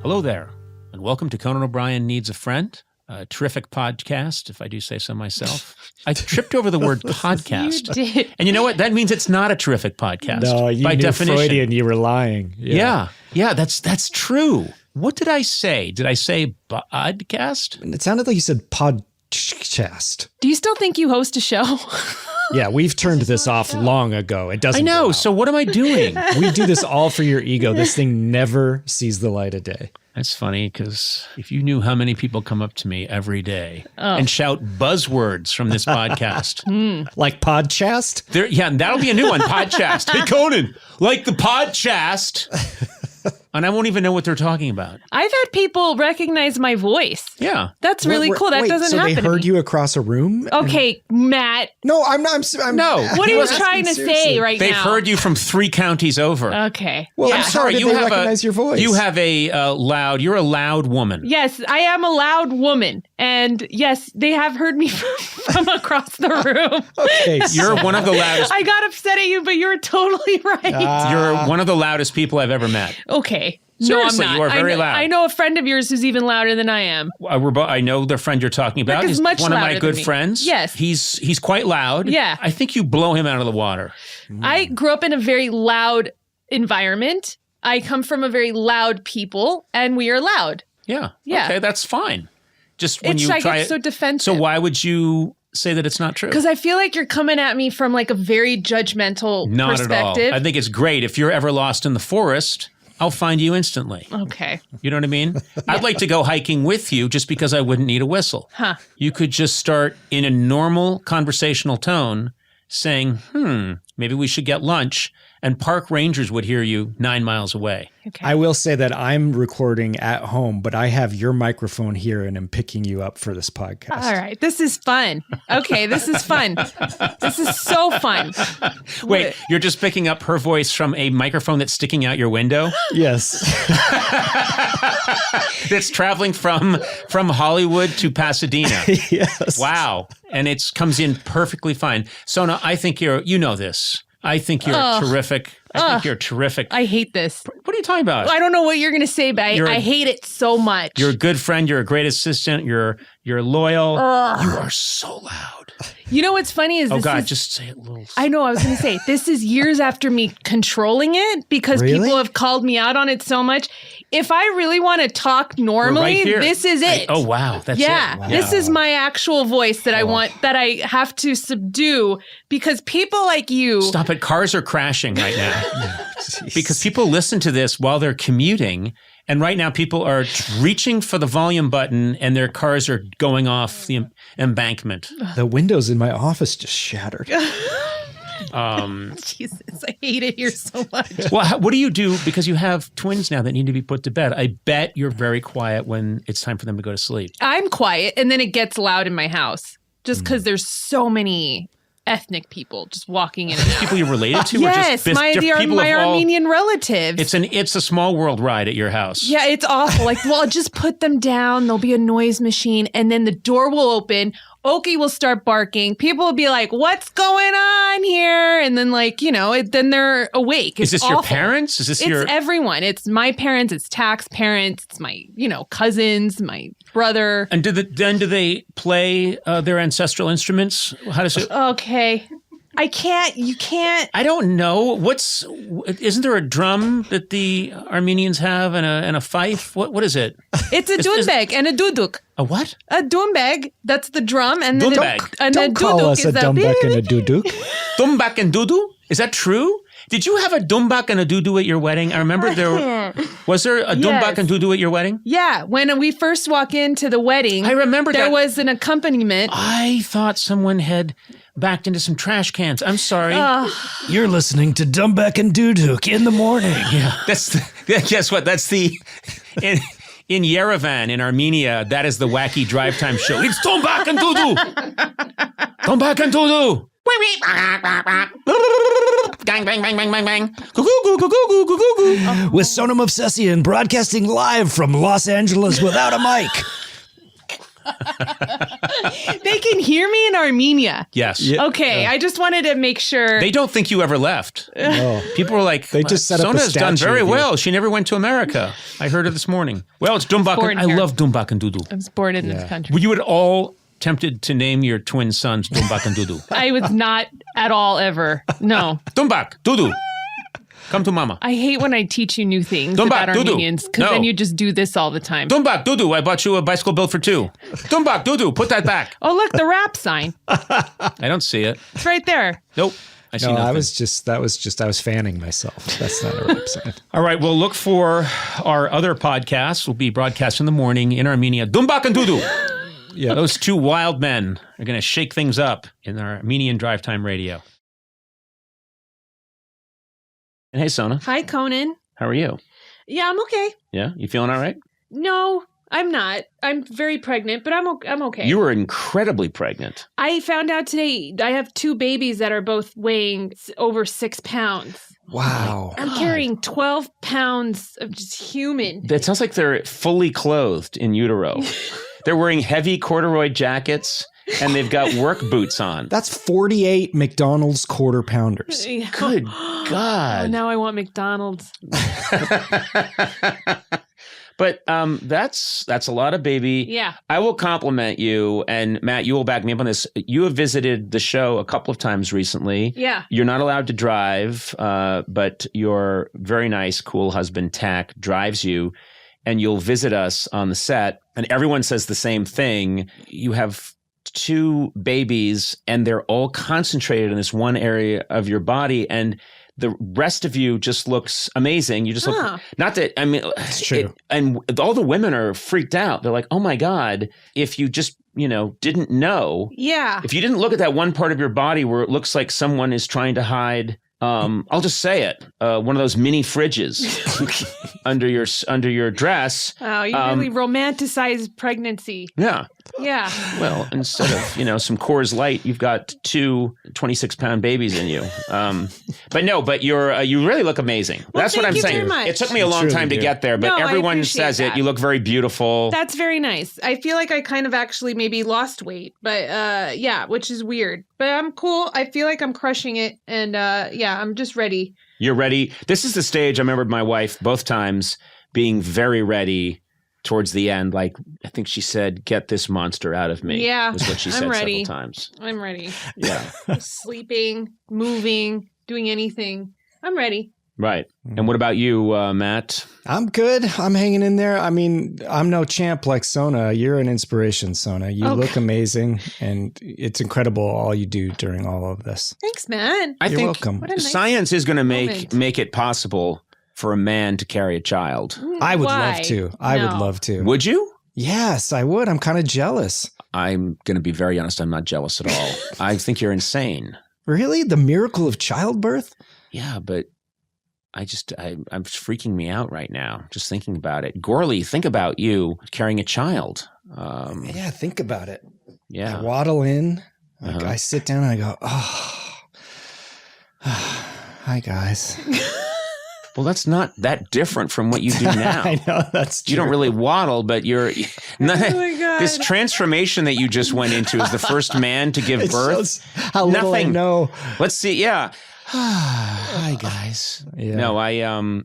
Hello there, and welcome to Conan O'Brien Needs a Friend, a terrific podcast, if I do say so myself. I tripped over the word podcast. You did. And you know what? That means it's not a terrific podcast. No, you by knew definition. Freudian, you were lying. Yeah, that's true. What did I say? Did I say podcast? It sounded like you said podcast. Do you still think you host a show? Yeah, we've turned this off long ago. It doesn't. I know. go out. So what am I doing? We do this all for your ego. This thing never sees the light of day. That's funny because if you knew how many people come up to me every day and shout buzzwords from this podcast. Like podcast? Yeah, that'll be a new one, podcast. Hey, Conan, like the podcast. And I won't even know what they're talking about. I've had people recognize my voice. Yeah. That's really cool. That doesn't happen. So they heard you across a room? Okay, Matt. No, I'm No. What are you asking trying to seriously. say right They've now? heard you from 3 counties over. Okay. Well, yeah. I'm sorry. you have recognize your voice? You have you're a loud woman. Yes, I am a loud woman. And yes, they have heard me from across the room. Okay, You're one of the loudest. I got upset at you, but you're totally right. You're one of the loudest people I've ever met. Okay. Seriously, no, I'm not. you are very loud. I know a friend of yours who's even louder than I am. I know the friend you're talking about. Rick is He's much one of my louder good than me. friends. Yes. He's quite loud. Yeah. I think you blow him out of the water. I grew up in a very loud environment. I come from a very loud people, and we are loud. Yeah. Yeah. Okay, that's fine. Just when It's you like try it's it. so defensive. So why would you say that it's not true? Because I feel like you're coming at me from like a very judgmental Not perspective. at all. I think it's great. If you're ever lost in the forest, I'll find you instantly. Okay. You know what I mean? I'd like to go hiking with you just because I wouldn't need a whistle. Huh. You could just start in a normal conversational tone saying, maybe we should get lunch. And park rangers would hear you 9 miles away. Okay. I will say that I'm recording at home, but I have your microphone here and I'm picking you up for this podcast. All right. This is fun. Okay. This is fun. This is so fun. Wait, you're just picking up her voice from a microphone that's sticking out your window? Yes. That's traveling from Hollywood to Pasadena. Yes. Wow. And it comes in perfectly fine. Sona, I think you know this. I think you're terrific. I think you're terrific. I hate this. What are you talking about? I don't know what you're going to say, but I hate it so much. You're a good friend. You're a great assistant. You're loyal. You are so loud. You know what's funny is Oh, this God, is, just say it a little. I know, I was going to say, this is years after me controlling it because Really? people have called me out on it so much. If I really want to talk normally, right here. this is it. Oh, wow. That's Yeah, it. Wow. this is my actual voice that I want, that I have to subdue because people like you. Stop it. Cars are crashing right now. Because people listen to this while they're commuting. And right now people are reaching for the volume button and their cars are going off the embankment. The windows in my office just shattered. Jesus, I hate it here so much. Well, what do you do? Because you have twins now that need to be put to bed. I bet you're very quiet when it's time for them to go to sleep. I'm quiet and then it gets loud in my house just because there's so many ethnic people just walking in and out. People you're related to? Yes, or just people my of all- Armenian relatives. It's a small world ride at your house. Yeah, it's awful. Like, well, I'll just put them down. There'll be a noise machine, and then the door will open. Oki will start barking. People will be like, "What's going on here?" And then, like, then they're awake. Is this awful. your parents? Is this It's your everyone. It's my parents. It's Tack's parents. It's my, cousins, my brother. And do they play their ancestral instruments? How does it? Okay. You can't. I don't know. Isn't there a drum that the Armenians have and a fife? What is it? It's a dunbeg and a duduk. A what? A dunbeg, that's the drum, and then Dunbeg. and Don't the call duduk us is a the dumbek and a duduk. Dumbak and dudu? Is that true? Did you have a dumbak and a dudu at your wedding? I remember was there a dumbak and dudu at your wedding? Yeah, when we first walk into the wedding, I remember there that. was an accompaniment. I thought someone had backed into some trash cans. I'm sorry. You're listening to Dumbek and Duduk in the morning. Yeah, guess what? That's the in Yerevan in Armenia. That is the wacky drive time show. It's Dumbak and Dudu. Dumbak and Dudu. Gang, bang, bang, bang, bang, bang. With Sona Movsesian broadcasting live from Los Angeles without a mic. They can hear me in Armenia. Yes. Yeah. Okay, I just wanted to make sure. They don't think you ever left. No. People were like, They just set up a Sona's done statue very of you." well. She never went to America. I heard her this morning. Well, it's Dumbak. born I here. love Dumbak and Dudu. I was born in Yeah. this country. Were you at all tempted to name your twin sons Dumbak and Dudu? I was not at all ever. No. Dumbak, Dudu. Come to mama. I hate when I teach you new things Dumbak, about Dudu. Armenians because No. then you just do this all the time. Dumbak, Dudu. I bought you a bicycle built for two. Dumbak, Dudu. Put that back. Oh, look, the rap sign. I don't see it. It's right there. Nope. I see No, nothing. I was fanning myself. That's not a rap sign. All right, well, look for our other podcasts. Will be broadcast in the morning in Armenia. Dumbak and Dudu. Yeah. Those two wild men are going to shake things up in our Armenian Drive Time Radio. And hey, Sona, Hi, Conan. how are you? Yeah, I'm okay. Yeah, you feeling all right? No, I'm not. I'm very pregnant, but I'm okay. You were incredibly pregnant. I found out today I have two babies that are both weighing over 6 pounds. Wow. I'm carrying 12 pounds of just human. It sounds like they're fully clothed in utero. They're wearing heavy corduroy jackets, and they've got work boots on. That's 48 McDonald's quarter pounders. Good Oh, God. now I want McDonald's. But that's a lot of baby. Yeah. I will compliment you, and Matt, you will back me up on this. You have visited the show a couple of times recently. Yeah. You're not allowed to drive, but your very nice, cool husband, Tack, drives you, and you'll visit us on the set. And everyone says the same thing. You have two babies, and they're all concentrated in this one area of your body, and the rest of you just looks amazing. You just look, not that, I mean, It's true. and all the women are freaked out. They're like, oh my God, if you just, didn't know, Yeah. if you didn't look at that one part of your body where it looks like someone is trying to hide, I'll just say it, one of those mini fridges under your dress. Oh, you really romanticize pregnancy. Yeah. Yeah. Well, instead of, some Coors Light, you've got two 26-pound babies in you. But you really look amazing. Well, That's what thank I'm you saying. very much. It took me a You long truly time to do. get there, but No, I everyone appreciate says that. it. You look very beautiful. That's very nice. I feel like I kind of actually maybe lost weight, but yeah, which is weird. But I'm cool. I feel like I'm crushing it. And yeah, I'm just ready. You're ready. This is the stage I remembered my wife both times being very ready towards the end. Like, I think she said, get this monster out of me. Yeah, was what she I'm said ready. several times. I'm ready. Yeah. Sleeping, moving, doing anything. I'm ready. Right. And what about you, Matt? I'm good. I'm hanging in there. I mean, I'm no champ like Sona. You're an inspiration, Sona. You look amazing, and it's incredible all you do during all of this. Thanks, man. I You're think welcome. What a nice science is going to moment. make it possible for a man to carry a child. I would Why? love to. I would No. love to. Would you? Yes, I would. I'm kind of jealous. I'm going to be very honest. I'm not jealous at all. I think you're insane. Really? The miracle of childbirth? Yeah, but I'm freaking me out right now just thinking about it. Gourley, think about you carrying a child. Yeah, think about it. Yeah. I waddle in. Like, Uh-huh. I sit down and I go, oh, hi, guys. Well, that's not that different from what you do now. I know, that's true. You don't really waddle, but you're. Oh my God. This transformation that you just went into as the first man to give It birth. shows how little I Nothing. know. Let's see. Yeah. Hi, guys. Yeah. No,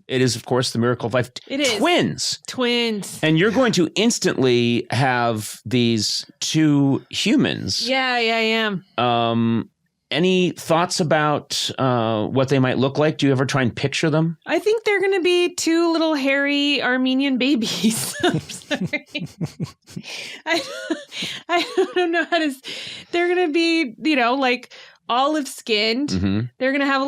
it is, of course, the miracle of life. It is. Twins. And you're going to instantly have these two humans. Yeah, I am. Any thoughts about what they might look like? Do you ever try and picture them? I think they're going to be two little hairy Armenian babies. I'm sorry. I don't know how to. They're going to be, like olive skinned. Mm-hmm. They're going to have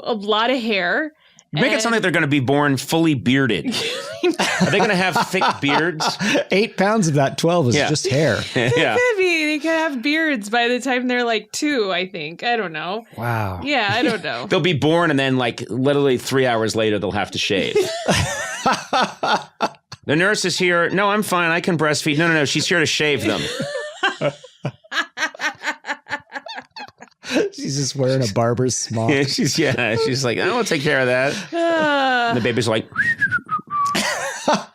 a lot of hair. You make it sound like they're going to be born fully bearded. Are they going to have thick beards? 8 pounds of that 12 is Yeah. just hair. Yeah. Could be. They could have beards by the time they're like 2, I think. I don't know. Wow. Yeah, I don't know. They'll be born and then literally 3 hours later they'll have to shave. The nurse is here. No, I'm fine. I can breastfeed. No. She's here to shave them. She's just wearing a barber's smock. She's like, I will take care of that. And the baby's like,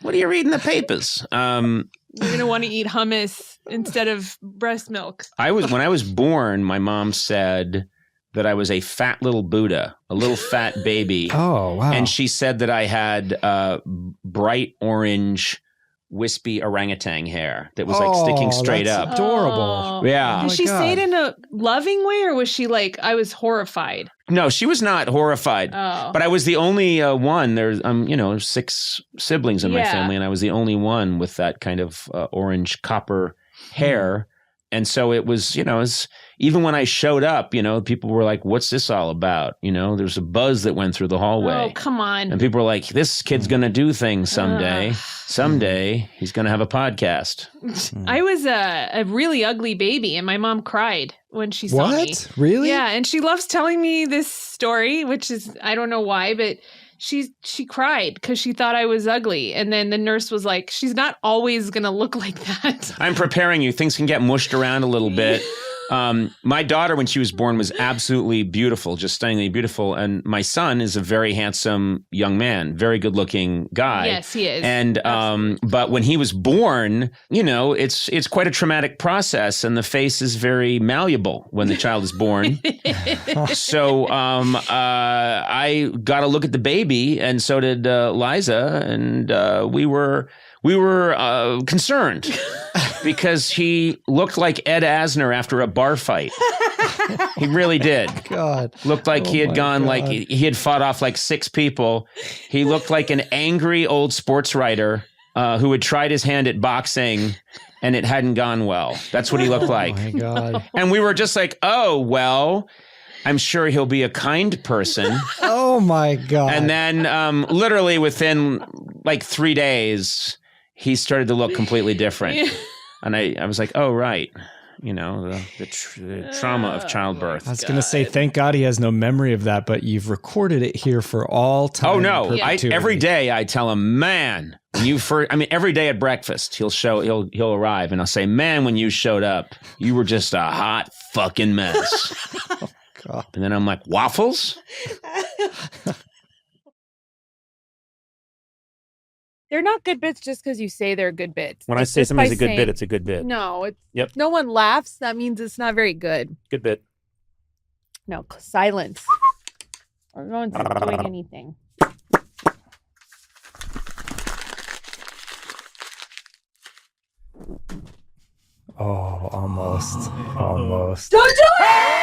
what what do you read in the papers? You're going to want to eat hummus instead of breast milk. When I was born, my mom said that I was a fat little Buddha, a little fat baby. Oh, wow. And she said that I had bright orange, wispy orangutan hair that was like sticking straight that's up. Adorable. Yeah. Did she say it in a loving way, or was she like, I was horrified? No, she was not horrified. Oh. But I was the only one. There's, 6 siblings in my Yeah. family, and I was the only one with that kind of orange copper hair. And so it was, even when I showed up, people were like, what's this all about? There's a buzz that went through the hallway. Oh, come on. And people were like, this kid's going to do things someday. Someday he's going to have a podcast. I was a really ugly baby, and my mom cried when she saw me. What? Really? Yeah, and she loves telling me this story, which is, I don't know why, but she cried because she thought I was ugly. And then the nurse was like, she's not always going to look like that. I'm preparing you. Things can get mushed around a little bit. My daughter, when she was born, was absolutely beautiful, just stunningly beautiful. And my son is a very handsome young man, very good looking guy. Yes, he is. And, but when he was born, it's quite a traumatic process, and the face is very malleable when the child is born. So, I got to look at the baby, and so did, Liza. And, we were concerned because he looked like Ed Asner after a bar fight. He really did. God. Looked like he had gone, like he had fought off like 6 people. He looked like an angry old sports writer who had tried his hand at boxing and it hadn't gone well. That's what he looked like. Oh my God. And we were just like, oh, well, I'm sure he'll be a kind person. Oh my God. And then literally within like 3 days, he started to look completely different. Yeah. And I was like, oh, right. The trauma of childbirth. I was going to say, thank God he has no memory of that, but you've recorded it here for all time. Oh, no. Perpetuity. Every day I tell him, man, every day at breakfast, he'll arrive and I'll say, man, when you showed up, you were just a hot fucking mess. Oh, God. And then I'm like, waffles? They're not good bits just because you say they're good bits. When I say something's a good bit, it's a good bit. No, it's Yep. no one laughs. That means it's not very good. Good bit. No, silence. Or no one's doing anything. Oh, almost. Almost. Don't do it!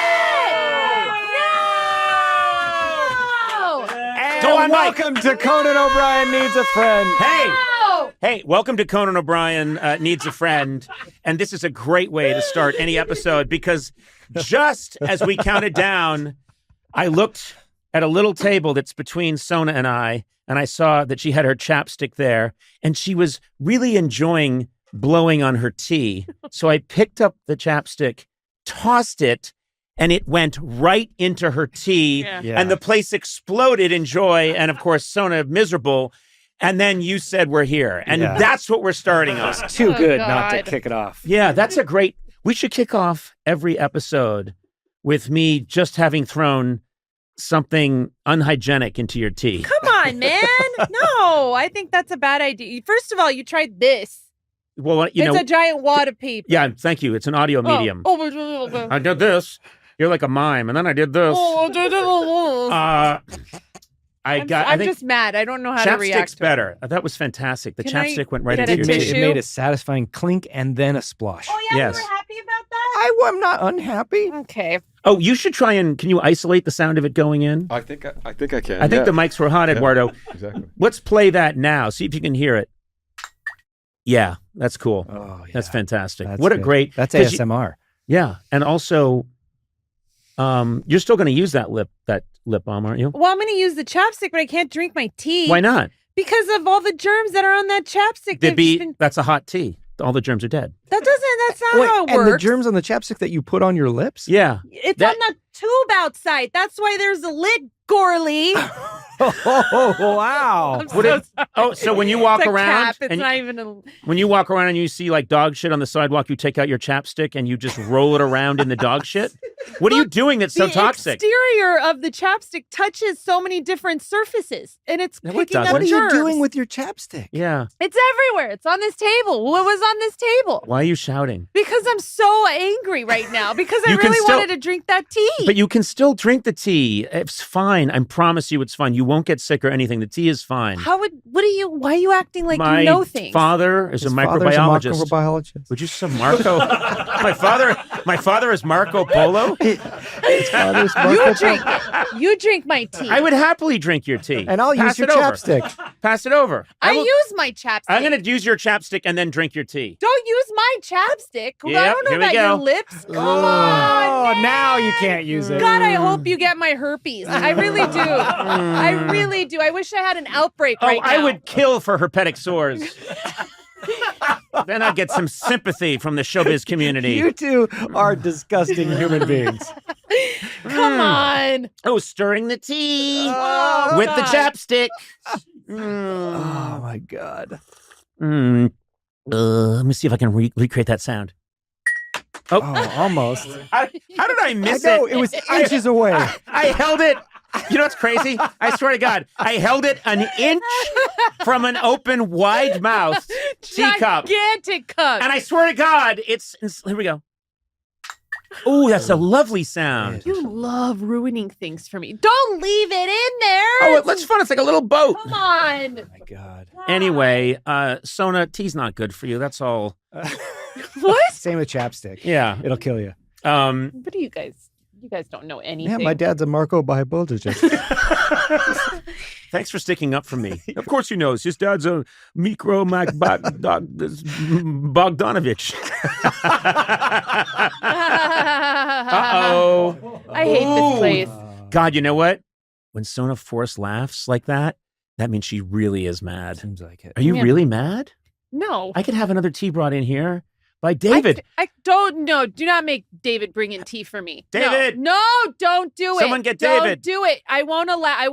Go on, welcome to Conan O'Brien Needs a Friend. Hey, welcome to Conan O'Brien Needs a Friend. And this is a great way to start any episode because just as we counted down, I looked at a little table that's between Sona and I saw that she had her chapstick there, and she was really enjoying blowing on her tea. So I picked up the chapstick, tossed it, and it went right into her tea, and the place exploded in joy, and of course, Sona miserable. And then you said we're here, and that's what we're starting on. It's too good not to kick it off. Yeah, that's a great... We should kick off every episode with me just having thrown something unhygienic into your tea. Come on, man. No, I think that's a bad idea. First of all, you tried this. Well, It's a giant wad of paper. Yeah, thank you. It's an audio medium. I did this. You're like a mime, and then I did this. I'm just mad. I don't know how to react. Chapstick's better. That was fantastic. The chapstick went right get into a your tissue? tea. It made a satisfying clink and then a splosh. Oh, yeah, Yes. you were happy about that? I'm not unhappy. Okay. Oh, you should try and... Can you isolate the sound of it going in? I think I can. I think the mics were hot, Eduardo. Exactly. Let's play that now. See if you can hear it. Yeah, that's cool. Oh, yeah. That's fantastic. That's what a good. great... That's 'cause ASMR. yeah, and also... you're still going to use that lip balm, aren't you? Well, I'm going to use the chapstick, but I can't drink my tea. Why not? Because of all the germs that are on that chapstick. They've just been- That's a hot tea. All the germs are dead. That's not how it and works. the germs on the chapstick that you put on your lips? Yeah. It's on the tube outside. That's why there's a lid, gourley. Oh, wow. So when you walk It's a around, cap. It's not even a... when you walk around and you see like dog shit on the sidewalk, you take out your chapstick and you just roll it around in the dog shit. What are you doing that's so the toxic? exterior of the chapstick touches so many different surfaces, and it's No, it picking up doesn't. What are you germs. doing with your chapstick? Yeah. It's everywhere. It's on this table. What was on this table? Why are you shouting? Because I'm so angry right now. Because I You can really still- wanted to drink that tea. But you can still drink the tea. It's fine. I promise you it's fine. You won't get sick or anything. The tea is fine. Why are you acting like My you know things? father is His a father's microbiologist. microbiologist. Would you say Marco? my father is Marco Polo. His father's You drink my tea. I would happily drink your tea. And I'll Pass use your it over. chapstick. Pass it over. I will- use my chapstick. I'm going to use your chapstick and then drink your tea. Don't use my chapstick. I Yep, don't know here we about your go. lips. Come Oh, on. now you can't use it. God, I hope you get my herpes. I really do. I really do. I wish I had an outbreak right now. I would kill for herpetic sores. Then I'd get some sympathy from the showbiz community. You two are disgusting human beings. Come on. Oh, stirring the tea Oh, with the God. chapstick. Oh my God. Let me see if I can recreate that sound. Oh, almost. How did I miss I know, it? it was inches away. I held it. You know what's crazy? I swear to God, I held it an inch from an open, wide mouth teacup. Gigantic cup. And I swear to God, here we go. Oh, that's a lovely sound. You love ruining things for me. Don't leave it in there. Oh, it looks fun. It's like a little boat. Come on. Oh my God. Anyway, Sona, tea's not good for you. That's all. What? Same with chapstick. Yeah. It'll kill you. What do you guys? You guys don't know anything. Yeah, my dad's a microbiologist. Thanks for sticking up for me. Of course he knows. His dad's a Bogdanovich. Uh-oh. I hate this place. God, you know what? When Sona Force laughs like that means she really is mad. Seems like it. Are you Yeah. really mad? No. I could have another tea brought in here by David. I don't know. Do not make David bring in tea for me. No. David! No, don't do it. Someone get Don't David. do it. I won't allow. I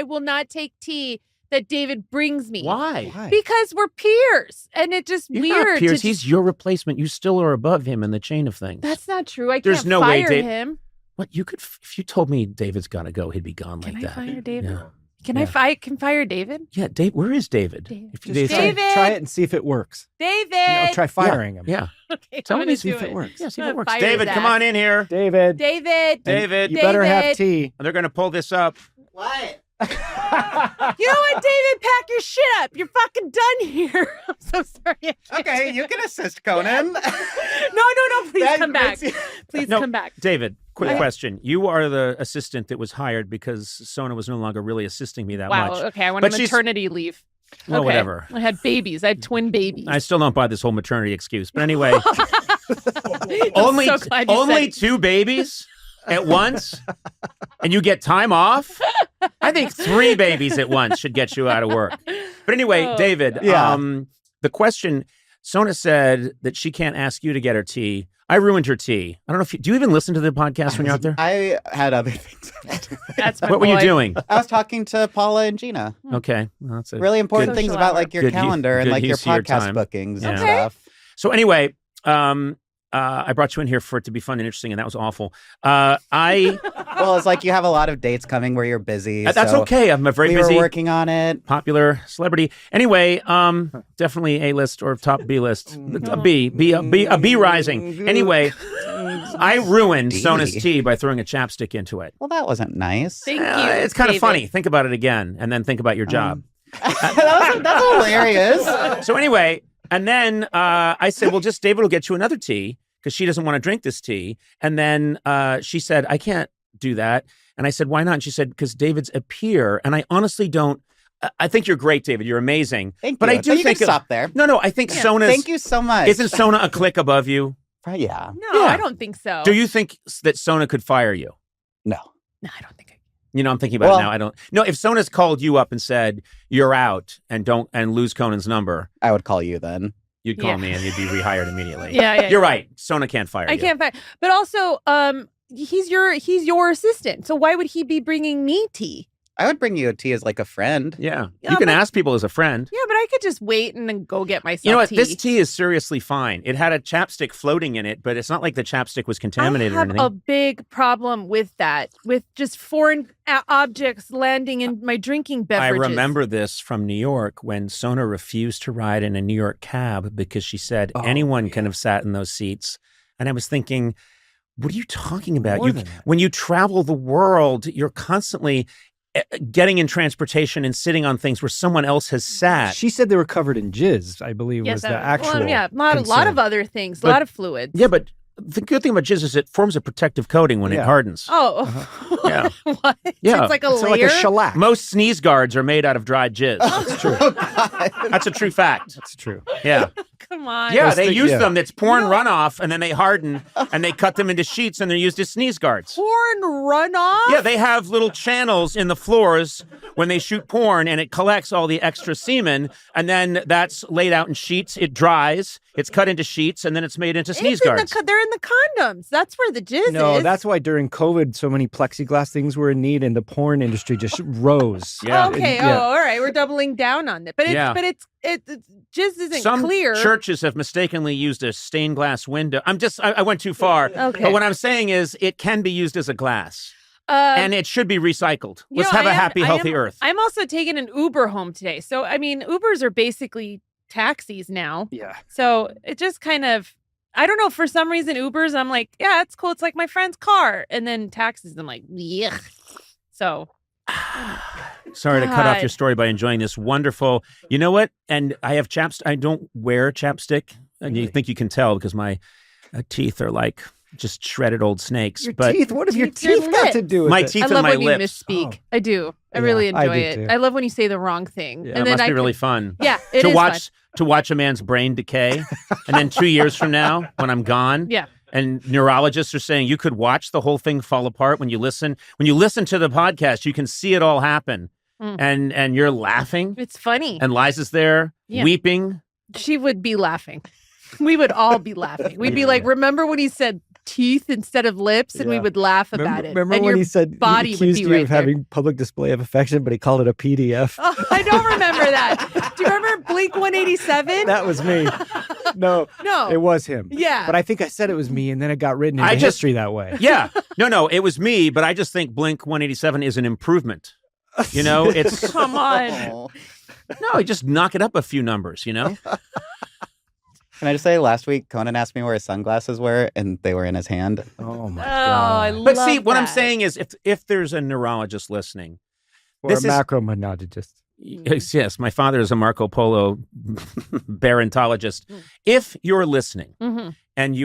will not take tea that David brings me. Why? Because we're peers, and it's just You're weird. not peers. to He's your replacement. You still are above him in the chain of things. That's not true. I There's can't no way fire Dave- him. What you could if you told me David's got to go, he'd be gone Can like I that. fire David? Yeah. Can Yeah. I fire David? Yeah, Dave. Where is David? David. If you- Just David! try it and see if it works. David. Try firing him. Yeah. Okay, Tell I'm me gonna see do if it works. Yeah, see if I'm it works. gonna fire David, his come ass. on in here. David. David. David. You better have David. tea. They're going to pull this up. What? You know what, David? Pack your shit up. You're fucking done here. I'm so sorry. I can't Okay, do you it. can assist Conan. No. Please That come back. makes Please No. come back. David, quick Okay. question. You are the assistant that was hired because Sona was no longer really assisting me that Wow. much. Okay, I went But on she's- maternity leave. Well, Okay. whatever. I had babies. I had twin babies. I still don't buy this whole maternity excuse. But anyway, I'm only so glad you only said it. 2 babies at once and you get time off? I think 3 babies at once should get you out of work. But anyway, Oh, David, Yeah. the question, Sona said that she can't ask you to get her tea. I ruined her tea. I don't know if do you even listen to the podcast when you're out there? I had other things. That's my What were you boy. doing? I was talking to Paula and Gina. Okay. Well, that's a Really important Good- things Social about hour. like your Good calendar and good like your use of your podcast time. bookings and Yeah. Okay. stuff. So anyway, I brought you in here for it to be fun and interesting, and that was awful. Well, it's like you have a lot of dates coming where you're busy. That's so okay. I'm a very we busy, were working on it. popular celebrity. Anyway, definitely A list or top B list. A B rising. Anyway, I ruined D. Sona's tea by throwing a chapstick into it. Well, that wasn't nice. Thank you. It's kind of David. funny. Think about it again, and then think about your job. That's hilarious. So anyway, and then I said, well, just David will get you another tea because she doesn't want to drink this tea. And then she said, I can't do that. And I said, why not? And she said, because David's a peer. And I honestly don't. I think you're great, David. You're amazing. Thank But you. I do So you think can stop there. No, I think Sona's. Thank you so much. Isn't Sona a click above you? Yeah. No, Yeah. I don't think so. Do you think that Sona could fire you? No. No, I don't think I You know, I'm thinking about Well- it now. I don't. No, if Sona's called you up and said you're out and lose Conan's number, I would call you then. you'd call Yeah. me and you'd be rehired immediately. Yeah. You're right. Sona can't fire I you. can't find. But also, he's your assistant. So why would he be bringing me tea? I would bring you a tea as like a friend. Yeah. Yeah, You can but- ask people as a friend. Yeah, but I could just wait and then go get myself You know what? tea. This tea is seriously fine. It had a chapstick floating in it, but it's not like the chapstick was contaminated I or have anything. a big problem with that, with just foreign objects landing in my drinking I beverages. remember this from New York when Sona refused to ride in a New York cab because she said anyone can have sat in those seats. And I was thinking, what are you talking about? More than that. When you travel the world, you're constantly getting in transportation and sitting on things where someone else has sat. She said they were covered in jizz, I believe, Yes, was the actual. Well, yeah, a lot concern. of other things, a But- lot of fluids. Yeah, but the good thing about jizz is it forms a protective coating when it Yeah. hardens. Oh, Yeah. what? Yeah. It's like a It's layer. like a shellac. Most sneeze guards are made out of dried jizz. That's true. That's a true fact. That's true. Yeah. Come on. Yeah, Those they things- use yeah. them. It's porn runoff, and then they harden, and they cut them into sheets, and they're used as sneeze guards. Porn runoff? Yeah, they have little channels in the floors when they shoot porn, and it collects all the extra semen, and then that's laid out in sheets. It dries, it's cut into sheets, and then it's made into sneeze It's in guards. they're in the condoms. That's where the jizz No, is. that's why during COVID, so many plexiglass things were in need, and the porn industry just rose. Yeah. Okay. Yeah. Oh, all right. We're doubling down on it, but it's Yeah. jizz isn't Some clear. churches have mistakenly used a stained glass window. I went too far. Okay. But what I'm saying is it can be used as a glass, and it should be recycled. You Let's know, have a I am- happy, I healthy am- earth. I'm also taking an Uber home today. So, I mean, Ubers are basically taxis now. Yeah. So it just kind of, I don't know, for some reason, Ubers, I'm like, yeah, it's cool. It's like my friend's car. And then taxis, I'm like, yeah. So, Sorry to cut off God. your story by enjoying this wonderful. You know what? And I have chapstick. I don't wear chapstick, and you think you can tell because my teeth are like just shredded old snakes. Your but teeth? What have your Teeth, your teeth got to lips. do with my it? teeth I and love my when you lips. misspeak. Oh. I do. I Yeah, really I enjoy do it. too. I love when you say the wrong thing. Yeah, and it then must I be could- really fun. Yeah, it to is watch to watch a man's brain decay, and then 2 years from now, when I'm gone, Yeah. and neurologists are saying you could watch the whole thing fall apart when you listen. When you listen to the podcast, you can see it all happen, Mm. and you're laughing, It's funny. and Liza's there Yeah. weeping. She would be laughing. We would all be laughing. We'd be like, remember when he said teeth instead of lips? And we Yeah. would laugh about it. Remember and when your he said body he would accused be you right of there. having public display of affection, but he called it a PDF? Oh, I don't remember that. Do you remember Blink 187? That was me. No, No. it was him. Yeah. But I think I said it was me, and then it got written into I just- history that way. Yeah, no, it was me, but I just think Blink 187 is an improvement. You know, it's Come on. Oh. no, you just knock it up a few numbers. You know, Can I just say, last week Conan asked me where his sunglasses were, and they were in his hand. Oh my Oh, I god! love but see, what I'm that. saying is, if there's a neurologist listening. Or this a is- macromonologist. Yes, my father is a Marco Polo barontologist. If you're listening Mhm. and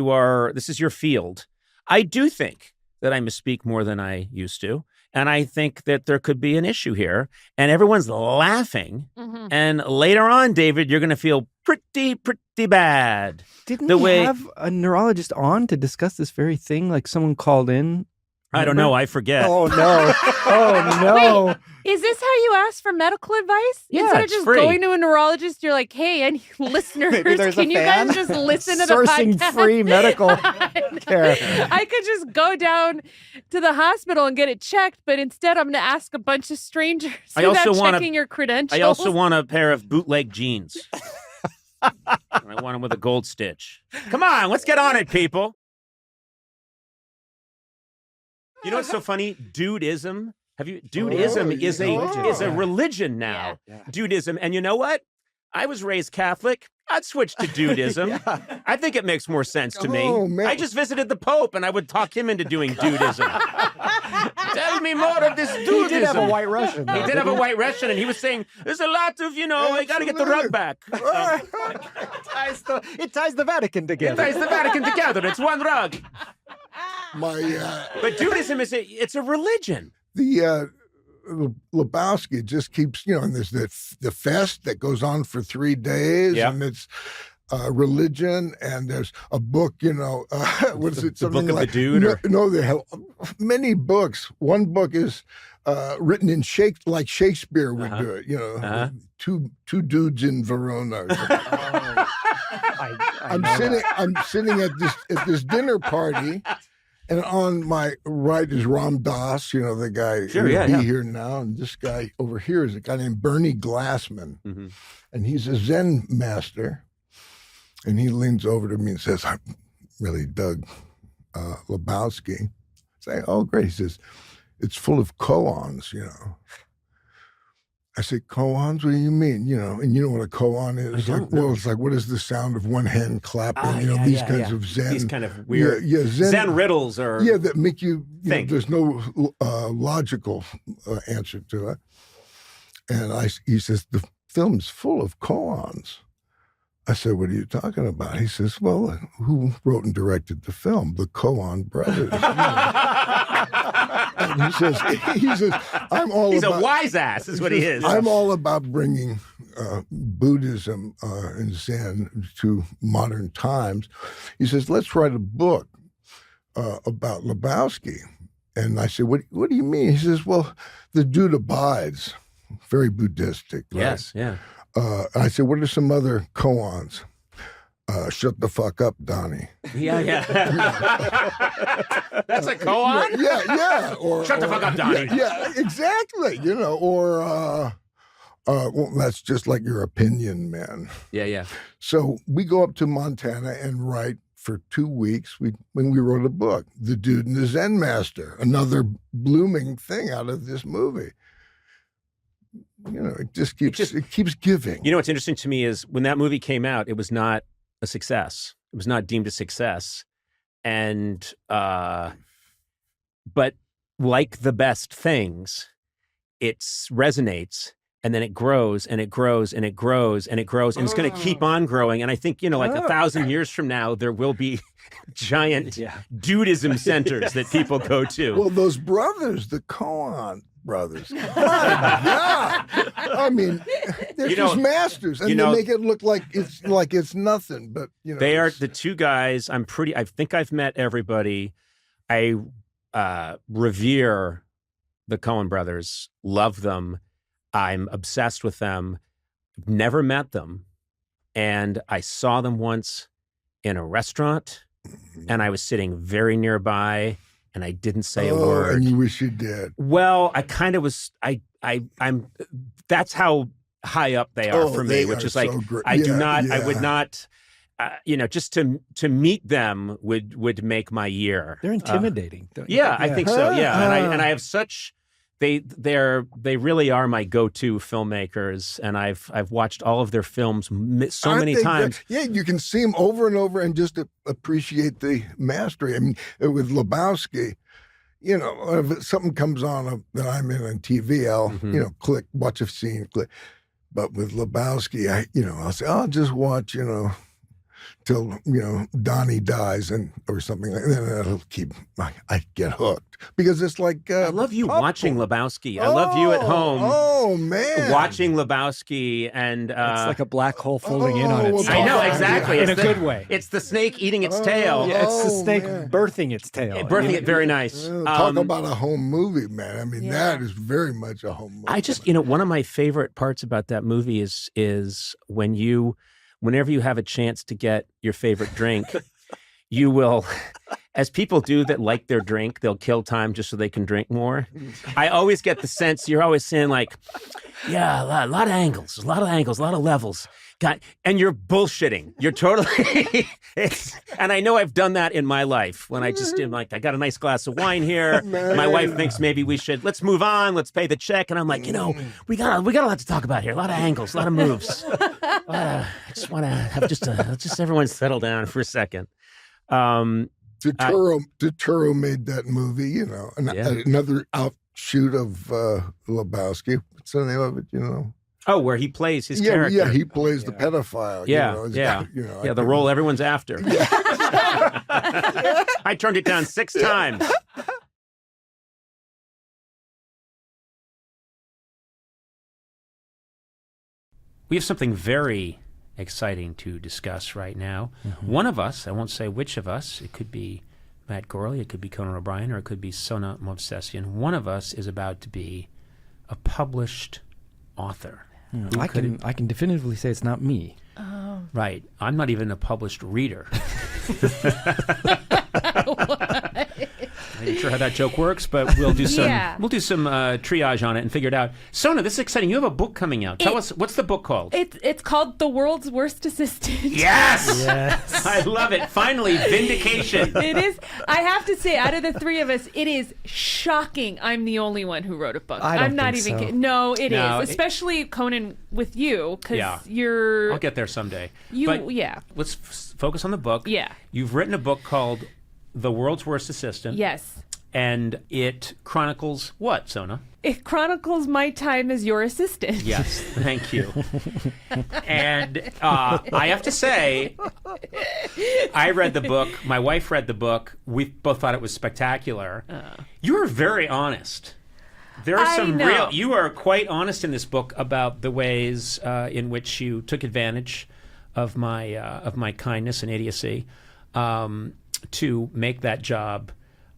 this is your field, I do think that I misspeak more than I used to. And I think that there could be an issue here. And everyone's laughing. Mhm. And later on, David, you're going to feel pretty bad. Didn't The we way- have a neurologist on to discuss this very thing? Like someone called in. I don't know. I forget. Oh no! Oh no! Is this how you ask for medical advice? Yeah, Instead of it's just free. going to a neurologist, you're like, hey, any listeners, Maybe there's a can you guys fan? just listen to the Sourcing podcast? free medical care. I could just go down to the hospital and get it checked, but instead I'm going to ask a bunch of strangers I also without wanna- checking your credentials. I also want a pair of bootleg jeans. And I want them with a gold stitch. Come on, let's get on it, people. You know what's so funny? Dudism. Dudism is a religion now. Yeah. Dudism. And you know what? I was raised Catholic. I'd switch to dudism. I think it makes more sense to me. Oh, man. I just visited the Pope and I would talk him into doing dudism. Tell me more of this dudism. He did have a white Russian. He did have a white Russian, and he was saying, "There's a lot of, I got to get the rug back." It ties the Vatican It together. ties the Vatican together. It's one rug. My But Dudism it's a religion. the Lebowski just keeps, and there's the fest that goes on for 3 days, Yeah. and it's religion, and there's a book, what is it? The Book Something of the like Dude, or- No, they have many books. One book is written in like Shakespeare would Uh-huh. do it. Uh-huh. Two dudes in Verona. Or something. I I'm know sitting at this dinner party, And on my right is Ram Dass, you know, the guy Sure, who'd yeah, be yeah. here now. And this guy over here is a guy named Bernie Glassman. Mhm. And he's a Zen master. And he leans over to me and says, I really dug Lebowski. I say, oh, great. He says, it's full of koans, you know. I say, koans? What do you mean? You know, and you know what a koan is? I don't know. Well, it's like, what is the sound of one hand clapping? You know, these kinds of Zen. These kind of weird Zen riddles or yeah, that make you know, think. there's no logical answer to it. And he says, the film's full of koans. I said, what are you talking about? He says, well, who wrote and directed the film? The Coen brothers. And he says, I'm all He's about... a wise ass is what he is. I'm all about bringing Buddhism and Zen to modern times. He says, let's write a book about Lebowski. And I said, what do you mean? He says, well, the dude abides. Very Buddhistic. Right? Yes, yeah. I said, what are some other koans? Shut the fuck up, Donnie. Yeah. That's a koan? Yeah. Or, Shut the fuck up, Donnie. Yeah, exactly. You know, or well, that's just like your opinion, man. Yeah. So we go up to Montana and write for 2 weeks. When we wrote a book, The Dude and the Zen Master, another blooming thing out of this movie. You know, it keeps giving. You know what's interesting to me is when that movie came out, it was not a success. It was not deemed a success. And but like the best things, it resonates and then it grows and it grows and it grows and it grows and it's going to keep on growing. And I think, you know, like 1,000 years from now, there will be giant dudism centers that people go to. Well, those brothers, the Coen brothers. My God. I mean, they're just masters, and they make it look like it's nothing. But you know, they are the two guys. I think I've met everybody. I revere the Coen brothers. Love them. I'm obsessed with them. Never met them, and I saw them once in a restaurant, and I was sitting very nearby. And I didn't say a word. And you wish you did. Well, I kind of was. I'm. That's how high up they are for me, which is like so I do not. I would not. You know, just to meet them would make my year. They're intimidating. I think so. Yeah, and I have such. They really are my go-to filmmakers, and I've watched all of their films so many times. You can see them over and over and just appreciate the mastery. I mean, with Lebowski, you know, if something comes on that I'm in on TV, I'll you know, watch a scene, click. But with Lebowski, I'll say, I'll just watch, you know, till, you know, Donnie dies or something like that. And that'll keep, I get hooked. Because it's like... I love you watching Lebowski. I love you at home. Oh, man. Watching Lebowski and... it's like a black hole folding in on itself. I know, exactly. In a good way. It's the snake eating its tail. Yeah, it's the snake birthing its tail. Birthing it very nice. Talk about a home movie, man. I mean, that is very much a home movie. I just, you know, one of my favorite parts about that movie is whenever you have a chance to get your favorite drink, you will, as people do that like their drink, they'll kill time just so they can drink more. I always get the sense you're always saying like, yeah, a lot of angles, a lot of levels. And you're bullshitting. You're totally, and I know I've done that in my life when I just am like, I got a nice glass of wine here. My wife thinks maybe let's move on. Let's pay the check. And I'm like, you know, we got a lot to talk about here. A lot of angles, a lot of moves. I just want to have just everyone settle down for a second. Turturro made that movie, you know, another outshoot of Lebowski. What's the name of it, you know? Oh, where he plays his character. Yeah, he plays the pedophile. The role everyone's after. I turned it down 6 times. We have something very exciting to discuss right now. Mm-hmm. One of us, I won't say which of us, it could be Matt Gourley, it could be Conan O'Brien, or it could be Sona movsesian. One of us is about to be a published author. I can definitively say it's not me. Oh. Right. I'm not even a published reader. I'm not sure how that joke works, but we'll do some triage on it and figure it out. Sona, this is exciting. You have a book coming out. Tell us, what's the book called? It's called The World's Worst Assistant. Yes! I love it. Finally, vindication. It is. I have to say, out of the three of us, it is shocking I'm the only one who wrote a book. I'm not even kidding. No, it is. Especially Conan with you, because you're... I'll get there someday. Let's focus on the book. Yeah. You've written a book called The World's Worst Assistant. Yes. And it chronicles what, Sona? It chronicles my time as your assistant. Yes, thank you. And I have to say, I read the book. My wife read the book. We both thought it was spectacular. You were very honest. There are some real... You are quite honest in this book about the ways in which you took advantage of my kindness and idiocy to make that job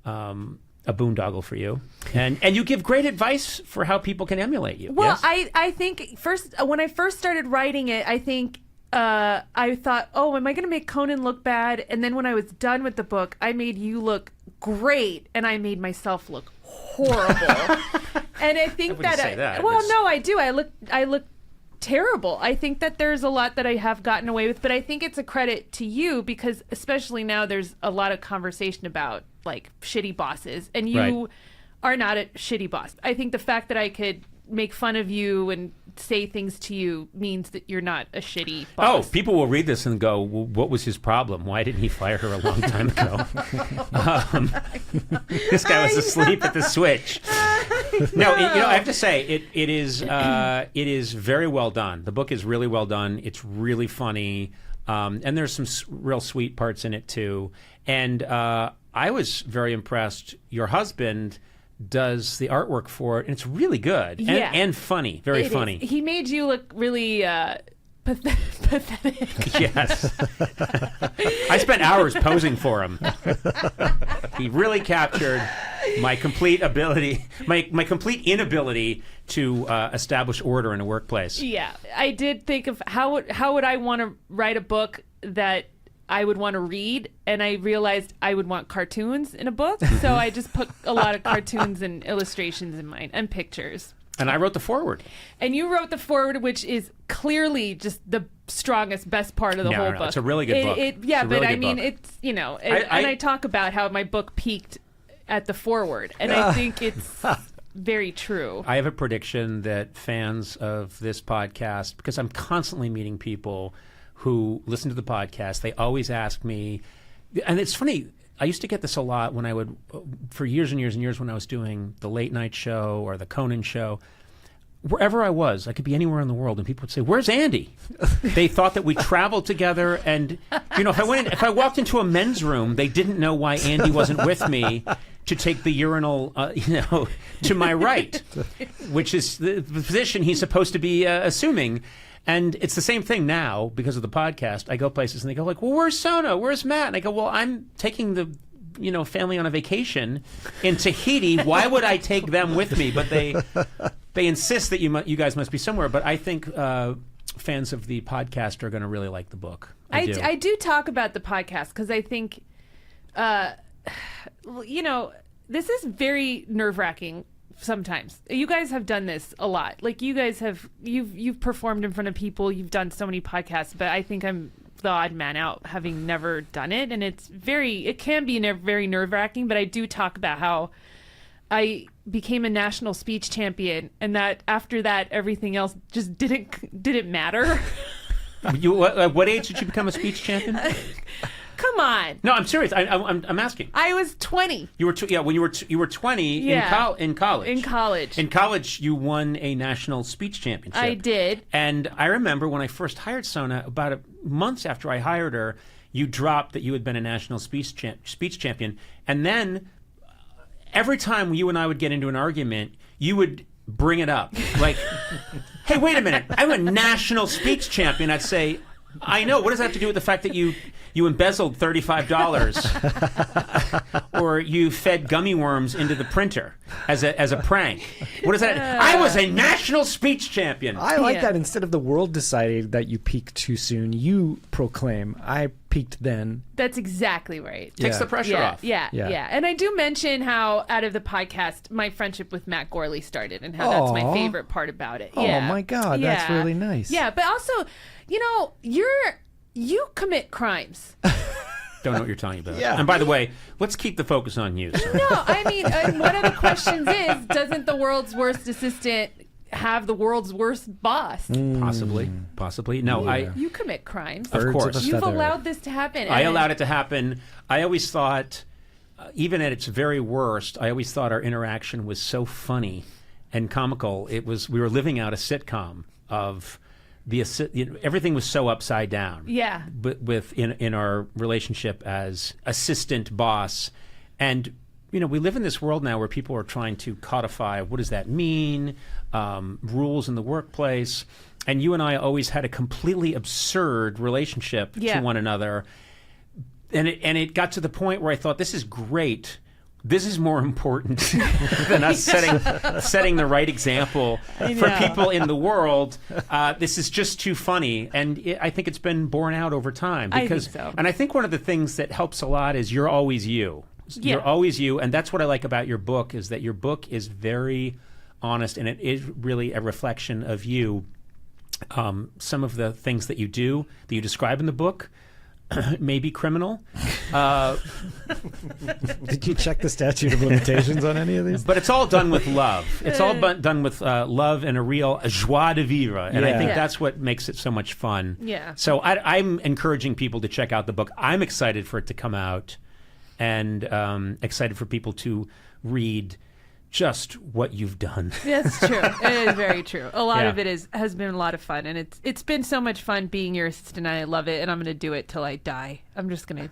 a boondoggle for you, and you give great advice for how people can emulate you. Well, yes? I think when I first started writing it, I think I thought, oh, am I going to make Conan look bad? And then when I was done with the book, I made you look great, and I made myself look horrible. And I think that. Well, no, I do. I look terrible. I think that there's a lot that I have gotten away with, but I think it's a credit to you because especially now there's a lot of conversation about like shitty bosses, and you are not a shitty boss. I think the fact that I could make fun of you and say things to you means that you're not a shitty boss. Oh, people will read this and go, well, what was his problem? Why didn't he fire her a long time ago? This guy was asleep at the switch. No, I have to say, it is very well done. The book is really well done. It's really funny. And there's some real sweet parts in it, too. And I was very impressed. Your husband does the artwork for it, and it's really good and funny, very funny. Is. He made you look really pathetic. Yes. I spent hours posing for him. He really captured my complete ability, my complete inability to establish order in a workplace. Yeah, I did think of how would I want to write a book that I would want to read, and I realized I would want cartoons in a book, so I just put a lot of cartoons and illustrations in mine, and pictures. And I wrote the foreword. And you wrote the foreword, which is clearly just the strongest, best part of the whole book. It's a really good book. It's, and I talk about how my book peaked at the foreword, and I think it's very true. I have a prediction that fans of this podcast, because I'm constantly meeting people who listen to the podcast, they always ask me, and it's funny, I used to get this a lot when I would, for years and years and years when I was doing the late night show or the Conan show, wherever I was, I could be anywhere in the world, and people would say, "Where's Andy?" They thought that we traveled together, and if I walked into a men's room, they didn't know why Andy wasn't with me to take the urinal, to my right, which is the position he's supposed to be assuming. And it's the same thing now because of the podcast. I go places and they go like, "Well, where's Sona? Where's Matt?" And I go, "Well, I'm taking the family on a vacation in Tahiti. Why would I take them with me?" But they insist that you guys must be somewhere. But I think fans of the podcast are going to really like the book. I do talk about the podcast because I think, this is very nerve-wracking. Sometimes you guys have done this a lot. Like you guys you've performed in front of people. You've done so many podcasts, but I think I'm the odd man out, having never done it. And it can be very nerve-wracking. But I do talk about how I became a national speech champion, and that after that, everything else just didn't matter. What age did you become a speech champion? Come on. No, I'm serious. I'm asking. I was 20. You were when you were 20 in college. In college. In college, you won a national speech championship. I did. And I remember when I first hired Sona, about months after I hired her, you dropped that you had been a national speech champion, and then every time you and I would get into an argument, you would bring it up, like, "Hey, wait a minute! I'm a national speech champion." I'd say, "I know. What does that have to do with the fact that you embezzled $35? or you fed gummy worms into the printer as a prank. What is that? I was a national speech champion. I like that. Instead of the world deciding that you peaked too soon, you proclaim, I peaked then. That's exactly right. Takes the pressure off. Yeah. And I do mention how out of the podcast, my friendship with Matt Gourley started and how that's my favorite part about it. Oh my God, that's really nice. Yeah, but also, you commit crimes. Don't know what you're talking about. Yeah. And by the way, let's keep the focus on you. So. No, I mean, one of the questions is, doesn't the world's worst assistant have the world's worst boss? Possibly. No, You commit crimes. Of course. You've allowed this to happen. I allowed it to happen. I always thought, even at its very worst, I always thought our interaction was so funny and comical. We were living out a sitcom of everything was so upside down. Yeah. But in our relationship as assistant boss, and we live in this world now where people are trying to codify what does that mean, rules in the workplace, and you and I always had a completely absurd relationship to one another, and it got to the point where I thought, this is great. This is more important than us setting the right example for people in the world. This is just too funny, and I think it's been borne out over time. Because, I think so. And I think one of the things that helps a lot is you're always you. Yeah. You're always you, and that's what I like about your book, is that your book is very honest, and it is really a reflection of you. Some of the things that you do, that you describe in the book, may be criminal. Did you check the statute of limitations on any of these? But it's all done with love. It's all done with love and a real joie de vivre. And I think that's what makes it so much fun. Yeah. So I'm encouraging people to check out the book. I'm excited for it to come out, and excited for people to read just what you've done. That's true. It is very true. A lot of it has been a lot of fun, and it's been so much fun being your assistant. I love it, and I'm going to do it till I die. I'm just going to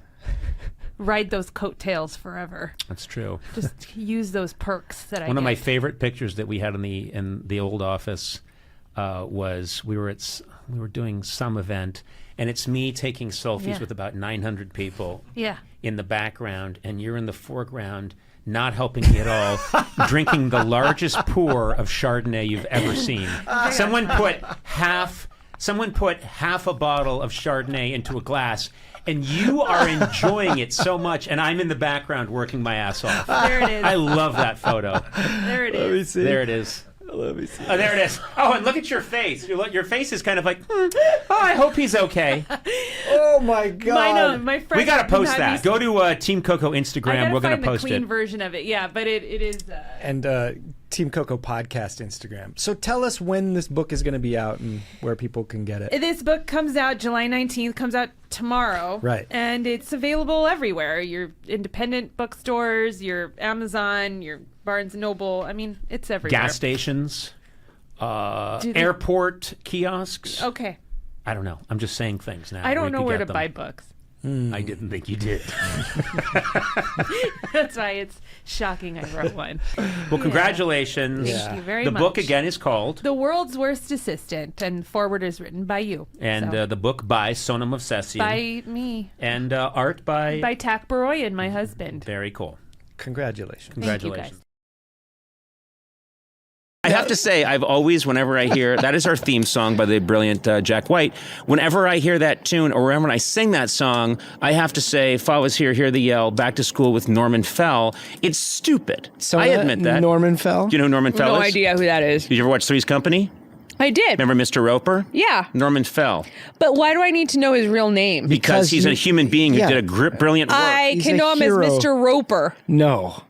ride those coattails forever. That's true. Just use those perks that I One of get. my favorite pictures that we had in the old office was we were doing some event, and it's me taking selfies with about 900 people in the background, and you're in the foreground, not helping me at all, drinking the largest pour of Chardonnay you've ever seen. Someone put half a bottle of Chardonnay into a glass, and you are enjoying it so much, and I'm in the background working my ass off. There it is. I love that photo. There it Let me is. see. There it is. Let me see. Oh, there it is. Oh, and look at your face. Your face is kind of like, oh, I hope he's okay. Oh my God. My friend. We got to post that. Go to Team Coco Instagram. We're going to post the clean it. version of it. Yeah, but it is. And Team Coco podcast Instagram. So tell us when this book is going to be out and where people can get it. This book comes out July 19th, comes out tomorrow. Right. And it's available everywhere. Your independent bookstores, your Amazon, your Barnes & Noble. I mean, it's everywhere. Gas stations, airport kiosks. Okay. I don't know. I'm just saying things now. I don't know where to them. buy books. I didn't think you did. That's why it's shocking I wrote one. Well, congratulations. Thank you very the much. book, again, is called The World's Worst Assistant, and forward is written by you. And So, the book by Sona movsesian. by me. And art by... By Tak Baroyan, my husband. Very cool. Congratulations. Thank you, Congratulations. guys. I have to say, I've always, whenever I hear, that is our theme song by the brilliant Jack White. Whenever I hear that tune, or when I sing that song, I have to say, if I was here, hear the yell, back to school with Norman Fell. It's stupid. So I admit that. Norman Fell? Do you know who Norman Fell No is? idea who that is. Did you ever watch Three's Company? I did. Remember Mr. Roper? Yeah. Norman Fell. But why do I need to know his real name? Because he's a human being who yeah. did a brilliant work. I He's can a know him hero. as Mr. Roper. No.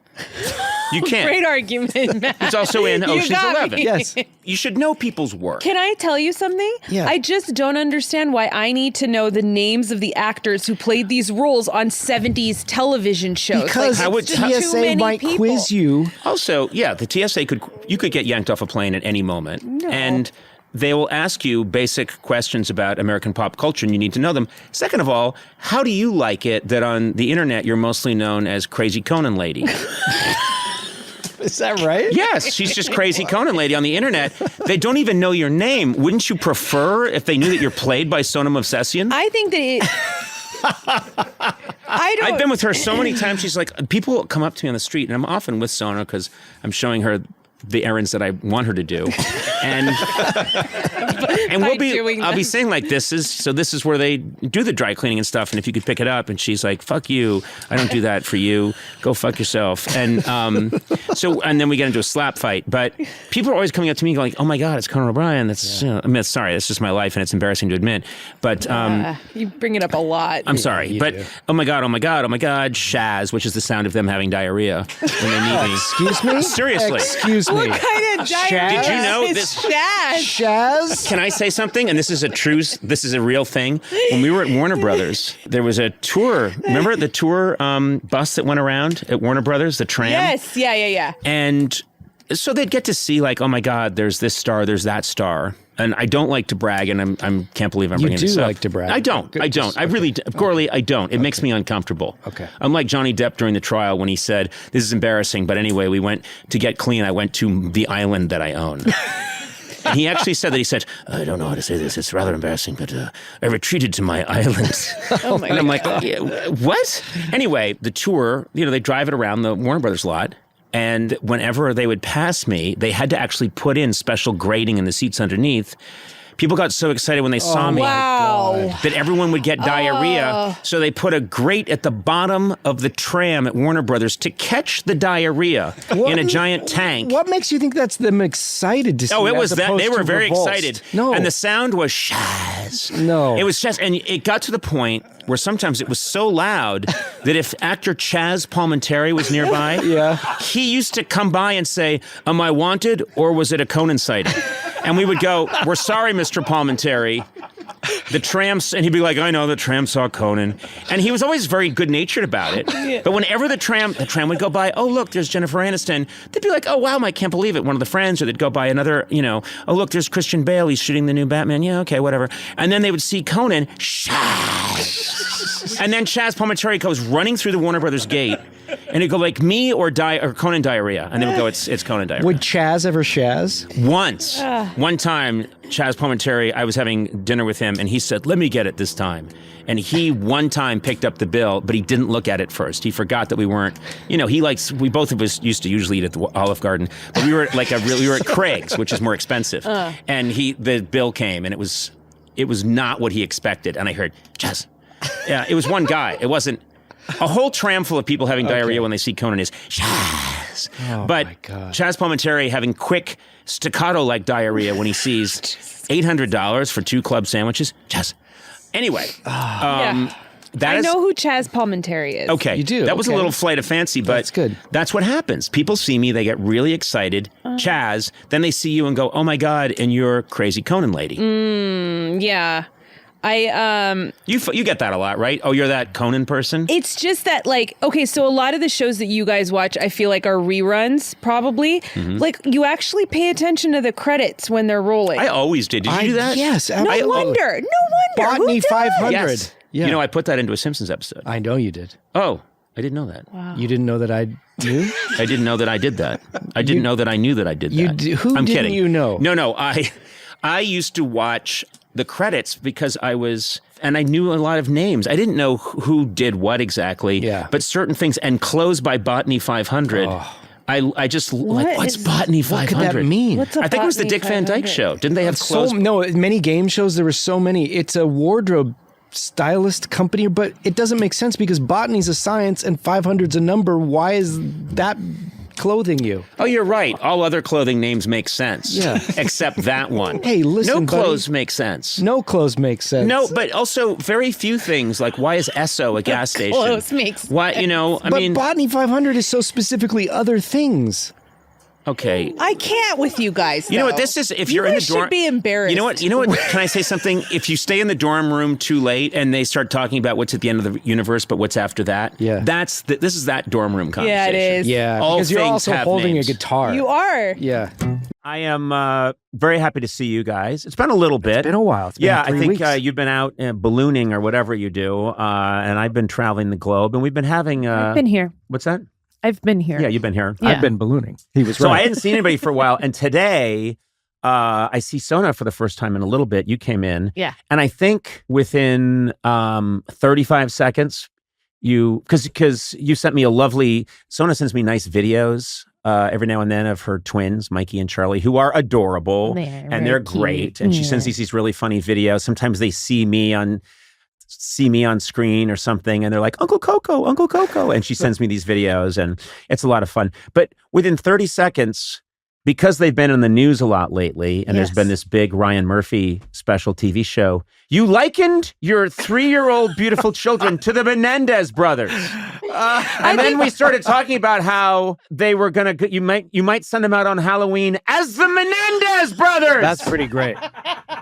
You can't. Great argument, Matt. He's also in You Ocean's got 11. me. Yes. You should know people's work. Can I tell you something? Yeah. I just don't understand why I need to know the names of the actors who played these roles on 70s television shows. Because How would- it's just too TSA many might people. quiz you. Also, yeah, the TSA you could get yanked off a plane at any moment. And they will ask you basic questions about American pop culture, and you need to know them. Second of all, how do you like it that on the internet you're mostly known as Crazy Conan Lady? Is that right? Yes, she's just Crazy Conan Lady on the internet. They don't even know your name. Wouldn't you prefer if they knew that you're played by Sona movsesian? I think that I've been with her so many times. She's like, people come up to me on the street, and I'm often with Sona because I'm showing her the errands that I want her to do, and I'll be saying like, this is where they do the dry cleaning and stuff, and if you could pick it up, and she's like, fuck you, I don't do that for you, go fuck yourself, and and then we get into a slap fight, but people are always coming up to me going, oh my God, it's Conan O'Brien, that's sorry, that's just my life, and it's embarrassing to admit, but you bring it up a lot. I'm sorry, but oh my God, Shaz, which is the sound of them having diarrhea when they meet me. Excuse me? Seriously. Excuse me. What kind of diarrhea? Did you know is this? Shaz? Can I say something? And this is a real thing. When we were at Warner Brothers, there was a tour. Remember the tour bus that went around at Warner Brothers, the tram? Yes. Yeah. And so they'd get to see like, oh my God, there's this star, there's that star. And I don't like to brag, and I can't believe I'm bringing this up. You do like to brag. I don't. I really, Gourley, I don't. It makes me uncomfortable. Okay. I'm like Johnny Depp during the trial when he said, this is embarrassing, but anyway, we went to get clean. I went to the island that I own. And he actually said that. He said, I don't know how to say this. It's rather embarrassing, but I retreated to my island. Oh my And I'm God. like, yeah, what? Anyway, the tour, they drive it around the Warner Brothers lot. And whenever they would pass me, they had to actually put in special grating in the seats underneath. People got so excited when they saw me that everyone would get diarrhea. So they put a grate at the bottom of the tram at Warner Brothers to catch the diarrhea in a giant tank. What makes you think that's them excited to see? Oh, it was as that. opposed They were to very revulsed? excited. No. And the sound was Shaz. No. It was just, and it got to the point where sometimes it was so loud that if actor Chaz Palminteri was nearby, he used to come by and say, am I wanted or was it a Conan sighting? And we would go, we're sorry, Mr. Palminteri. The tram, and he'd be like, I know, the tram saw Conan. And he was always very good-natured about it. Yeah. But whenever the tram would go by, oh, look, there's Jennifer Aniston, they'd be like, oh, wow, I can't believe it. One of the friends, or they'd go by another, oh, look, there's Christian Bale, he's shooting the new Batman. Yeah, okay, whatever. And then they would see Conan, Shaz. And then Chaz Palminteri goes running through the Warner Brothers gate, and he'd go like, me or Conan diarrhea. And they would go, it's Conan diarrhea. Would Chaz ever Shaz? Once. One time, Chaz Palminteri, I was having dinner with him, and he said, let me get it this time. And he one time picked up the bill, but he didn't look at it first. He forgot that we weren't, we both of us used to usually eat at the Olive Garden, but we were at we were at Craig's, which is more expensive. And the bill came, and it was not what he expected. And I heard, Chaz. Yeah, it was one guy. It wasn't a whole tram full of people having diarrhea when they see Conan is Chaz. Oh, but my God. Chaz Palminteri having quick staccato-like diarrhea when he sees $800 for 2 club sandwiches. Chaz. Anyway, I know who Chaz Palminteri is. Okay, you do. That was a little flight of fancy, but that's good. That's what happens. People see me, they get really excited. Chaz, then they see you and go, "Oh my God!" And you're crazy Conan lady. Yeah. You get that a lot, right? Oh, you're that Conan person? It's just that, so a lot of the shows that you guys watch, I feel like are reruns, probably. Mm-hmm. Like, you actually pay attention to the credits when they're rolling. I always did. Did you do that? Yes. No wonder. Botany 500. Yes. Yeah. I put that into a Simpsons episode. I know you did. Oh, I didn't know that. Wow. You didn't know that I knew? I didn't know that I did that. I didn't know that I knew that I did that. Who I'm didn't kidding. you know? No. I used to watch the credits because and I knew a lot of names. I didn't know who did what exactly. Yeah. But certain things, and Closed by Botany 500. I just what's Botany 500? What could that mean? What's a I think it was the Botany Dick Van Dyke 500? Show. Didn't they have Closed? Many game shows, there were so many. It's a wardrobe stylist company, but it doesn't make sense because botany's a science and 500's a number. Why is that clothing you? Oh, you're right. All other clothing names make sense. Yeah. Except that one. Hey, listen, no clothes buddy. make sense. No clothes make sense. No, but also very few things, like why is Esso a gas station? Close makes Why, But Botany 500 is so specifically other things. Okay. I can't with you guys. You know what though. this is? If You you're in the guys dorm, should be embarrassed. You know what? Can I say something? If you stay in the dorm room too late and they start talking about what's at the end of the universe, but what's after that, this is that dorm room conversation. Yeah, it is. Yeah, All because you're things also have holding names. a guitar. You are. Yeah. I am very happy to see you guys. It's been a little bit. It's been a while. It's been I 3 think weeks. you've been out ballooning or whatever you do, and I've been traveling the globe, and we've been having. I've been here. What's that? I've been here. Yeah, you've been here. Yeah. I've been ballooning. He was So right. I hadn't seen anybody for a while, and today I see Sona for the first time in a little bit. You came in. Yeah. And I think within 35 seconds, because you sent me Sona sends me nice videos every now and then of her twins, Mikey and Charlie, who are adorable. They're great. And she sends these really funny videos. Sometimes they see me on screen or something, and they're like, Uncle Coco. And she sends me these videos, and it's a lot of fun. But within 30 seconds, because they've been in the news a lot lately, and there's been this big Ryan Murphy special TV show, you likened your 3-year-old beautiful children to the Menendez brothers. And then we started talking about how they were going to, you might send them out on Halloween as the Menendez brothers. That's pretty great.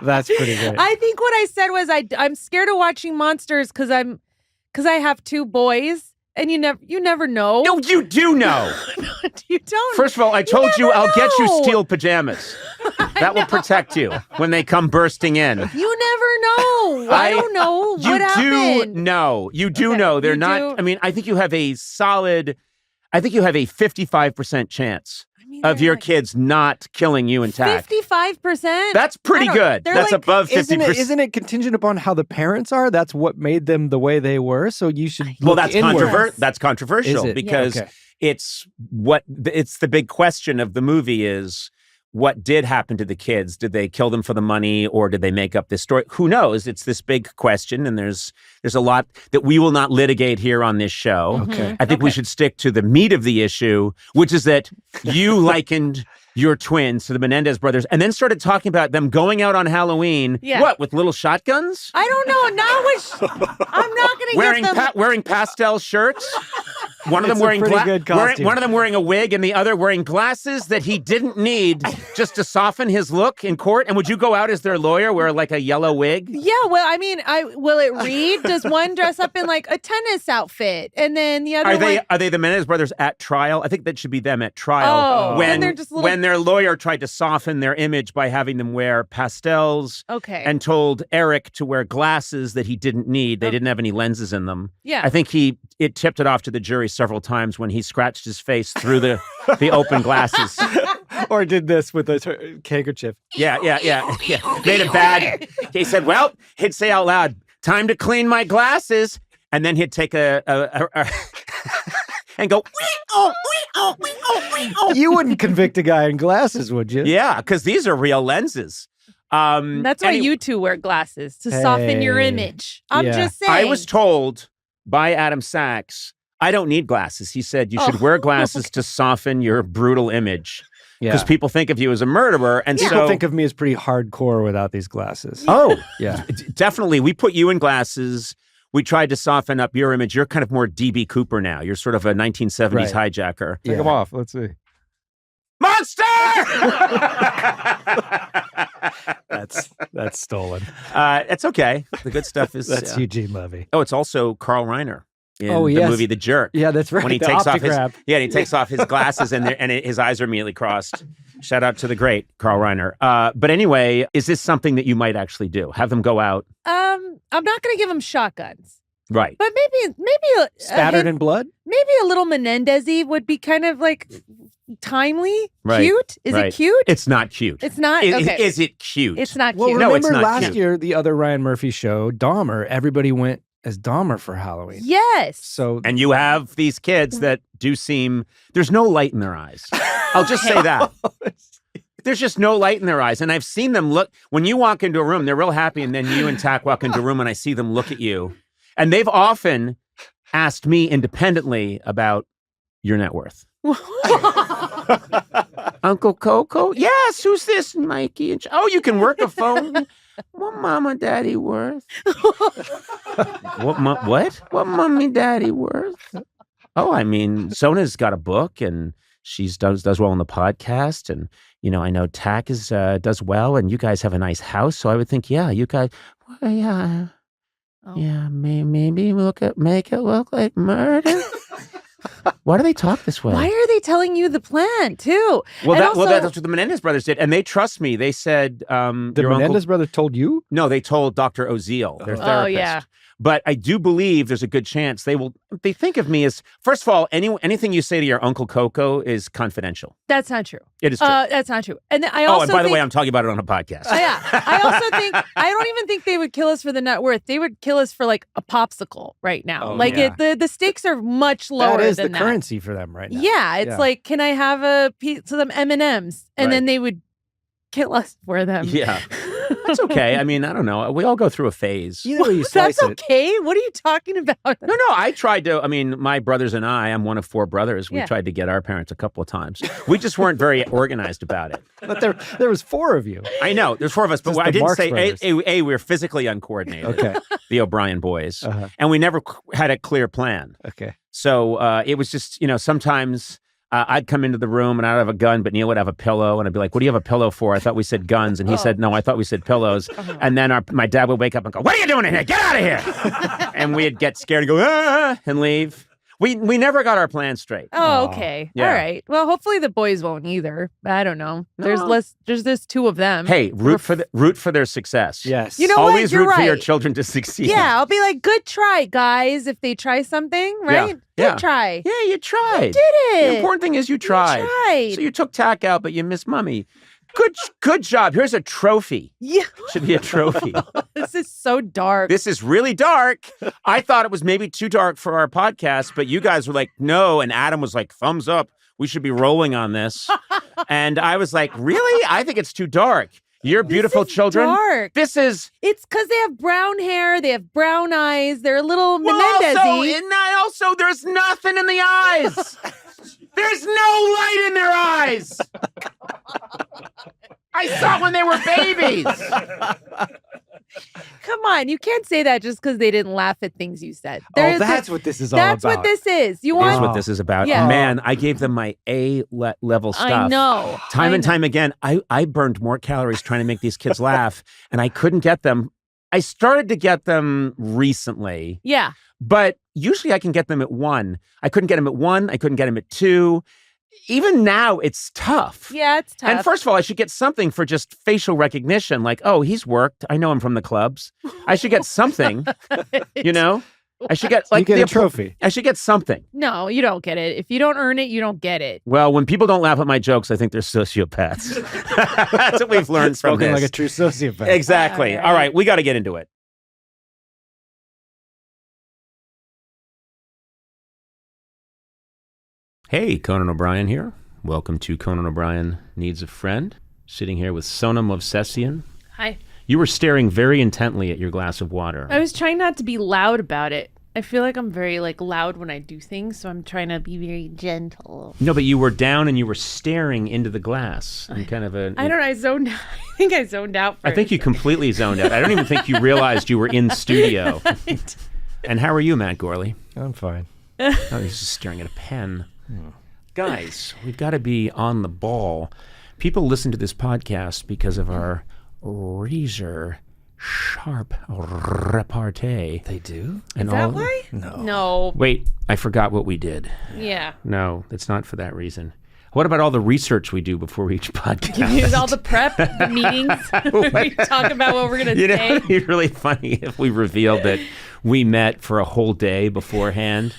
That's pretty great. I think what I said was I'm scared of watching monsters because I have 2 boys. And you never know. No, you do know. You don't. First of all, I told you I'll get you know. steel pajamas. That will protect you when they come bursting in. You never know. I don't know what happened. You do know. They're you not. do. I mean, I think you have a 55% chance of your kids not killing you intact. 55%? That's pretty good. That's like, above 50%. Isn't it contingent upon how the parents are? That's what made them the way they were. So you should. Well, look that's inwards. That's controversial Is it? because Okay. it's the big question of the movie is, what did happen to the kids? Did they kill them for the money, or did they make up this story? Who knows? It's this big question, and there's a lot that we will not litigate here on this show. Okay. I think we should stick to the meat of the issue, which is that you likened your twins to the Menendez brothers, and then started talking about them going out on Halloween. Yeah. What, with little shotguns? I don't know. I'm not going to Wearing get them. wearing pastel shirts. One of them It's a wearing pretty good costume. one of them wearing a wig, and the other wearing glasses that he didn't need just to soften his look in court. And would you go out as their lawyer, wear like a yellow wig? Yeah, well, I mean, will it read? Does one dress up in like a tennis outfit, and then the other Are they the Menendez brothers at trial? I think that should be them at trial. Oh, when and they're just little... when their lawyer tried to soften their image by having them wear pastels, Okay. and told Eric to wear glasses that he didn't need. They didn't have any lenses in them. Yeah. I think it tipped it off to the jury several times when he scratched his face through the open glasses. Or did this with a handkerchief. Yeah. Made a bad. He said, well, he'd say out loud, time to clean my glasses. And then he'd take a and go, You wouldn't convict a guy in glasses, would you? yeah, because these are real lenses. That's why you 2 wear glasses, to soften your Hey. image. I'm Yeah. just saying. I was told by Adam Sachs, I don't need glasses. He said you should wear glasses to soften your brutal image. Because people think of you as a murderer. And People so think of me as pretty hardcore without these glasses. Oh, Yeah. definitely. We put you in glasses. We tried to soften up your image. You're kind of more D.B. Cooper now. You're sort of a 1970s hijacker. Take them off. Let's see. Monster! That's stolen. It's okay. The good stuff is... That's Eugene Levy. Oh, it's also Carl Reiner in Oh, the yes. movie The Jerk. Yeah, that's right. When he The takes off his Optigraph. he takes off his glasses and his eyes are immediately crossed. Shout out to the great Carl Reiner. But anyway, is this something that you might actually do? Have them go out? I'm not going to give them shotguns, Right. but maybe Spattered in blood? maybe a little Menendez-y would be kind of like timely, Right. cute. Is Right. it cute? It's not cute. It's not. Okay. Is it cute? It's not Well, cute. No, it's remember not last cute. year, the other Ryan Murphy show, Dahmer, everybody went as Dahmer for Halloween. Yes. So And you have these kids that do seem, there's no light in their eyes. I'll just say that. There's just no light in their eyes. And I've seen them look, when you walk into a room, they're real happy. And then you and Tack walk into a room and I see them look at you. And they've often asked me independently about your net worth. Uncle Coco? Yes, who's this? Mikey. And oh, you can work a phone. What mama daddy worth? What? What mommy daddy worth? Oh, I mean, Sona's got a book and she does well on the podcast. And, you know, I know Tack does well and you guys have a nice house. So I would think, yeah, you guys, well, yeah. Oh. Yeah, maybe make it look like murder. Why do they talk this way? Why are they telling you the plan too? Well, And that's what the Menendez brothers did, and they trust me. They said, the Menendez brother told you? No, they told Dr. Oziel, their therapist. Oh, yeah. But I do believe there's a good chance they think of me as, first of all, anything you say to your Uncle Coco is confidential. That's not true. It is true. That's not true. And I also and by the way, I'm talking about it on a podcast. Yeah. I also think, I don't even think they would kill us for the net worth. They would kill us for like a popsicle right now. The stakes are much lower That is than the currency for them right now. Yeah. It's like, can I have a piece of them M&Ms? And then they would kill us for them. Yeah. That's okay. I mean, I don't know. We all go through a phase. Either way you slice That's okay. What are you talking about? No, I tried to. I mean, my brothers and I'm one of 4 brothers. We tried to get our parents a couple of times. We just weren't very organized about it. But there was 4 of you. I know. There's 4 of us, but I didn't Marx say, brothers. A, we're physically uncoordinated. Okay. The O'Brien boys. Uh-huh. And we never had a clear plan. Okay. So it was just, sometimes I'd come into the room and I'd have a gun, but Neil would have a pillow. And I'd be like, what do you have a pillow for? I thought we said guns. And he said, no, I thought we said pillows. And then my dad would wake up and go, what are you doing in here? Get out of here. And we'd get scared and go, and leave. We never got our plan straight. Oh, okay. Yeah. All right. Well, hopefully the boys won't either. I don't know. No. There's just 2 of them. Hey, root for their success. Yes. You know Always what? You're root for your right. children to succeed. Yeah, I'll be like, good try, guys, if they try something, right? Yeah. Good try. Yeah, you tried. Did it. The important thing is you tried. tried. So you took tack out, but you missed mummy. Good job. Here's a trophy. Yeah. Should be a trophy. This is so dark. This is really dark. I thought it was maybe too dark for our podcast, but you guys were like, no. And Adam was like, thumbs up. We should be rolling on this. And I was like, really? I think it's too dark. You're beautiful This is children. dark. This is It's because they have brown hair, they have brown eyes, they're a little Menendez-y. and also there's nothing in the eyes. There's no light in their eyes. I saw when they were babies. Come on, you can't say that just because they didn't laugh at things you said. That's what this is all about. That's what this is. You Here's want? what this is about. Yeah. Man, I gave them my A-level stuff. I know. Time and time again, I burned more calories trying to make these kids laugh, and I couldn't get them. I started to get them recently, Yeah. but usually I can get them at 1. I couldn't get them at 1. I couldn't get them at 2. Even now, it's tough. Yeah, it's tough. And first of all, I should get something for just facial recognition. Like, oh, he's worked. I know him from the clubs. I should get something, I should get You get a trophy. I should get something. No, you don't get it. If you don't earn it, you don't get it. Well, when people don't laugh at my jokes, I think they're sociopaths. That's what we've learned from Spoken this. like a true sociopath. Exactly. All right, we got to get into it. Hey, Conan O'Brien here. Welcome to Conan O'Brien Needs a Friend. Sitting here with Sona movsesian. Hi. You were staring very intently at your glass of water. I was trying not to be loud about it. I feel like I'm very loud when I do things, so I'm trying to be very gentle. No, but you were down and you were staring into the glass. In kind of a. I don't know. I zoned out. I think I zoned out for I think you completely zoned out. I don't even think you realized you were in studio. Right. And how are you, Matt Gourley? I'm fine. Oh, he's just staring at a pen. Guys, we've got to be on the ball. People listen to this podcast because of our razor sharp repartee. They do? And Is that all. why? No. No. Wait, I forgot what we did. Yeah. No, it's not for that reason. What about all the research we do before each podcast? Here's all the prep, the meetings. We talk about what we're going to say. It'd be really funny if we revealed that we met for a whole day beforehand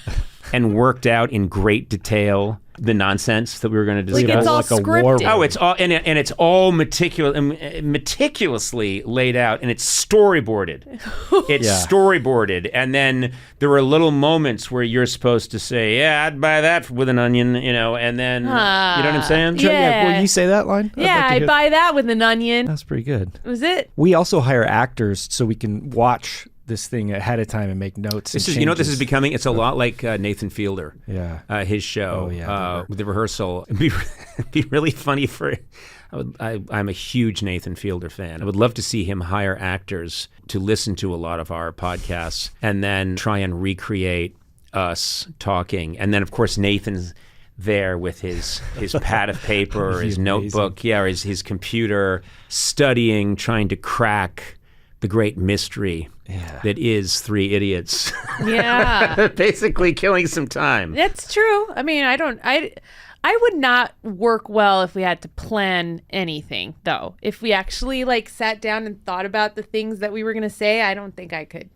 and worked out in great detail the nonsense that we were going to discuss. Like it's all Like a war scripted. Oh, it's all and it's all meticulously laid out, and it's storyboarded. It's Yeah. storyboarded, and then there were little moments where you're supposed to say, "Yeah, I'd buy that with an onion," and then you know what I'm saying? Yeah. Will you say that line? I'd Yeah, like to I hear- buy that with an onion. That's pretty good. Was it? We also hire actors so we can watch this thing ahead of time and make notes. This and is, what this is changes. becoming. It's a lot like Nathan Fielder. Yeah. His show. Oh, yeah, the rehearsal. It'd be really funny for. I'm a huge Nathan Fielder fan. I would love to see him hire actors to listen to a lot of our podcasts and then try and recreate us talking. And then, of course, Nathan's there with his pad of paper or his notebook, or his computer, studying, trying to crack the great mystery that is Three Idiots. Yeah. Basically killing some time. That's true. I mean, I would not work well if we had to plan anything, though. If we actually sat down and thought about the things that we were going to say, I don't think I could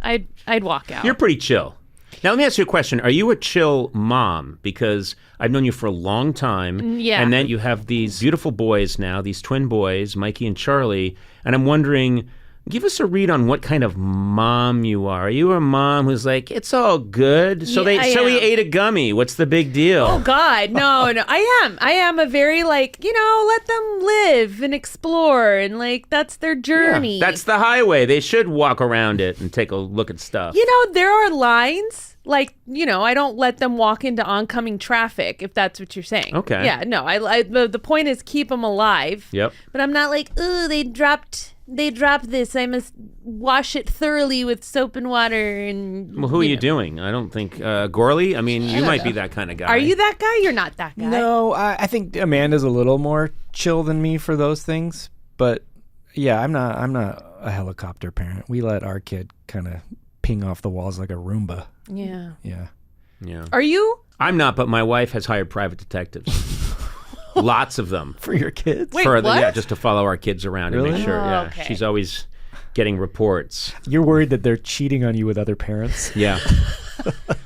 I'd walk out. You're pretty chill. Now, let me ask you a question. Are you a chill mom? Because I've known you for a long time. Yeah. And then you have these beautiful boys now, these twin boys, Mikey and Charlie. And I'm wondering, give us a read on what kind of mom you are. Are you a mom who's like, it's all good? So Yeah, he ate a gummy. What's the big deal? Oh God, no. I am a very like, let them live and explore and like that's their journey. Yeah, that's the highway. They should walk around it and take a look at stuff. There are lines. Like, I don't let them walk into oncoming traffic, if that's what you're saying. Okay. Yeah, no, the point is keep them alive. Yep. But I'm not like, ooh, they dropped this. I must wash it thoroughly with soap and water. And Well, who are you doing? I don't think, Gourley? I mean, you might be that kind of guy. Are you that guy? You're not that guy. No, I think Amanda's a little more chill than me for those things. But yeah, I'm not a helicopter parent. We let our kid kind of ping off the walls like a Roomba. Yeah. Yeah. Yeah. Are you? I'm not, but my wife has hired private detectives. Lots of them. For your kids? Wait, What? what? Yeah, just to follow our kids around and make Really? sure. Oh, Yeah, okay. she's always getting reports. You're worried that they're cheating on you with other parents? Yeah.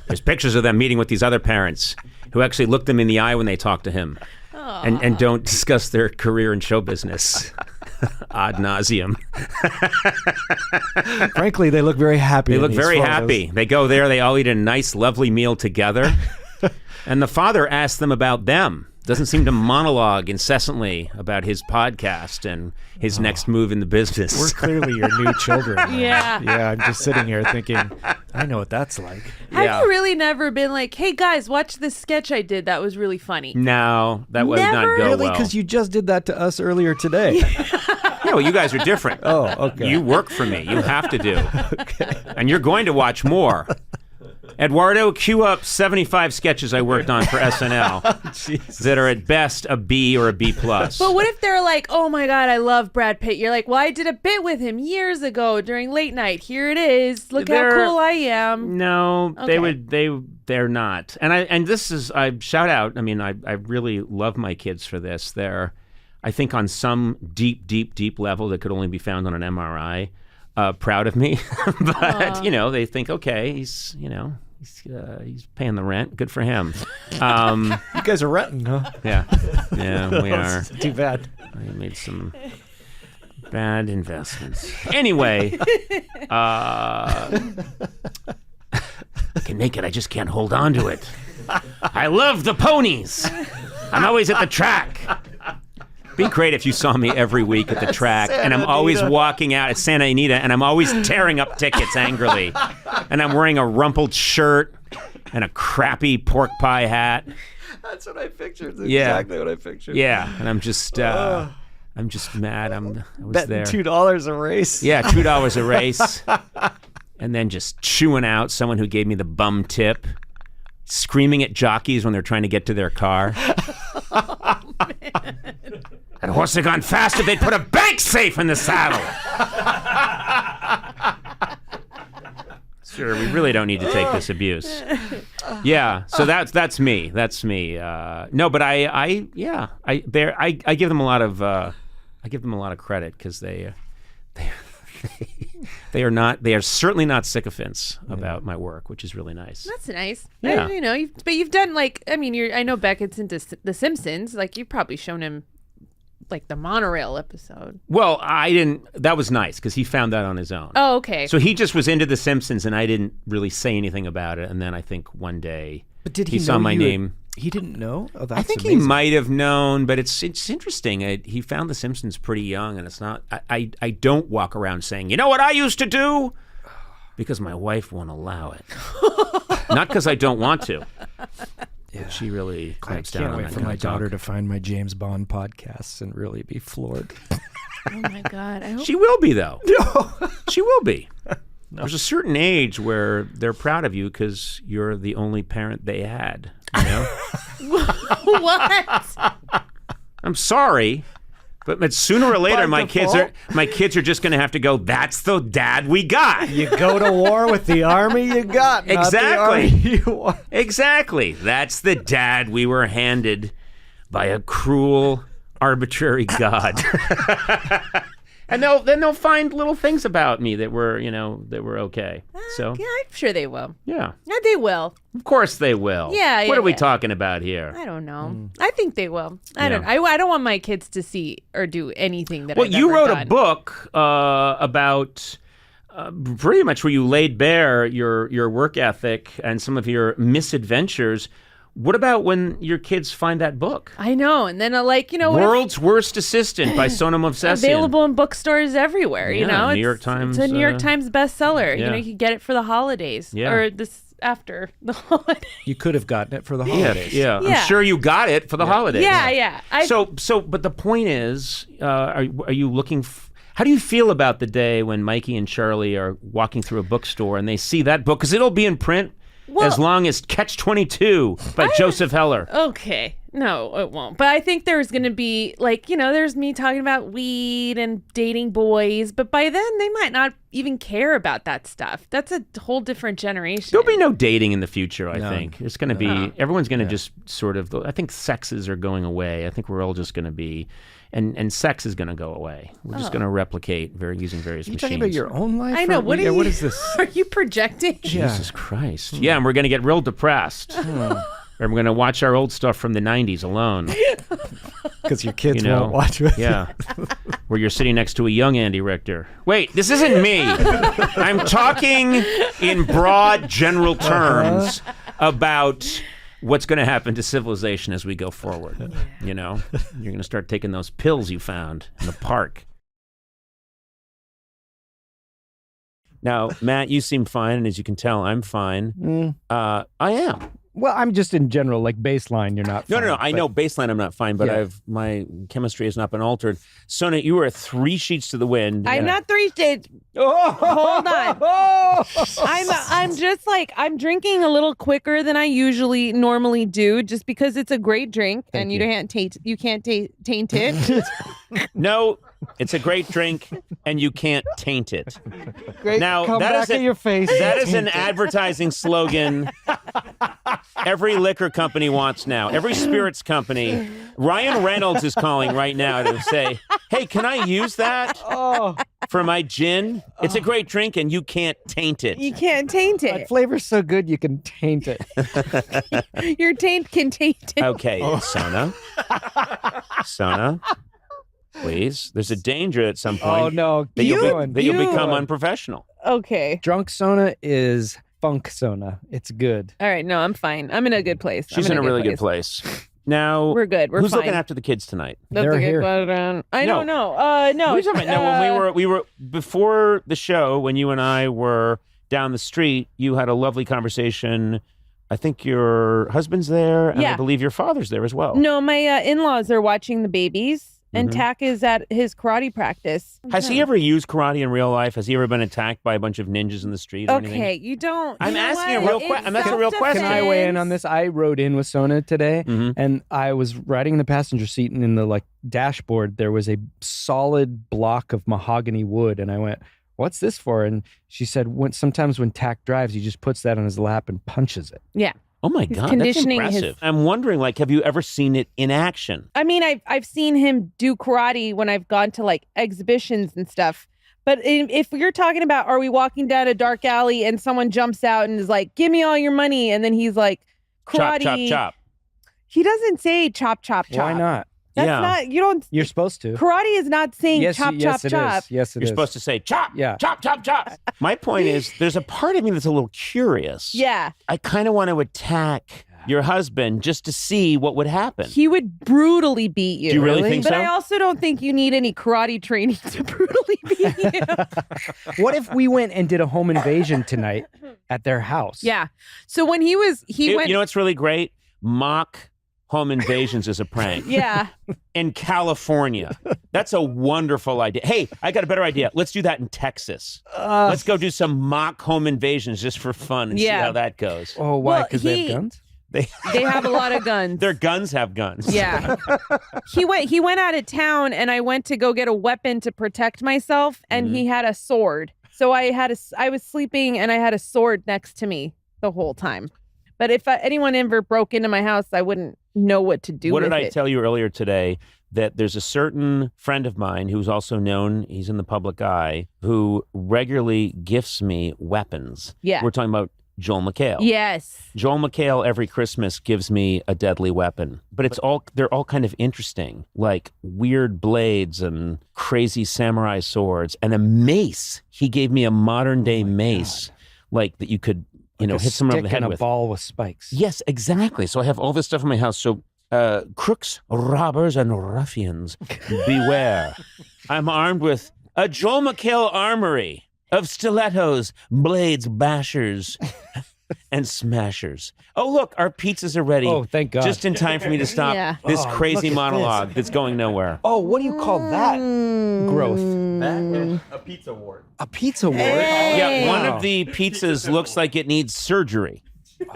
There's pictures of them meeting with these other parents who actually look them in the eye when they talk to him and don't discuss their career in show business. Ad nauseum. Frankly, they look very happy. They in look these very photos. happy. They go there, they all eat a nice, lovely meal together. And the father asks them about them. Doesn't seem to monologue incessantly about his podcast and his next move in the business. We're clearly your new children. man. Yeah. Yeah, I'm just sitting here thinking, I know what that's like. Have you really never been like, hey guys, watch this sketch I did. That was really funny. No, that would not Never? go Really? well. Because you just did that to us earlier today. No, you guys are different. Oh, okay. You work for me. You have to do. And you're going to watch more. Eduardo, cue up 75 sketches I worked on for SNL that are at best a B or a B+. But what if they're like, oh my God, I love Brad Pitt. You're like, well, I did a bit with him years ago during late night. Here it is. Look how cool I am. No, Okay. they're not. And this is, I shout out, I mean, I really love my kids for this. They're, I think on some deep, deep, deep level that could only be found on an MRI, proud of me. But, they think, okay, he's paying the rent. Good for him. You guys are renting, huh? Yeah, we are. Too bad. I made some bad investments. Anyway, I can make it. I just can't hold on to it. I love the ponies. I'm always at the track. Be great if you saw me every week at the track, and I'm always walking out at Santa Anita, and I'm always tearing up tickets angrily, and I'm wearing a rumpled shirt and a crappy pork pie hat. That's what I pictured. That's Yeah. exactly what I pictured. Yeah, and I'm just mad. I was Betting there. $2 a race. Yeah, $2 a race, and then just chewing out someone who gave me the bum tip, screaming at jockeys when they're trying to get to their car. That horse had gone fast if they'd put a bank safe in the saddle. Sir, we really don't need to take this abuse. Yeah, so that's me. That's me. No, but I give them a lot of credit because they are certainly not sycophants about my work, which is really nice. That's nice. Yeah. But you've done I know Beckett's into The Simpsons. Like you've probably shown him like the monorail episode. Well, I didn't. That was nice because he found that on his own. Oh, okay. So he just was into The Simpsons, and I didn't really say anything about it. And then I think one day But did he he saw know my you name. He didn't know? Oh, that's I think amazing. he might have known, but it's interesting. He found The Simpsons pretty young, and it's not. I don't walk around saying, you know what I used to do, because my wife won't allow it. Not because I don't want to. Yeah. She really I clamps down can't on wait that for kind my of talk. daughter to find my James Bond podcasts and really be floored. Oh my God. I hope She will be, though. No. She will be. No. There's a certain age where they're proud of you because you're the only parent they had. You know? What? I'm sorry, but sooner or later, my kids are just going to have to go. That's the dad we got. You go to war with the army you got. Not the army you want. Exactly. That's the dad we were handed by a cruel, arbitrary God. And they'll find little things about me that were okay. So Yeah, I'm sure they will. yeah, Yeah, they will. of course they will. Yeah, What yeah, are we yeah. talking about here? I don't know. I think they will. I don't. I don't want my kids to see or do anything that. Well, I've you ever wrote done. a book about pretty much where you laid bare your work ethic and some of your misadventures. What about when your kids find that book? I know, and then World's Worst Assistant by Sona movsesian. available in bookstores everywhere. Yeah, New It's- York Times, It's a New York Times bestseller. yeah. You can get it for the holidays Yeah. or this after the holidays. You could have gotten it for the Yeah, holidays. yeah, Yeah. I'm sure you got it for the holidays. Yeah. But the point is, are you looking? How do you feel about the day when Mikey and Charlie are walking through a bookstore and they see that book because it'll be in print as long as Catch-22 by Joseph Heller? Okay. No, it won't. But I think there's going to be there's me talking about weed and dating boys, but by then they might not even care about that stuff. That's a whole different generation. There'll be no dating in the future, I No. think. It's going to be, everyone's going to just sort of, I think sexes are going away. I think we're all just going to be, and sex is going to go away. We're just going to repleplicate using various You machines. talking about your own life? I know. or- What yeah, are you? what is this? Are you projecting? Jesus Christ. Yeah, and we're going to get real depressed. And we're going to watch our old stuff from the 90s alone. Because your kids You know, won't watch with you. Yeah. Where you're sitting next to a young Andy Richter. Wait, this isn't me. I'm talking in broad general terms about what's going to happen to civilization as we go forward. You're going to start taking those pills you found in the park. Now, Matt, you seem fine, and as you can tell, I'm fine. I am. Well, I'm just in general, like baseline, you're not No, fine, I but- know baseline I'm not fine, but Yeah. my chemistry has not been altered. Sona, you were 3 sheets to the wind. I'm and- not 3 states. Hold on. I'm just I'm drinking a little quicker than I normally do, just because it's a great drink and you can't taint it. No, it's a great drink, and you can't taint it. Great. Now, Come that back is in your face. That is an advertising slogan every liquor company wants now. Every spirits company. Ryan Reynolds is calling right now to say, hey, can I use that for my gin? It's a great drink, and you can't taint it. You can't taint That it. flavor's so good you can taint it. Your taint can taint it. Okay, Sona, please. There's a danger at some point Oh no, that keep you'll going. become unprofessional. Okay. Drunk Sona is funk Sona. It's good. All right. No, I'm fine. I'm in a good place. She's in a really good place. Now, We're good. We're who's fine. looking after the kids tonight? That's They're a good here. question. I No. don't know. No. What are you talking about? No, when we were before the show, when you and I were down the street, you had a lovely conversation. I think your husband's there, and I Yeah. believe your father's there as well. No, my in-laws are watching the babies, and Tak is at his karate practice. Has he ever used karate in real life? Has he ever been attacked by a bunch of ninjas in the street or anything? Okay, you don't. I'm you know asking a what? real It's question. I'm asking a real question. Can I weigh in on this? I rode in with Sona today, Mhm. and I was riding in the passenger seat, and in the dashboard there was a solid block of mahogany wood, and I went, "What's this for?" And she said, sometimes when Tak drives, he just puts that on his lap and punches it." Yeah. Oh my He's God, that's conditioning his- impressive. I'm wondering, have you ever seen it in action? I mean, I've seen him do karate when I've gone to exhibitions and stuff. But if you're talking about, are we walking down a dark alley and someone jumps out and is like, "Give me all your money," and then he's like, Chop, "Karate." chop, chop. He doesn't say chop, chop, chop. Why not? That's Yeah. not. You don't. You're supposed to. Karate is not saying Yes, chop, yes, chop, it chop. is. Yes, it You're is. supposed to say chop, Yeah. chop, chop, chop. My point is, there's a part of me that's a little curious. Yeah, I kind of want to attack your husband just to see what would happen. he would brutally beat you. Do you really think But so? I also don't think you need any karate training to brutally beat you. What if we went and did a home invasion tonight at their house? Yeah. So when he went. You know what's really great? Mock home invasions as a prank. Yeah. In California. That's a wonderful idea. Hey, I got a better idea. Let's do that in Texas. Let's go do some mock home invasions just for fun and see Yeah. how that goes. Oh, why? Well, Because they he- have guns? They have a lot of guns. Their guns have guns. Yeah. He went out of town, and I went to go get a weapon to protect myself, and he had a sword. So I was sleeping, and I had a sword next to me the whole time. But if anyone ever broke into my house, I wouldn't know what to do What with did I it. tell you earlier today? that there's a certain friend of mine who's also known, he's in the public eye, who regularly gifts me weapons. Yeah. We're talking about Joel McHale. Yes. Joel McHale every Christmas gives me a deadly weapon, but they're all kind of interesting, like weird blades and crazy samurai swords and a mace. He gave me a modern day mace, like that you could, hit someone over the head and with. A ball with spikes. Yes, exactly. So I have all this stuff in my house. So crooks, robbers, and ruffians, beware. I'm armed with a Joel McHale armory of stilettos, blades, bashers, and smashers. Oh, look, our pizzas are ready. Oh, thank God. Just in time for me to stop Yeah. this Oh, crazy look at monologue this. that's going nowhere. Oh, what do you call that? Growth. A pizza ward. A pizza ward. Yeah, one Wow. of the pizzas looks like it needs surgery.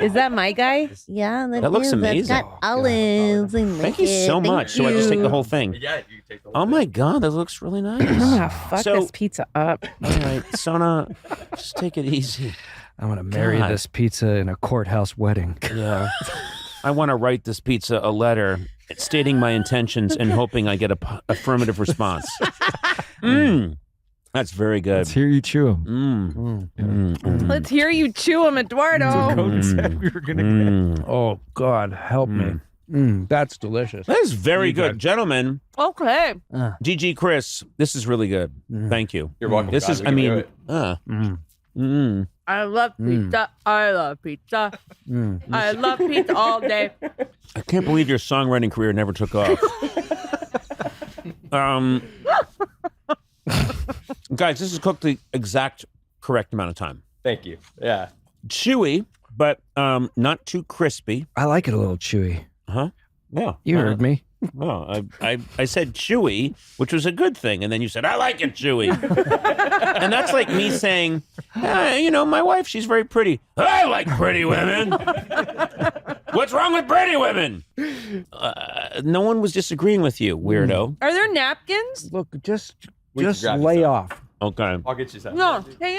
Is that my guy? Yeah, That looks amazing. Got olives and Thank you so much. So I just take the whole thing. Yeah, you can take the whole Oh my God, that looks really nice. I'm gonna fuck So- this pizza up. All right, Sona, just take it easy. I'm gonna marry God. this pizza in a courthouse wedding. Yeah. I want to write this pizza a letter stating my intentions and hoping I get a affirmative response. That's very good. Let's hear you chew 'em. Let's hear you chew him, Eduardo. We were gonna get. Oh God, help me. That's delicious. That is very good. Gentlemen, Okay. GG Chris, this is really good. Thank you. You're welcome. This guys. is, We I can do mean, it. I love pizza. I love pizza. I love pizza all day. I can't believe your songwriting career never took off. Guys, this is cooked the exact correct amount of time. Thank you. Yeah. Chewy, but not too crispy. I like it a little chewy. Huh? Yeah. You heard me. No, I said chewy, which was a good thing, and then you said, I like it chewy. And that's like me saying, my wife, she's very pretty. I like pretty women. What's wrong with pretty women? No one was disagreeing with you, weirdo. Are there napkins? Look, just We can grab lay this off. Okay. I'll get you some. No, hang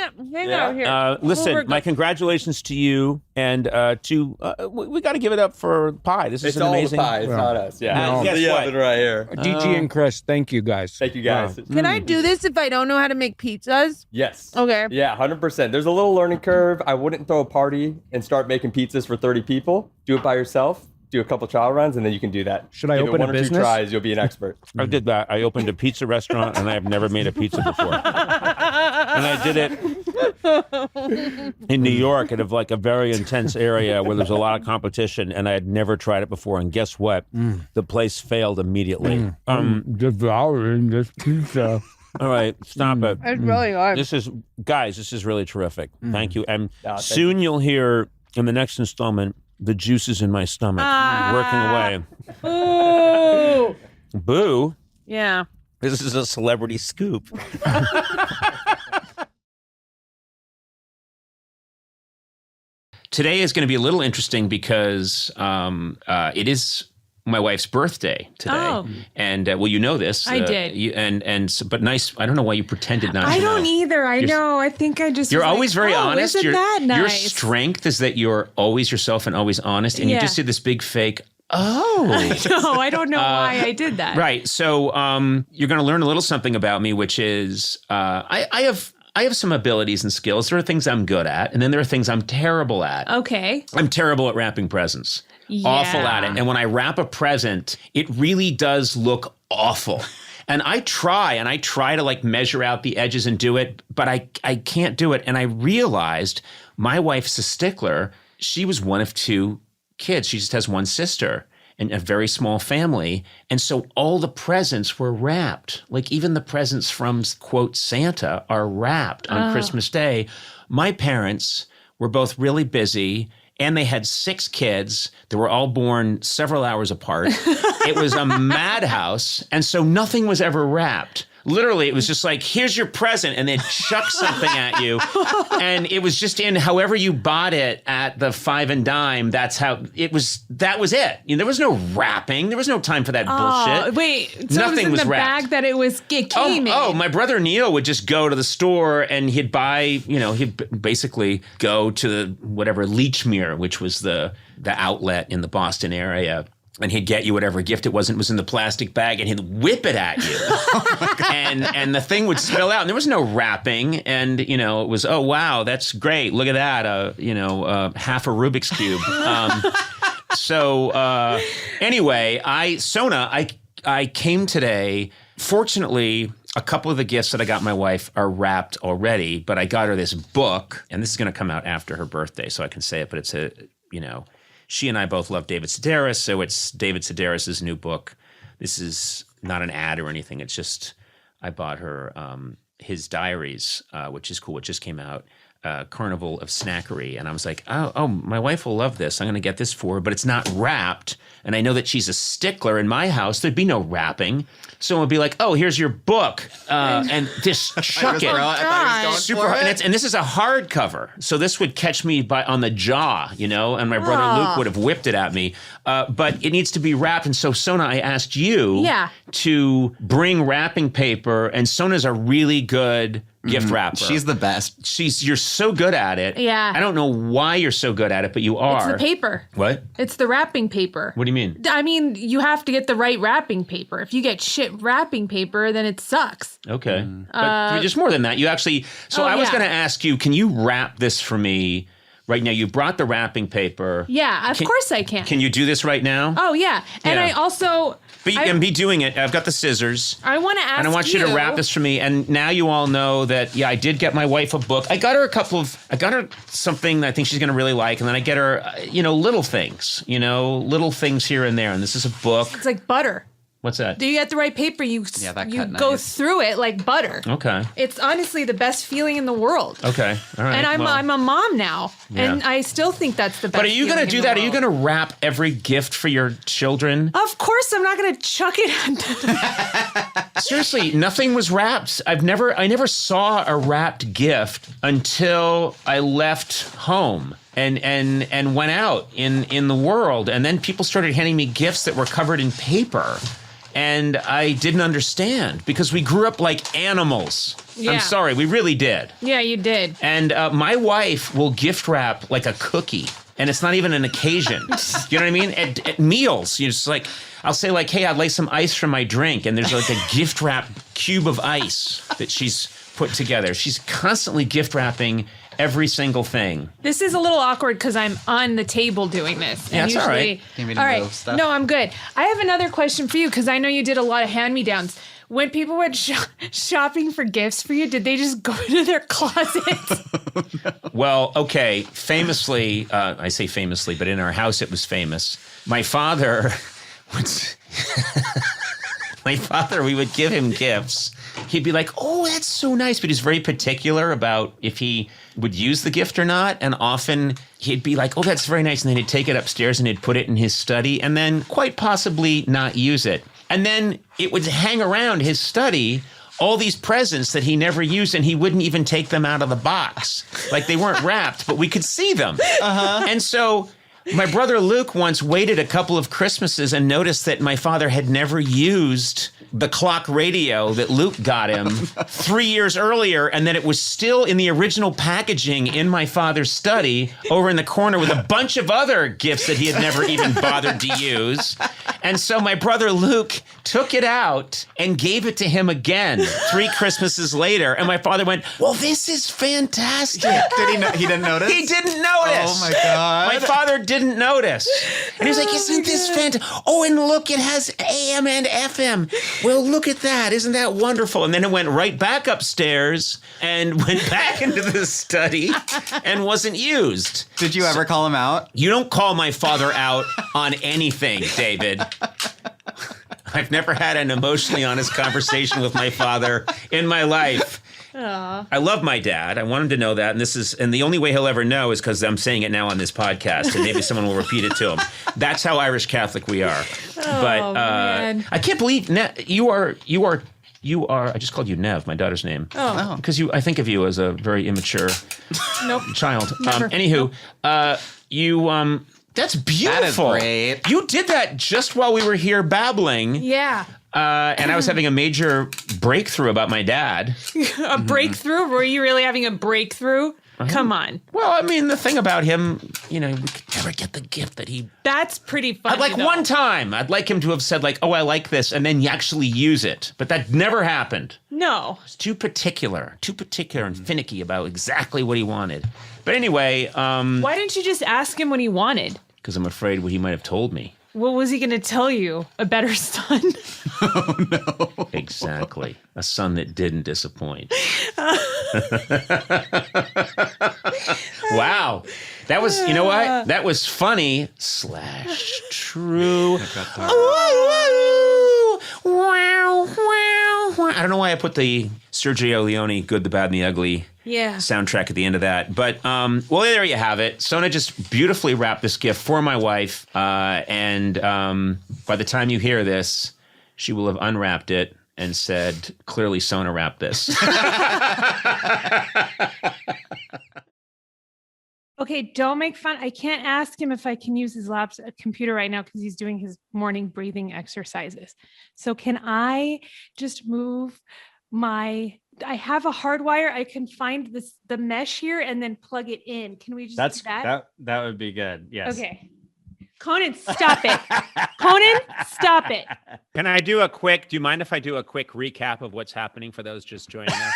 out here. Listen, We're my good. congratulations to you, and we got to give it up for pie. This is It's an all amazing. the pie. It's not us. Yeah. And guess the what? oven right here. DG and Chris, thank you guys. Thank you guys. Wow. Can I do this if I don't know how to make pizzas? Yes. Okay. Yeah, 100%. There's a little learning curve. I wouldn't throw a party and start making pizzas for 30 people. Do it by yourself. Do a couple trial runs, and then you can do that. Should I Give it open a one or two business? tries, you'll be an expert. I did that. I opened a pizza restaurant, and I have never made a pizza before. And I did it in New York at a very intense area where there's a lot of competition, and I had never tried it before. And guess what? The place failed immediately. Devouring this pizza. All right, stop it. It's really hard. This is really terrific. Thank you. And thank soon you'll hear in the next installment the juices in my stomach working away. Ooh. Boo. Yeah. This is a celebrity scoop. Today is going to be a little interesting because it is my wife's birthday today. Oh. And you know this. I did. But nice. I don't know why you pretended not to I don't know. either. I You're- know. I think I just You're was like, always very oh, honest. Isn't that nice? Your strength is that you're always yourself and always honest. And you Yeah. just did this big fake, oh. No, I don't know why I did that. Right. So you're going to learn a little something about me, which is I have some abilities and skills. There are things I'm good at, and then there are things I'm terrible at. Okay. I'm terrible at wrapping presents. Awful at it. And when I wrap a present, it really does look awful. And I try to like measure out the edges and do it, but I can't do it. And I realized my wife's a stickler. She was one of two kids. She just has one sister and a very small family. And so all the presents were wrapped. Like even the presents from, quote, Santa are wrapped on Christmas Day. My parents were both really busy, and they had 6 kids. They were all born several hours apart. It was a madhouse. And so nothing was ever wrapped. Literally, it was just like, here's your present, and then chuck something at you. And it was just in however you bought it at the 5 and dime. That's how it was. That was it. There was no wrapping. There was no time for that bullshit. Wait. So Nothing it was was in the wrapped. bag that it came in. Oh, my brother Neil would just go to the store and he'd buy, he'd basically go to the whatever Lechmere, which was the outlet in the Boston area. And he'd get you whatever gift it was, and it was in the plastic bag, and he'd whip it at you. And the thing would spill out, and there was no wrapping. And, it was, oh, wow, that's great. Look at that, half a Rubik's Cube. Anyway, Sona, I came today. Fortunately, a couple of the gifts that I got my wife are wrapped already, but I got her this book, and this is going to come out after her birthday, so I can say it, but it's she and I both love David Sedaris, so it's David Sedaris' new book. This is not an ad or anything. It's just I bought her his diaries, which is cool. It just came out, Carnival of Snackery. And I was like, oh, my wife will love this. I'm going to get this for her, but it's not wrapped. And I know that she's a stickler. In my house, there'd be no wrapping. So it would be like, oh, here's your book. And just chuck it. Super hard. And this is a hardcover. So this would catch me on the jaw, and my brother Luke would have whipped it at me. But it needs to be wrapped. And so, Sona, I asked you to bring wrapping paper. And Sona's a really good gift wrapper. She's the best. You're so good at it. Yeah. I don't know why you're so good at it, but you are. It's the paper. What? It's the wrapping paper. What do you mean? I mean, you have to get the right wrapping paper. If you get shit wrapping paper, then it sucks. Okay. But just more than that, you actually... So I was going to ask you, can you wrap this for me right now? You brought the wrapping paper. Yeah, of course I can. Can you do this right now? Oh, yeah. And I also... But you can be doing it. I've got the scissors. I want to ask you... And I want you to wrap this for me. And now you all know that, I did get my wife a book. I got her something that I think she's going to really like. And then I get her, little things, little things here and there. And this is a book. It's like butter. What's that? Do you get the right paper? You go through it like butter. Okay. It's honestly the best feeling in the world. Okay. All right. And I'm a mom now, and I still think that's the best. But are you going to do that? Are you going to wrap every gift for your children? Of course, I'm not going to chuck it. Seriously, nothing was wrapped. I never saw a wrapped gift until I left home. And went out in the world, and then people started handing me gifts that were covered in paper. And I didn't understand because we grew up like animals. Yeah. I'm sorry, we really did. Yeah, you did. And my wife will gift wrap like a cookie, and it's not even an occasion. You know what I mean? At meals, you're just like, I'll say like, hey, I'd like some ice from my drink, and there's like a gift wrap cube of ice that she's put together. She's constantly gift wrapping every single thing. This is a little awkward because I'm on the table doing this. Yeah, that's all right. All right. Stuff? No, I'm good. I have another question for you because I know you did a lot of hand-me-downs. When people went shopping for gifts for you, did they just go to their closets? Well, okay. Famously, I say famously, but in our house it was famous. My father we would give him gifts. He'd be like, oh, that's so nice. But he's very particular about if he would use the gift or not. And often he'd be like, oh, that's very nice. And then he'd take it upstairs and he'd put it in his study and then quite possibly not use it. And then it would hang around his study, all these presents that he never used, and he wouldn't even take them out of the box. Like they weren't wrapped, but we could see them. Uh-huh. And so my brother Luke once waited a couple of Christmases and noticed that my father had never used the clock radio that Luke got him 3 years earlier, and that it was still in the original packaging in my father's study over in the corner with a bunch of other gifts that he had never even bothered to use. And so my brother Luke took it out and gave it to him again 3 Christmases later. And my father went, well, this is fantastic. Did he know? He didn't notice? He didn't notice. Oh, my God. My father didn't notice. And he was like, isn't this fantastic? Oh, and look, it has AM and FM. Well, look at that. Isn't that wonderful? And then it went right back upstairs and went back into the study and wasn't used. Did you ever call him out? You don't call my father out on anything, David. I've never had an emotionally honest conversation with my father in my life. Aww. I love my dad. I want him to know that. And the only way he'll ever know is because I'm saying it now on this podcast, and maybe someone will repeat it to him. That's how Irish Catholic we are. Oh, man. I can't believe you are. I just called you Nev, my daughter's name. Oh. Because I think of you as a very immature child. Never. Anywho, that's beautiful. That is great. You did that just while we were here babbling. Yeah. And I was having a major breakthrough about my dad. A breakthrough? Were you really having a breakthrough? Come on. Well, I mean, the thing about him, never get the gift that he... That's pretty funny. I'd like though. one time. I'd like him to have said like, oh, I like this, and then you actually use it. But that never happened. No. It's too particular and finicky about exactly what he wanted. But anyway... Why didn't you just ask him what he wanted? Because I'm afraid what he might have told me. What was he going to tell you? A better son? Oh, no. Exactly. A son that didn't disappoint. Wow. That was, you know what? That was funny / true. I don't know why I put the Sergio Leone Good, the Bad, and the Ugly soundtrack at the end of that. But, well, there you have it. Sona just beautifully wrapped this gift for my wife. And by the time you hear this, she will have unwrapped it and said, clearly Sona wrapped this. Okay, don't make fun. I can't ask him if I can use his computer right now because he's doing his morning breathing exercises. So can I just move I have a hard wire. I can find the mesh here and then plug it in. Can we just do that? That would be good. Yes. Okay. Conan, stop it. Conan, stop it. Can I do you mind if I do a quick recap of what's happening for those just joining us?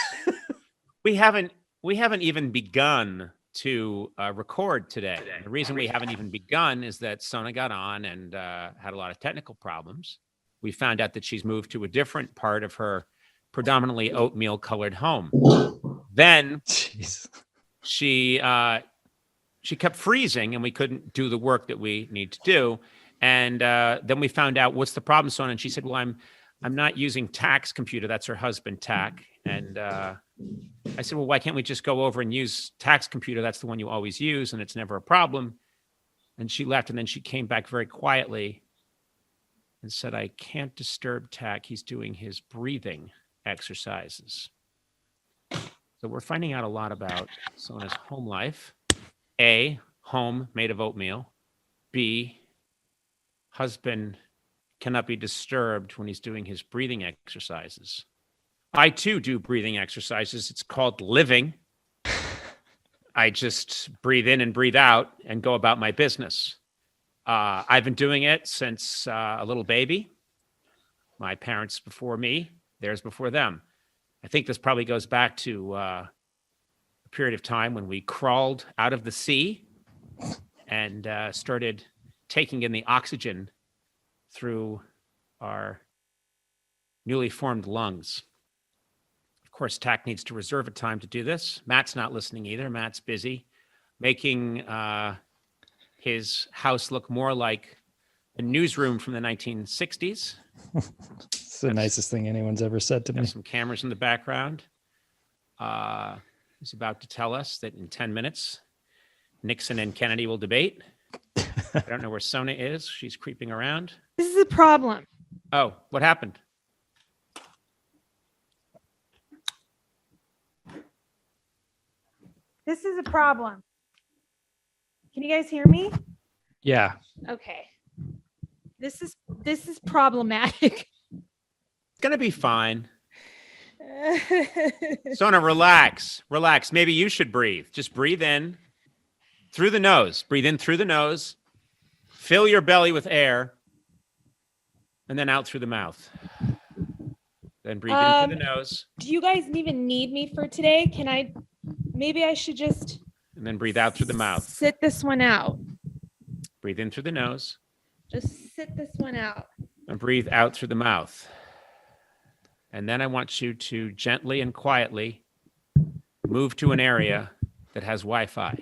We haven't even begun to record today. The reason we haven't even begun is that Sona got on and had a lot of technical problems. We found out that she's moved to a different part of her predominantly oatmeal colored home. Then she kept freezing and we couldn't do the work that we need to do. And then we found out what's the problem, Sona. And she said, well, I'm not using Tack's computer. That's her husband, Tack. And I said, well, why can't we just go over and use Tack's computer? That's the one you always use, and it's never a problem. And she left, and then she came back very quietly and said, I can't disturb Tack. He's doing his breathing exercises. So we're finding out a lot about Sona's home life. A, home made of oatmeal. B, husband cannot be disturbed when he's doing his breathing exercises. I, too, do breathing exercises. It's called living. I just breathe in and breathe out and go about my business. I've been doing it since a little baby. My parents before me, theirs before them. I think this probably goes back to a period of time when we crawled out of the sea and started taking in the oxygen through our newly formed lungs. Of course, Tack needs to reserve a time to do this. Matt's not listening either. Matt's busy making his house look more like a newsroom from the 1960s. It's the nicest thing anyone's ever said to me. Some cameras in the background. He's about to tell us that in 10 minutes, Nixon and Kennedy will debate. I don't know where Sona is. She's creeping around. This is a problem. Oh, what happened? This is a problem. Can you guys hear me? Yeah. Okay. This is problematic. It's gonna be fine. Sona, relax. Maybe you should breathe. Just breathe in through the nose. Breathe in through the nose. Fill your belly with air. And then out through the mouth. Then breathe in through the nose. Do you guys even need me for today? Maybe I should just... And then breathe out through the mouth. Sit this one out. Breathe in through the nose. Just sit this one out. And breathe out through the mouth. And then I want you to gently and quietly move to an area that has Wi-Fi.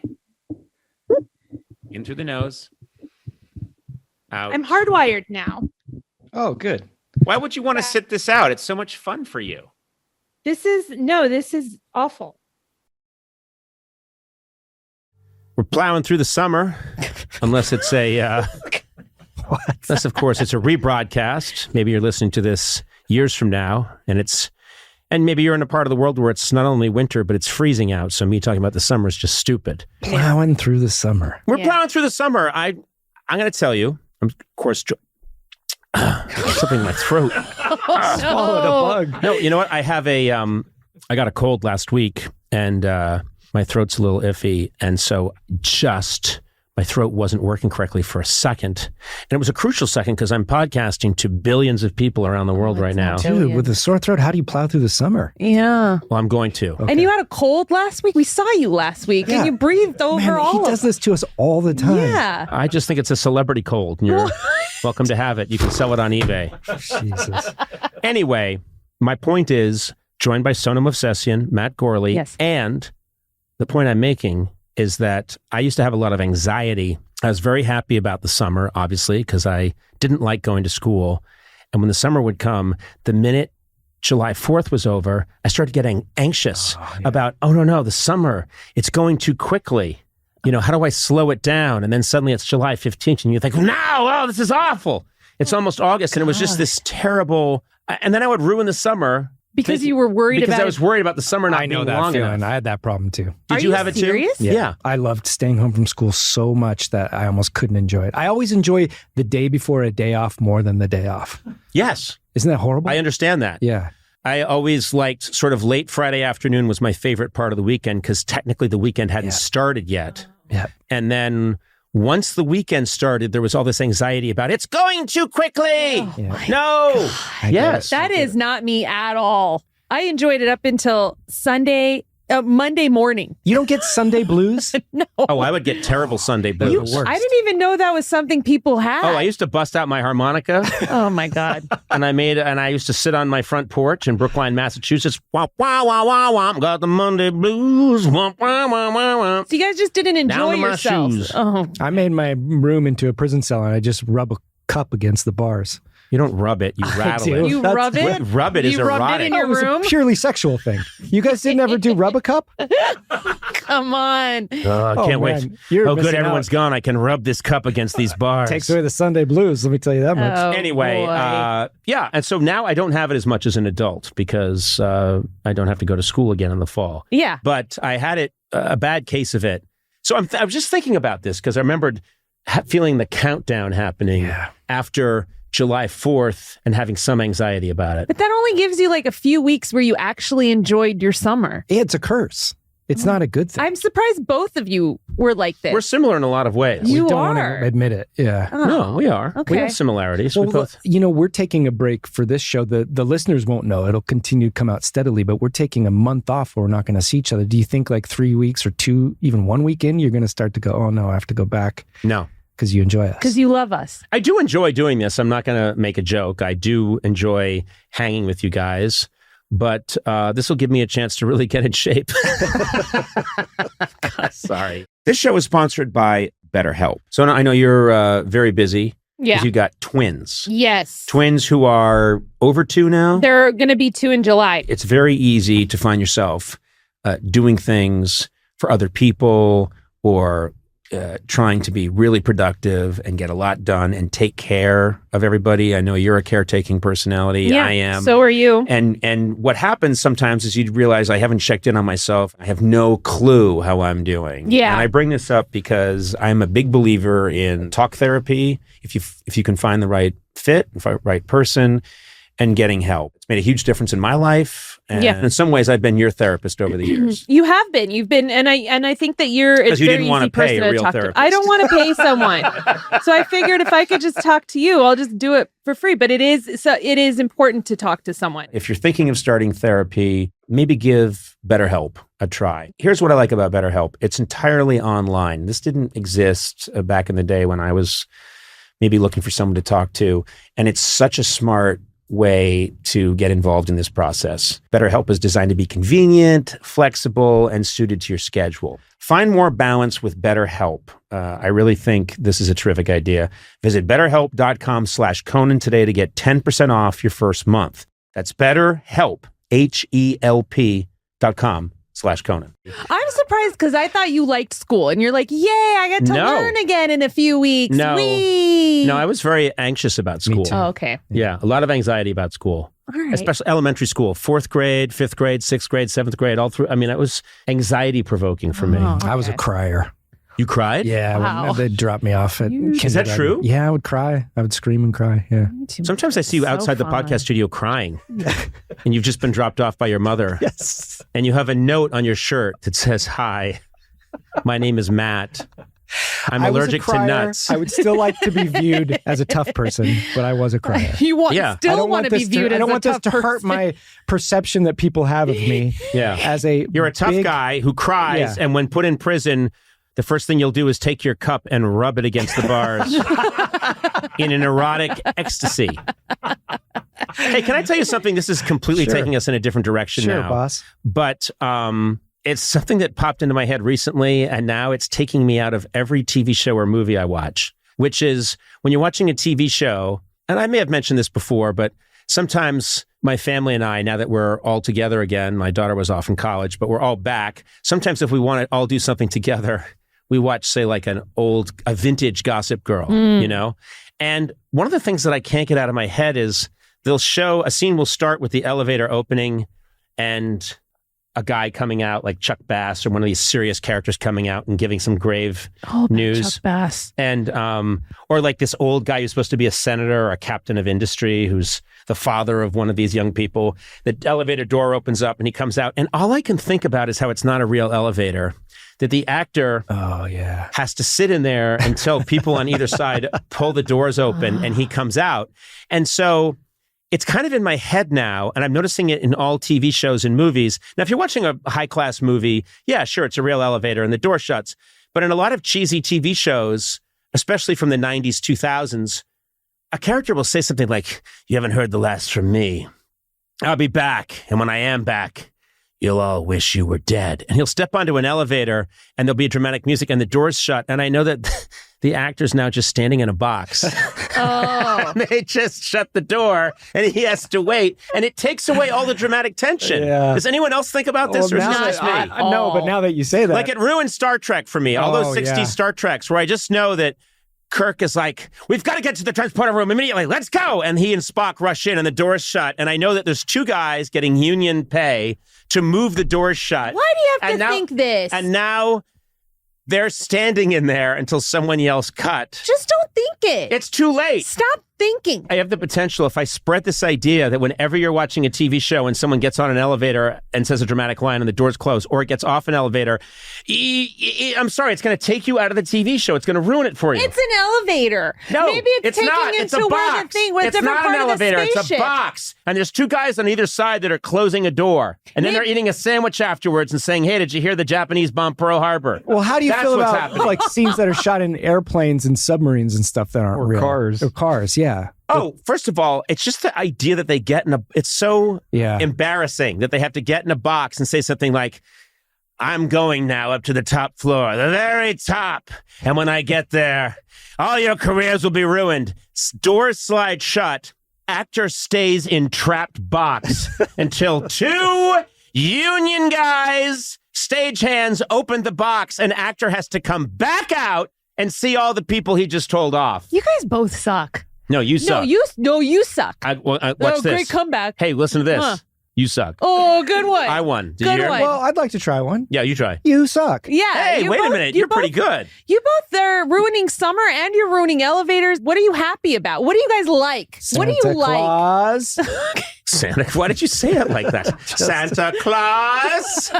In through the nose. Out. I'm hardwired now. Oh, good. Why would you want to sit this out? It's so much fun for you. This is awful. We're plowing through the summer, unless it's unless of course it's a rebroadcast. Maybe you're listening to this years from now, and maybe you're in a part of the world where it's not only winter, but it's freezing out. So me talking about the summer is just stupid. Plowing through the summer. We're plowing through the summer. I'm going to tell you, I'm of course, something in my throat. Swallowed a bug. No, you know what? I have I got a cold last week and my throat's a little iffy. And so just my throat wasn't working correctly for a second. And it was a crucial second because I'm podcasting to billions of people around the world right now. Dude, with a sore throat, how do you plow through the summer? Yeah. Well, I'm going to. Okay. And you had a cold last week. We saw you last week, and you breathed over Man, all he of does this to us all the time. Yeah. I just think it's a celebrity cold, and you're welcome to have it. You can sell it on eBay. Jesus. Anyway, my point is, joined by Sona movsesian, Matt Gourley, Yes. and the point I'm making is that I used to have a lot of anxiety. I was very happy about the summer, obviously, because I didn't like going to school. And when the summer would come, the minute July 4th was over, I started getting anxious about, oh, no, the summer, it's going too quickly. You know, how do I slow it down? And then suddenly it's July 15th and you think, no, this is awful. It's almost August. And it was just this terrible, and then I would ruin the summer. Because you were worried because about I was worried about the summer not I know being that long feeling. enough. I had that problem too. Did you have it serious? too? Yeah. I loved staying home from school so much that I almost couldn't enjoy it. I always enjoy the day before a day off more than the day off. Yes. Isn't that horrible? I understand that. Yeah. I always liked sort of late Friday afternoon was my favorite part of the weekend because technically the weekend hadn't started yet. Yeah. And then once the weekend started, there was all this anxiety about it's going too quickly. Yeah. No. Yes. That is not me at all. I enjoyed it up until Monday morning. You don't get Sunday blues? No. Oh, I would get terrible Sunday They're blues. the worst. I didn't even know that was something people had. Oh, I used to bust out my harmonica Oh my God. and I used to sit on my front porch in Brookline, Massachusetts. Wah, wah, wah, wah, wah. Got the Monday blues. Wah, wah, wah, wah, wah. So you guys just didn't enjoy Down to my yourselves. shoes. Oh, I made my room into a prison cell and I just rub a cup against the bars. You don't rub it, you rattle do. it. you That's rub it? Rub it is You rubbed erotic. it in your It was room? a purely sexual thing. You guys didn't ever do rub a cup? Come on. I can't wait. man, you're Oh, good, missing everyone's out. gone. I can rub this cup against these bars. Takes away the Sunday blues, let me tell you that much. Oh, Anyway, boy. yeah. And so now I don't have it as much as an adult because I don't have to go to school again in the fall. Yeah. But I had it, a bad case of it. So I was just thinking about this because I remembered feeling the countdown happening after July 4th and having some anxiety about it. But that only gives you like a few weeks where you actually enjoyed your summer. It's a curse. It's not a good thing. I'm surprised both of you were like this. We're similar in a lot of ways. You we don't are. want to admit it. Yeah. Oh, No, we are. Okay. We have similarities. Well, we both. we're taking a break for this show. The listeners won't know. It'll continue to come out steadily, but we're taking a month off where we're not going to see each other. Do you think like 3 weeks or 2, even 1 week in, you're going to start to go, oh no, I have to go back No. because you enjoy us? because you love us. I do enjoy doing this. I'm not going to make a joke. I do enjoy hanging with you guys, but this will give me a chance to really get in shape. Sorry. This show is sponsored by BetterHelp. So I know you're very busy. Yeah. 'Cause you got twins. Yes. Twins who are over 2 now. They're going to be 2 in July. It's very easy to find yourself doing things for other people or trying to be really productive and get a lot done and take care of everybody. I know you're a caretaking personality. Yeah. I am. So are you. And what happens sometimes is you realize I haven't checked in on myself. I have no clue how I'm doing. Yeah. And I bring this up because I'm a big believer in talk therapy. If you can find the right fit, right person, and getting help. It's made a huge difference in my life. And Yeah. in some ways, I've been your therapist over the years. You have been. You've been, and I think that you're a 'Cause you very didn't wanna easy pay person a to real talk to. therapist. I don't want to pay someone, so I figured if I could just talk to you, I'll just do it for free. But it is important to talk to someone. If you're thinking of starting therapy, maybe give BetterHelp a try. Here's what I like about BetterHelp. It's entirely online. This didn't exist back in the day when I was maybe looking for someone to talk to. And it's such a smart way to get involved in this process. BetterHelp is designed to be convenient, flexible, and suited to your schedule. Find more balance with BetterHelp. I really think this is a terrific idea. Visit betterhelp.com/Conan today to get 10% off your first month. That's BetterHelp, HELP.com/Conan. I'm surprised because I thought you liked school, and you're like, "Yay, I get to No. learn again in a few weeks." No. Whee! No, I was very anxious about school. too. Oh, okay. Yeah, a lot of anxiety about school. All right. Especially elementary school, 4th grade, 5th grade, 6th grade, 7th grade, all through. I mean, it was anxiety provoking for me. Oh, I was a okay. crier. You cried? Yeah, Wow. they'd drop me off at Is that kindergarten. true? Yeah, I would cry. I would scream and cry. Yeah. Sometimes I see you So outside the fun. podcast studio crying and you've just been dropped off by your mother Yes. and you have a note on your shirt that says, "Hi, my name is Matt I'm I was a allergic to crier. nuts. I would still like to be viewed as a tough person, but I was a crier. You want Yeah. still want to be viewed I as don't a want this tough to hurt person. my perception that people have of me. Yeah. As a You're a tough big- guy who cries, Yeah. and when put in prison, the first thing you'll do is take your cup and rub it against the bars in an erotic ecstasy. Hey, can I tell you something? This is completely Sure. taking us in a different direction Sure, now. boss. But it's something that popped into my head recently, and now it's taking me out of every TV show or movie I watch, which is when you're watching a TV show, and I may have mentioned this before, but sometimes my family and I, now that we're all together again, my daughter was off in college, but we're all back. Sometimes if we want to all do something together, we watch, say, like a vintage Gossip Girl, you know? And one of the things that I can't get out of my head is they'll show, a scene will start with the elevator opening and a guy coming out like Chuck Bass or one of these serious characters coming out and giving some grave news. Chuck Bass. And, or like this old guy who's supposed to be a senator or a captain of industry who's the father of one of these young people. The elevator door opens up and he comes out. And all I can think about is how it's not a real elevator, that the actor has to sit in there until people on either side pull the doors open and he comes out. And so it's kind of in my head now, and I'm noticing it in all TV shows and movies. Now, if you're watching a high-class movie, yeah, sure, it's a real elevator and the door shuts. But in a lot of cheesy TV shows, especially from the 90s, 2000s, a character will say something like, "You haven't heard the last from me. I'll be back, and when I am back, you'll all wish you were dead." And he'll step onto an elevator, and there'll be dramatic music, and the door's shut, and I know that the actor's now just standing in a box. Oh. They just shut the door and he has to wait, and it takes away all the dramatic tension. Yeah. Does anyone else think about this, or is this just me? No, but now that you say that. Like, it ruined Star Trek for me. All those Oh, 60s yeah. Star Treks where I just know that Kirk is like, "We've got to get to the transporter room immediately. Let's go." And he and Spock rush in and the door's shut. And I know that there's two guys getting union pay to move the doors shut. Why do you have And to now- think this? And now they're standing in there until someone yells, "Cut." Just don't think it. It's too late. Stop thinking. I have the potential, if I spread this idea that whenever you're watching a TV show and someone gets on an elevator and says a dramatic line and the doors close, or it gets off an elevator, I'm sorry, it's going to take you out of the TV show. It's going to ruin it for you. It's an elevator. No, Maybe it's taking not. you It's a to where the box. thing was It's different not part an of the elevator. It's a spaceship. box. And there's two guys on either side that are closing a door. And then they're eating a sandwich afterwards and saying, "Hey, did you hear the Japanese bomb Pearl Harbor?" Well, how do you That's feel what's about happening. like scenes that are shot in airplanes and submarines and stuff that aren't Or real? cars. Or cars, yeah. Oh, first of all, it's just the idea that they get in a, it's so Yeah. embarrassing that they have to get in a box and say something like, "I'm going now up to the top floor, the very top. And when I get there, all your careers will be ruined." Doors slide shut. Actor stays in trapped box until two union guys, stagehands, open the box, and actor has to come back out and see all the people he just told off. You guys both suck. No, you suck. No, you suck. Watch Oh, this. great comeback. Hey, listen to this. Huh. You suck. Oh, good one. I won. Did Good you hear? one. Well, I'd like to try one. Yeah, you try. You suck. Yeah. Hey, you wait a both- minute. you You're pretty both- good. You both are ruining summer and you're ruining elevators. What are you happy about? What do you guys like? What do you Santa like? Claus. Santa, why did you say it like that? Santa Claus?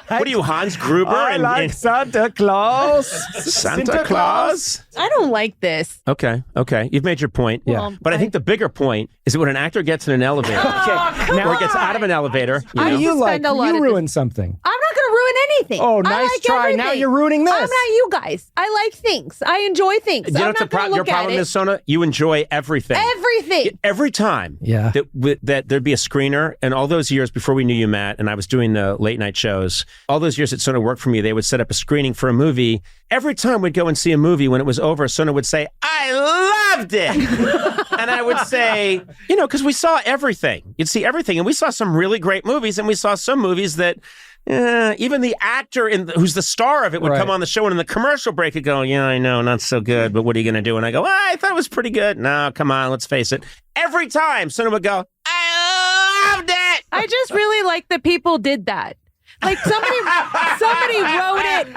What are you, Hans Gruber? I like Santa Claus. Santa Claus? I don't like this. Okay. You've made your point. Yeah. But I think the bigger point is that when an actor gets in an elevator, or gets out of an elevator, you What know, do you like? spend a lot You of ruined something. I'm not going to ruin anything. Oh, I nice like try. everything. Now you're ruining this. I'm not you guys. I like things. I enjoy things. you know I'm what the not going to your look at problem it. is, Sona? You enjoy everything. Everything. Every time Yeah. that there'd be a screener, and all those years before we knew you, Matt, and I was doing the late night shows, all those years that Sona worked for me, they would set up a screening for a movie. Every time we'd go and see a movie, when it was over, Sona would say, "I loved it." And I would say, because we saw everything. You'd see everything. And we saw some really great movies, and we saw some movies that even the actor who's the star of it would Right. come on the show, and in the commercial break he'd go, "Yeah, I know, not so good, but what are you going to do?" And I go, "I thought it was pretty good." "No, come on, let's face it." Every time, Sona would go, "I loved it." I just really like that people did that. Like somebody wrote it.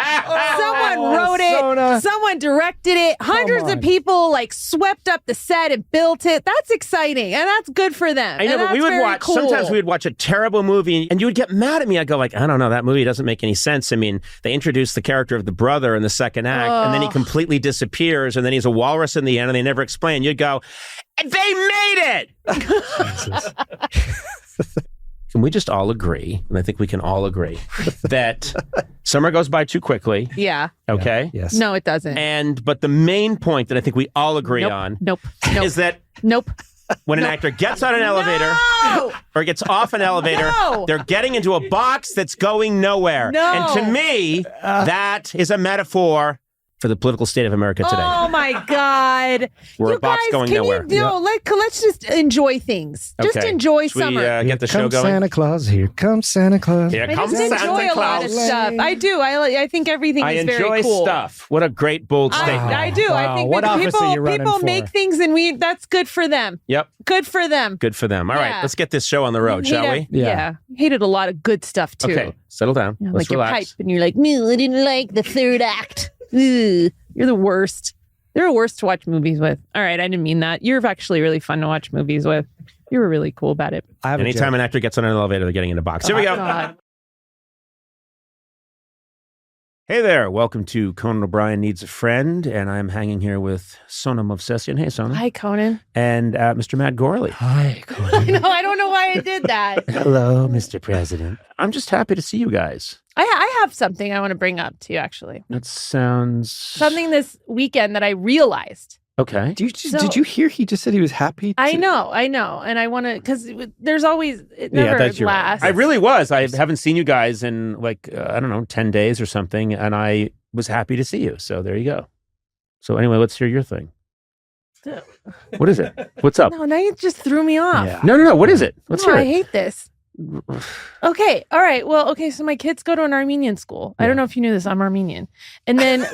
Someone wrote it. Sona. Someone directed it. Hundreds of people like swept up the set and built it. That's exciting, and that's good for them. I know, and but we that's would very watch. cool. Sometimes we would watch a terrible movie, and you would get mad at me. I'd go like, I don't know, that movie doesn't make any sense. I mean, they introduced the character of the brother in the second act, and then he completely disappears, and then he's a walrus in the end, and they never explain. You'd go, they made it. Can we just all agree, and I think we can all agree, that summer goes by too quickly? Yeah. Okay. Yes. No, it doesn't. But the main point that I think we all agree on Nope. is that Nope. when an actor gets on an elevator or gets off an elevator, No. they're getting into a box that's going nowhere. No. And to me, that is a metaphor for the political state of America today. Oh my God! We're you a box guys, going can nowhere. Let's just enjoy things. Just Okay. enjoy Should we, summer. get the show going? Santa Claus. Here comes Santa Claus. Here I comes just Santa enjoy a lot of Claus. stuff. I do. I think everything I is very enjoy cool. stuff. What a great, bold statement. I do. I Wow. think What that office are you running people for? make things, and that's good for them. Yep. Good for them. Good for them. All right, Yeah. let's get this show on the road, shall we? Yeah. Hated a lot of good stuff too. Okay, settle down. You know, Let's like your pipe, relax. and you're like, no, I didn't like the third act. Ugh. You're the worst. They're the worst to watch movies with. All right, I didn't mean that. You're actually really fun to watch movies with. You were really cool about it. I have a Anytime joke. an actor gets on an elevator, they're getting in a box. Here we go. God. Hey there. Welcome to Conan O'Brien Needs a Friend, and I'm hanging here with Sona movsesian. Hey, Sona. Hi, Conan. And Mr. Matt Gourley. Hi, Conan. No, I don't know why I did that. Hello, Mr. President. I'm just happy to see you guys. I have something I want to bring up to you, actually. That sounds... Something this weekend that I realized. Okay. Did you hear he just said he was happy? I know. And I want to, because there's always, it never that's your- lasts. I really was. I haven't seen you guys in like, I don't know, 10 days or something, and I was happy to see you. So there you go. So anyway, let's hear your thing. What is it? What's up? No, now you just threw me off. Yeah. No. What is it? Let's No, hear I it. hate this. Okay. All right. Well, okay. So my kids go to an Armenian school. I don't know if you knew this. I'm Armenian. And then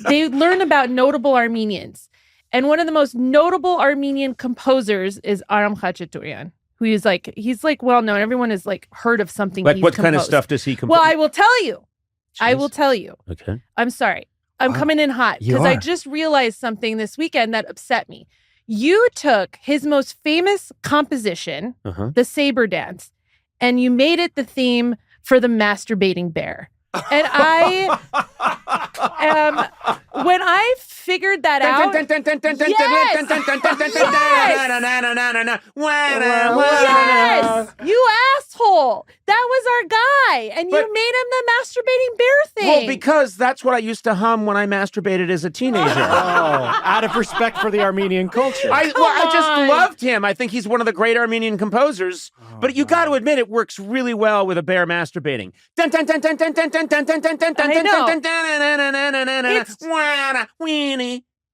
they learn about notable Armenians. And one of the most notable Armenian composers is Aram Khachaturian, who is he's well known. Everyone has heard of something. Like he's what kind of composed. stuff does he compose? Well, I will tell you. I Jeez. will tell you. Okay. I'm sorry. I'm coming in hot You because I are. just realized something this weekend that upset me. You took his most famous composition, Uh-huh. the Saber Dance, and you made it the theme for the masturbating bear. And when I figured that out, yes, you asshole, that was our guy, and you But- made him the masturbating bear thing. Well, because that's what I used to hum when I masturbated as a teenager. out of respect for the Armenian culture. I just on. loved him. I think he's one of the great Armenian composers. But you got to admit, it works really well with a bear masturbating.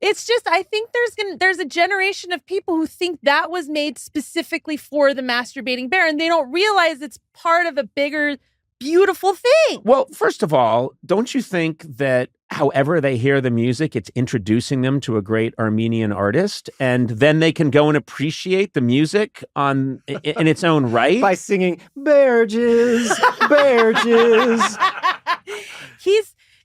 It's just, I think there's a generation of people who think that was made specifically for the masturbating bear, and they don't realize it's part of a bigger, beautiful thing. Well, first of all, don't you think that however they hear the music, it's introducing them to a great Armenian artist, and then they can go and appreciate the music in its own right? By singing bear jizz, bear jizz.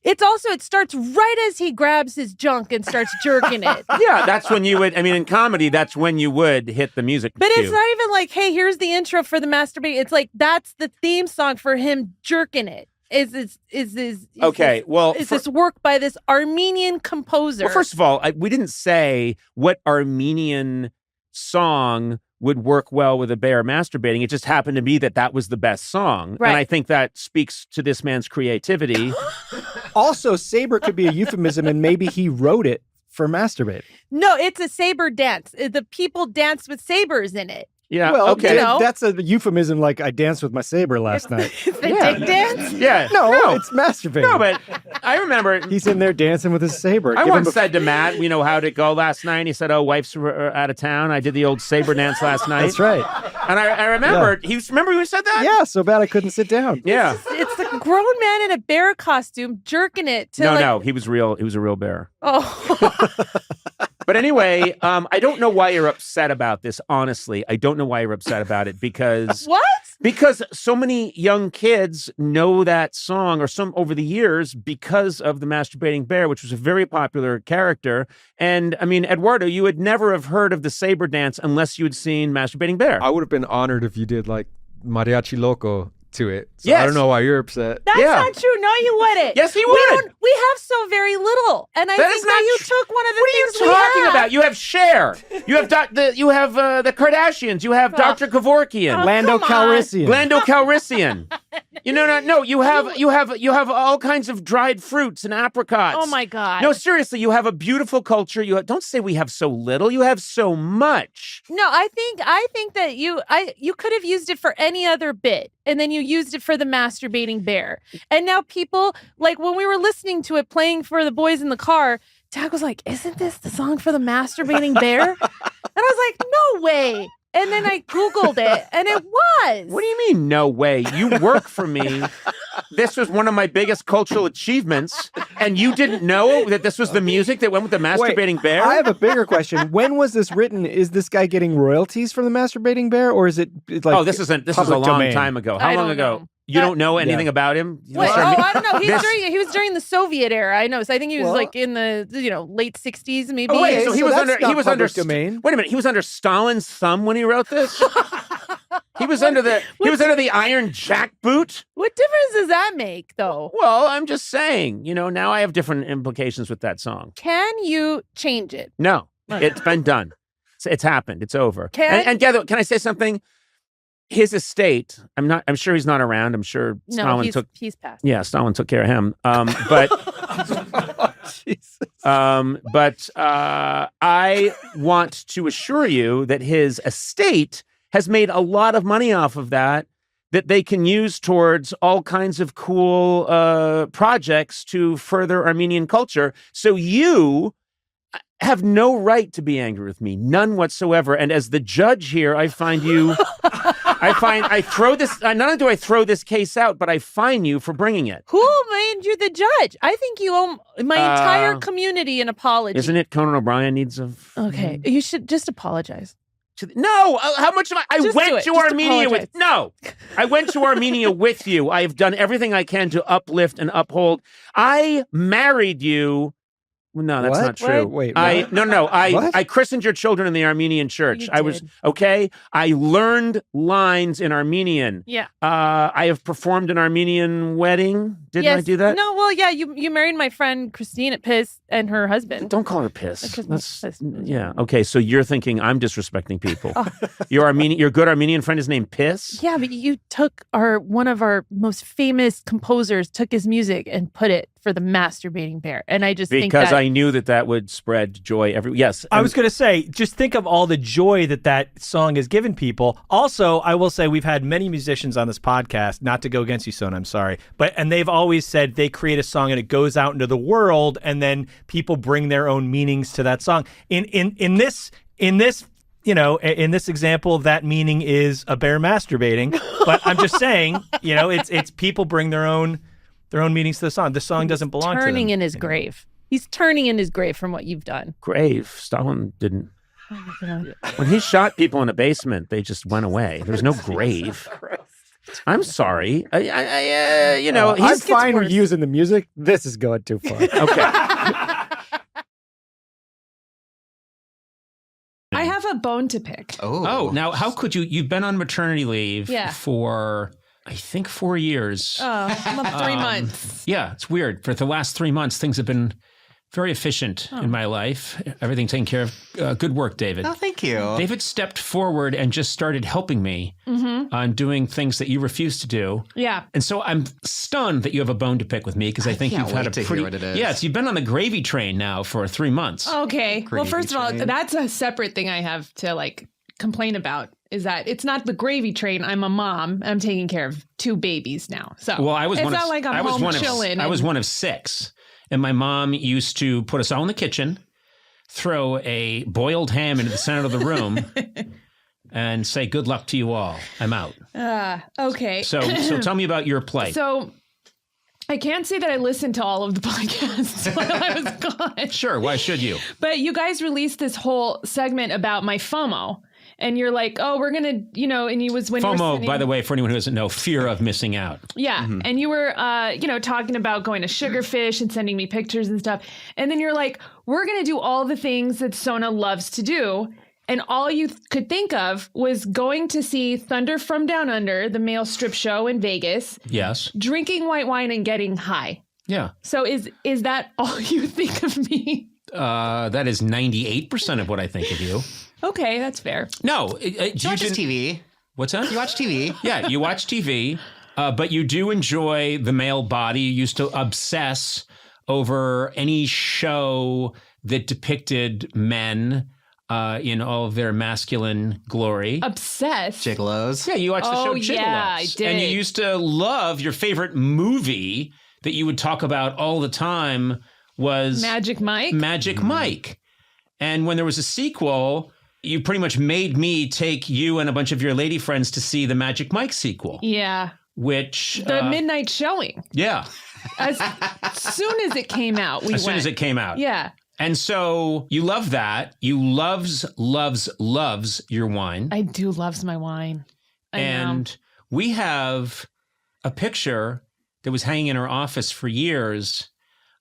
It starts right as he grabs his junk and starts jerking it. Yeah, that's when you would, in comedy, that's when you would hit the music But cue. it's not even like, hey, here's the intro for the masturbate. It's like, that's the theme song for him jerking it. Is this work by this Armenian composer? Well, first of all, we didn't say what Armenian song would work well with a bear masturbating. It just happened to be that was the best song. Right. And I think that speaks to this man's creativity. Also, saber could be a euphemism, and maybe he wrote it for masturbating. No, it's a saber dance. The people dance with sabers in it. Yeah, Well, okay. that's a euphemism like I danced with my saber last night. It's the dick dance. Yeah. No, it's masturbating. No, but I remember He's in there dancing with his saber. I Give him once a- said to Matt, how'd it go last night? He said, wife's were out of town. I did the old saber dance last night. That's right. And I remember, remember when he said that? Yeah, so bad I couldn't sit down. Yeah. It's the grown man in a bear costume jerking it to No, he was real. He was a real bear. Oh. But But anyway, I don't know why you're upset about this. Honestly, I don't know why you're upset about it because What? Because so many young kids know that song, or some over the years, because of the Masturbating Bear, which was a very popular character. And I mean, Eduardo, you would never have heard of the Saber Dance unless you had seen Masturbating Bear. I would have been honored if you did like Mariachi Loco to it. So Yes. I don't know why you're upset. That's not true. No, you wouldn't. Yes, he We would. We have so very little, and I That think is that not you tr- took one of the What are things you we talking have. about? You have Cher. You have you have the Kardashians. You have Dr. Kevorkian. Lando Calrissian. Lando Calrissian. No. You have all kinds of dried fruits and apricots. Oh my God. No, seriously, you have a beautiful culture. Don't say we have so little. You have so much. No, I think that you could have used it for any other bit, and then you used it for the Masturbating Bear. And now people, like when we were listening to it playing for the boys in the car, Tag was like, "Isn't this the song for the Masturbating Bear?" And I was like, "No way." And then I Googled it, and it was. What do you mean, no way? You work for me. This was one of my biggest cultural achievements, and you didn't know that this was the music that went with the Masturbating Bear? I have a bigger question. When was this written? Is this guy getting royalties from the Masturbating Bear, or is it like? Oh, this is a long domain? time ago. I How long don't ago? know. You don't know anything about him? Wait, I don't know. This- He was during the Soviet era. I know. So I think he was Well- like in the late 60s, maybe. Oh, wait, so Okay, he so was that's under not he was under public domain. Wait a minute, he was under Stalin's thumb when he wrote this? He was under the Iron Jackboot? What difference does that make, though? Well, I'm just saying, now I have different implications with that song. Can you change it? No, it's been done. It's happened. It's over. And Gather, can I say something? His estate, I'm sure he's not around. I'm sure Stalin he's passed. Yeah, Stalin took care of him. But I want to assure you that his estate has made a lot of money off of that they can use towards all kinds of cool projects to further Armenian culture. So you have no right to be angry with me, none whatsoever. And as the judge here, I find you. I throw this. Not only do I throw this case out, but I fine you for bringing it. Who made you the judge? I think you owe my entire community an apology. Isn't it Conan O'Brien needs a? Okay, you should just apologize. No, how much am I? I Just do went it. to Just Armenia apologize. I went to Armenia with you. I have done everything I can to uplift and uphold. I married you. No, that's What? not true. Wait, No. What? I christened your children in the Armenian church. You I was did. okay. I learned lines in Armenian. Yeah. I have performed an Armenian wedding. Didn't I Yes. do that? No, well, yeah, you married my friend Christine at Piss and her husband. Don't call her piss. Because That's- yeah. Okay. So you're thinking I'm disrespecting people. Oh. Your good Armenian friend is named Piss. Yeah, but you took one of our most famous composers, took his music and put it for the Masturbating Bear. And I just think Because that I knew that would spread joy Yes. I was going to say, just think of all the joy that song has given people. Also, I will say we've had many musicians on this podcast, not to go against you, Sona, I'm sorry, and they've always said they create a song and it goes out into the world, and then people bring their own meanings to that song. In this example, that meaning is a bear masturbating. But I'm just saying, it's people bring their own meanings to the song. The song doesn't belong to them. turning in his grave. He's turning in his grave from what you've done. Grave. Stalin didn't. Oh my God. When he shot people in a basement, they just went away. There was no grave. I'm sorry. I'm fine with using the music. This is going too far. Okay. I have a bone to pick. Oh, now how could you? You've been on maternity leave Yeah. for, I think, 4 years. Oh, I'm up 3 months. Yeah, it's weird. For the last 3 months, things have been very efficient in my life. Everything taken care of. Good work, David. Oh, thank you. David stepped forward and just started helping me on doing things that you refused to do. Yeah. And so I'm stunned that you have a bone to pick with me because I think can't you've had wait a to pretty. hear what it is. Yes, you've been on the gravy train now for 3 months. Okay. Well, Gravy first of all, train. that's a separate thing I have to complain about. Is that it's not the gravy train. I'm a mom. I'm taking care of 2 babies now. So Well, I was it's one not of, like I'm I was home one chilling. of I was one of 6, and my mom used to put us all in the kitchen, throw a boiled ham into the center of the room, and say, "Good luck to you all. I'm out." Okay. So tell me about your plight. So I can't say that I listened to all of the podcasts while I was gone. Sure, why should you? But you guys released this whole segment about my FOMO. And you're like, oh, we're going to, and you was when you were FOMO, sitting, by the way, for anyone who doesn't know, fear of missing out. Yeah. And you were, talking about going to Sugarfish and sending me pictures and stuff. And then you're like, we're going to do all the things that Sona loves to do. And all you could think of was going to see Thunder from Down Under, the male strip show in Vegas. Yes. Drinking white wine and getting high. Yeah. So is that all you think of me? That is 98% of what I think of you. Okay, that's fair. No. You watch TV. What's that? You watch TV. Yeah, you watch TV, but you do enjoy the male body. You used to obsess over any show that depicted men in all of their masculine glory. Obsessed? Gigolos. Yeah, you watched the show Gigolos. Yeah, I did. And you used to love your favorite movie that you would talk about all the time was Magic Mike. Magic Mike. And when there was a sequel, you pretty much made me take you and a bunch of your lady friends to see the Magic Mike sequel. Yeah. Which the midnight showing. Yeah. As soon as it came out, we went. As soon as it came out. Yeah. And so you love that. You loves your wine. I do loves my wine. I and know. We have a picture that was hanging in our office for years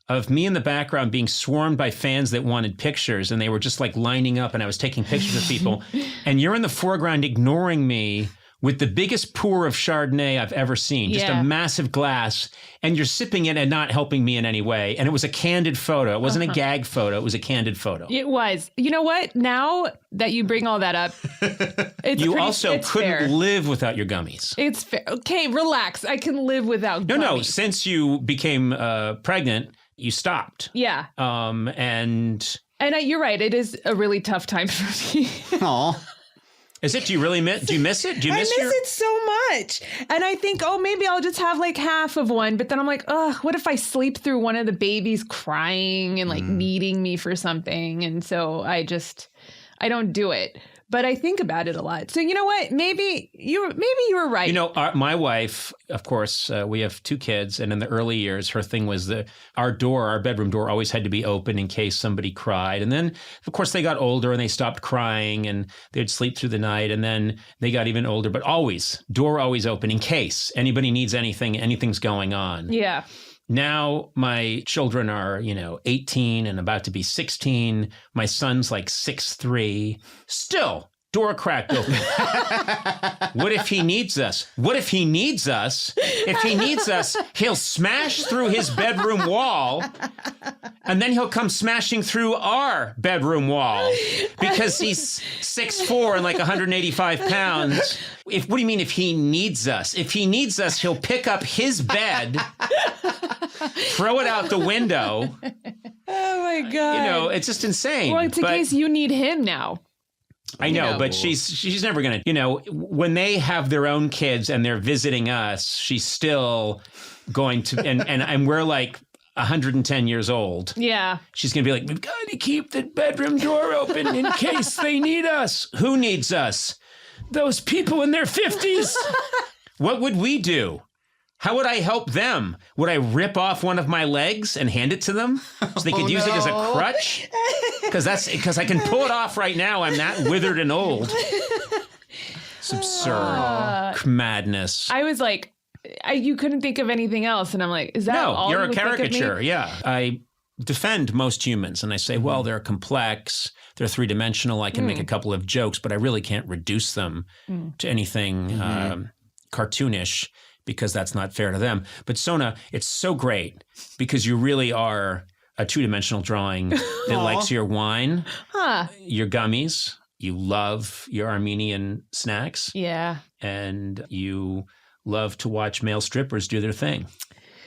of me in the background being swarmed by fans that wanted pictures, and they were just like lining up, and I was taking pictures of people. And you're in the foreground ignoring me with the biggest pour of Chardonnay I've ever seen, just a massive glass, and you're sipping it and not helping me in any way. And it was a candid photo. It wasn't a gag photo. It was a candid photo. It was. You know what? Now that you bring all that up, you also couldn't live without your gummies. It's fair. Okay, relax. I can live without gummies. No, since you became pregnant, you stopped. Yeah. And you're right. It is a really tough time for me. Aw. Is it? Do you really miss? Do you miss it? Do you miss it so much. And I think, maybe I'll just have like half of one. But then I'm like, what if I sleep through one of the babies crying and like needing me for something? And so I don't do it. But I think about it a lot. So you know what? Maybe you were right. You know, my wife, of course, we have 2 kids, and in the early years, her thing was our bedroom door, always had to be open in case somebody cried. And then, of course, they got older and they stopped crying, and they'd sleep through the night. And then they got even older, but door always open in case anybody needs anything, anything's going on. Yeah. Now my children are, 18 and about to be 16. My son's like 6'3". Still, door cracked open. What if he needs us? If he needs us, he'll smash through his bedroom wall, and then he'll come smashing through our bedroom wall because he's 6'4" and like 185 pounds. What do you mean if he needs us? If he needs us, he'll pick up his bed, throw it out the window. Oh my God. It's just insane. Well, it's in case you need him now. I know, but she's never going to, when they have their own kids and they're visiting us, she's still going to, and we're like 110 years old. Yeah. She's going to be like, we've got to keep the bedroom door open in case they need us. Who needs us? Those people in their 50s. What would we do? How would I help them? Would I rip off one of my legs and hand it to them so they could use it as a crutch? Because I can pull it off right now. I'm that withered and old. It's absurd. Madness. I was like, you couldn't think of anything else. And I'm like, is that all you're you a would think of caricature. me? Yeah. I defend most humans and I say, well, they're complex. They're 3-dimensional. I can make a couple of jokes, but I really can't reduce them to anything cartoonish, because that's not fair to them. But Sona, it's so great because you really are a 2-dimensional drawing that likes your wine, your gummies, you love your Armenian snacks. Yeah. And you love to watch male strippers do their thing.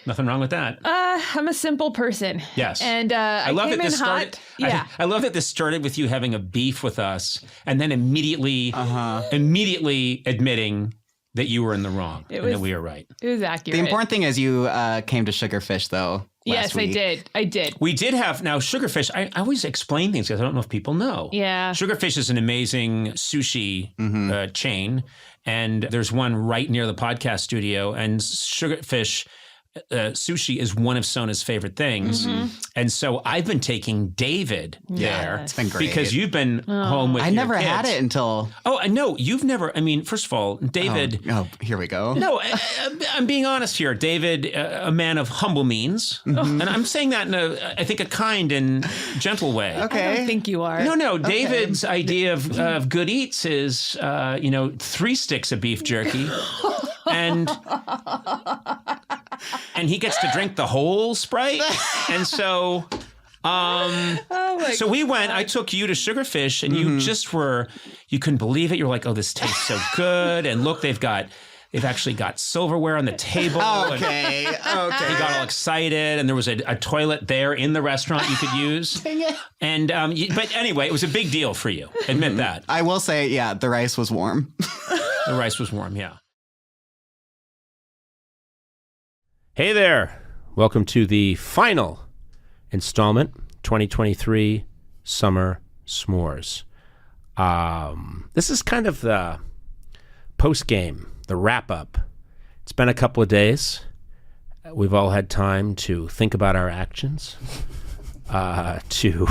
Nothing wrong with that. I'm a simple person. Yes. And I love that this started. Yeah. I love that this started with you having a beef with us and then immediately admitting that you were in the wrong and that we were right. It was accurate. The important thing is you came to Sugarfish, though. Yes, week. I did. We did have, now Sugarfish, I always explain things because I don't know if people know. Yeah. Sugarfish is an amazing sushi chain, and there's one right near the podcast studio, and Sugarfish sushi is one of Sona's favorite things. And so I've been taking David there. It's been great. Because you've been home with I your never kids. had it until... Oh, no, you've never... I mean, first of all, David... Oh, here we go. No, I'm being honest here. David, a man of humble means. And I'm saying that in I think, a kind and gentle way. Okay. I don't think you are. No. David's idea of good eats is, 3 sticks of beef jerky. And he gets to drink the whole Sprite. And so... so we went, I took you to Sugarfish and you just you couldn't believe it. You're like, oh, this tastes so good. And look, they've actually got silverware on the table. Okay. You got all excited and there was a toilet there in the restaurant you could use. Dang it. And, but anyway, it was a big deal for you. Admit that. I will say, yeah, the rice was warm. The rice was warm, yeah. Hey there. Welcome to the final installment, 2023 Summer S'mores. This is kind of the post-game, the wrap-up. It's been a couple of days. We've all had time to think about our actions, to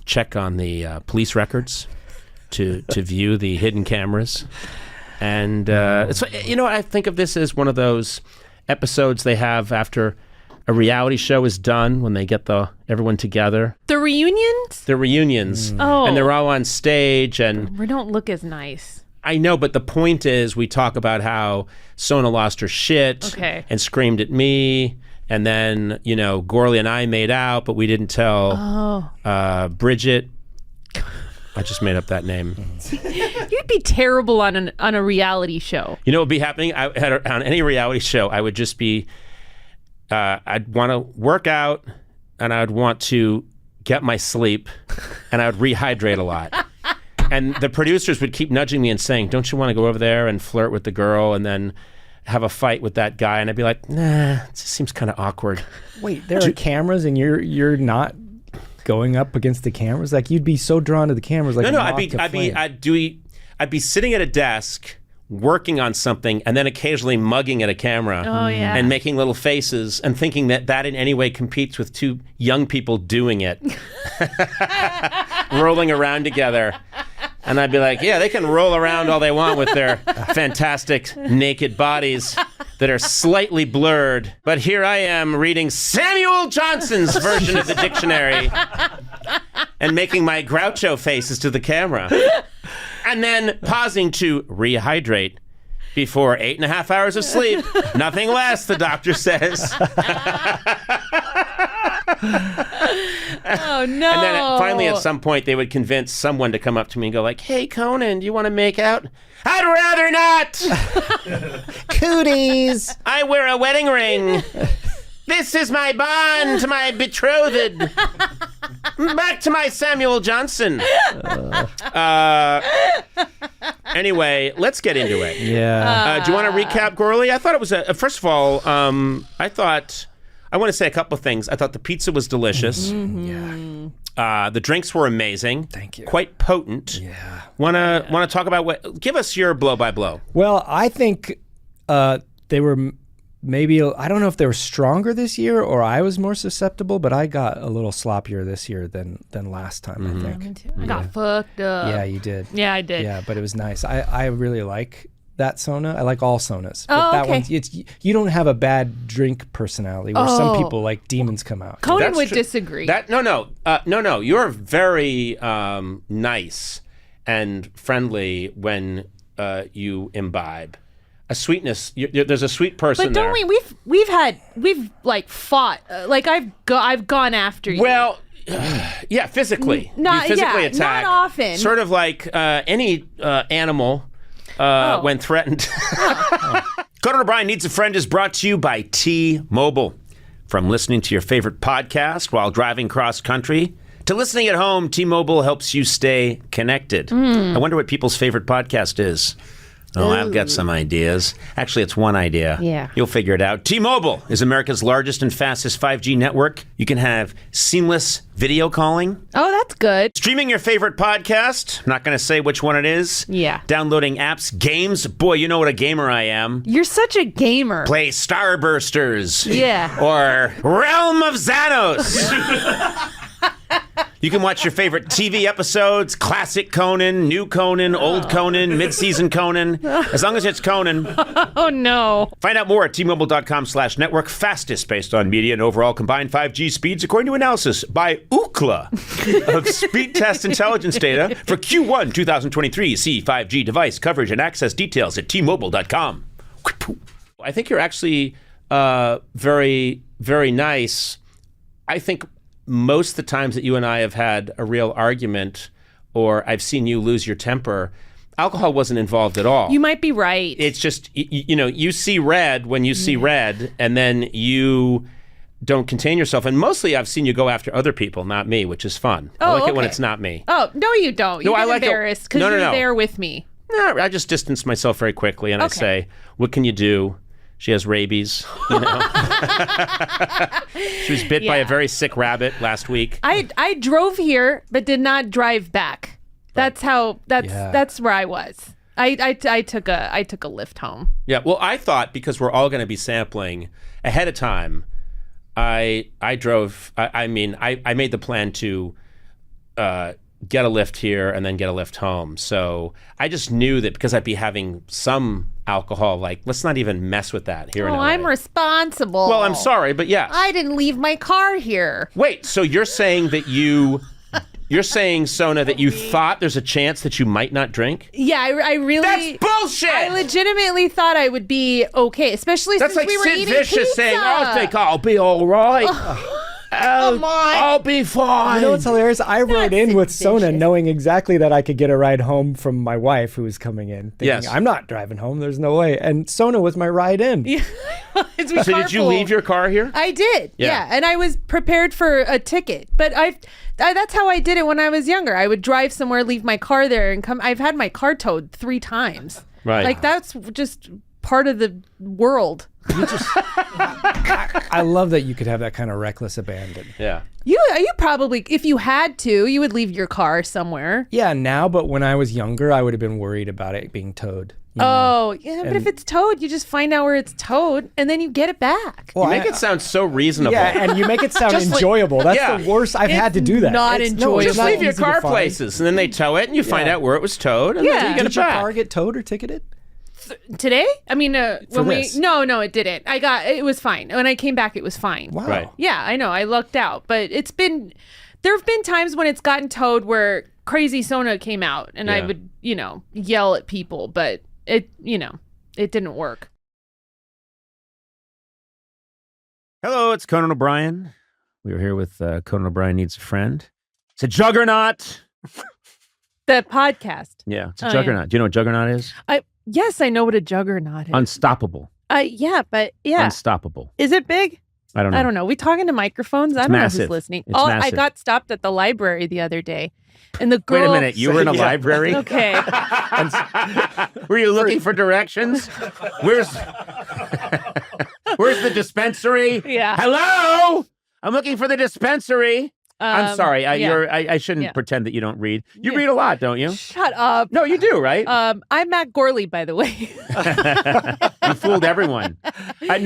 check on the police records, to view the hidden cameras. And I think of this as one of those episodes they have after a reality show is done when they get everyone together. The reunions? The reunions. Oh. And they're all on stage and... We don't look as nice. I know, but the point is we talk about how Sona lost her shit and screamed at me. And then, Gourley and I made out, but we didn't tell Bridget. I just made up that name. You'd be terrible on a reality show. You know what would be happening? On any reality show, I would just be... I'd want to work out and I'd want to get my sleep and I would rehydrate a lot. And the producers would keep nudging me and saying, don't you want to go over there and flirt with the girl and then have a fight with that guy? And I'd be like, nah, it just seems kind of awkward. Wait, there are cameras and you're not going up against the cameras? Like you'd be so drawn to the cameras. Like I'd be sitting at a desk working on something and then occasionally mugging at a camera and making little faces and thinking that in any way competes with 2 young people doing it, rolling around together. And I'd be like, yeah, they can roll around all they want with their fantastic naked bodies that are slightly blurred. But here I am reading Samuel Johnson's version of the dictionary and making my Groucho faces to the camera. And then pausing to rehydrate before 8.5 hours of sleep. Nothing less, the doctor says. Oh, no. And then finally at some point they would convince someone to come up to me and go like, hey, Conan, do you want to make out? I'd rather not. Cooties. I wear a wedding ring. This is my bond to my betrothed. Back to my Samuel Johnson. Anyway, let's get into it. Yeah. Do you want to recap, Gourley? I thought it was first of all, I want to say a couple of things. I thought the pizza was delicious. Yeah. The drinks were amazing. Thank you. Quite potent. Yeah. Want to talk about give us your blow by blow. Well, I think they were maybe, I don't know if they were stronger this year or I was more susceptible, but I got a little sloppier this year than last time, I think. Me too. I got fucked up. Yeah, you did. Yeah, I did. Yeah, but it was nice. I really like that Sona. I like all Sonas. But Oh, that okay. one, you don't have a bad drink personality where some people like demons come out. Conan That's would true. disagree. No. You're very nice and friendly when you imbibe. A sweetness. There's a sweet person but don't there. we've like fought. Like I've gone after you. Well, yeah, physically. Not you physically yeah, attack. not often. Sort of like any animal when threatened. Conan O'Brien Needs a Friend is brought to you by T-Mobile. From listening to your favorite podcast while driving cross country to listening at home, T-Mobile helps you stay connected. I wonder what people's favorite podcast is. Oh, I've got some ideas. Actually, it's one idea. Yeah. You'll figure it out. T-Mobile is America's largest and fastest 5G network. You can have seamless video calling. Oh, that's good. Streaming your favorite podcast. I'm not going to say which one it is. Yeah. Downloading apps, games. Boy, you know what a gamer I am. You're such a gamer. Play Starbursters. Yeah. Or Realm of Xanos. You can watch your favorite TV episodes, classic Conan, new Conan, old Conan, mid-season Conan, as long as it's Conan. Oh, no. Find out more at tmobile.com/network. Fastest based on media and overall combined 5G speeds, according to analysis by Ookla of speed test intelligence data for Q1 2023. See 5G device coverage and access details at tmobile.com. I think you're actually very, very nice. I think most of the times that you and I have had a real argument or I've seen you lose your temper, alcohol wasn't involved at all. You might be right. It's just, you see red when you see red, and then you don't contain yourself. And mostly I've seen you go after other people, not me, which is fun. I like it when it's not me. Oh, no, you don't. You get embarrassed because you're there with me. No, I just distance myself very quickly, and I say, what can you do? She has rabies, you know. She was bit by a very sick rabbit last week. I drove here, but did not drive back. That's that's where I was. I took a lift home. Yeah, well, I thought because we're all going to be sampling ahead of time, I drove. I made the plan to get a lift here and then get a lift home. So I just knew that because I'd be having some alcohol, like, let's not even mess with that here in LA. I'm responsible. Well, I'm sorry, but yes. I didn't leave my car here. Wait, so you're saying that you're saying, Sona, that you thought there's a chance that you might not drink? Yeah, I really... That's bullshit! I legitimately thought I would be okay, especially since we were eating pizza. That's like Sid Vicious saying, I think I'll be all right. Come on. I'll be fine. You know what's hilarious? I rode in with Sona knowing exactly that I could get a ride home from my wife who was coming in. Thinking, I'm not driving home. There's no way. And Sona was my ride in. Yeah. So did you leave your car here? I did. Yeah. And I was prepared for a ticket. But that's how I did it when I was younger. I would drive somewhere, leave my car there, and come. I've had my car towed 3 times. Right. Like, that's just part of the world. I love that you could have that kind of reckless abandon. Yeah. You probably, if you had to, you would leave your car somewhere. Yeah, now, but when I was younger, I would have been worried about it being towed. But if it's towed, you just find out where it's towed, and then you get it back. Well, you make it sound so reasonable. Yeah, and you make it sound enjoyable. That's the worst. I've had to do that. Not enjoyable. Just leave your car places, and then they tow it, and you find out where it was towed, and then you get it back. Did your car get towed or ticketed? Today? I mean, when this? No, it didn't. It was fine. When I came back, it was fine. Wow. Right. Yeah, I know. I lucked out, but there have been times when it's gotten towed where crazy Sona came out, and I would, yell at people, but it didn't work. Hello, it's Conan O'Brien. We are here with Conan O'Brien Needs a Friend. It's a juggernaut. The podcast. Yeah, it's a juggernaut. Yeah. Do you know what juggernaut is? Yes, I know what a juggernaut is. Unstoppable. Unstoppable. Is it big? I don't know. We talking to microphones? I don't know who's listening. It's massive. I got stopped at the library the other day. And the girl... Wait a minute. You were in a library? Okay. Were you looking for directions? Where's the dispensary? Yeah. Hello? I'm looking for the dispensary. I'm sorry. I shouldn't pretend that you don't read. You read a lot, don't you? Shut up. No, you do, right? I'm Matt Gourley, by the way. You fooled everyone. I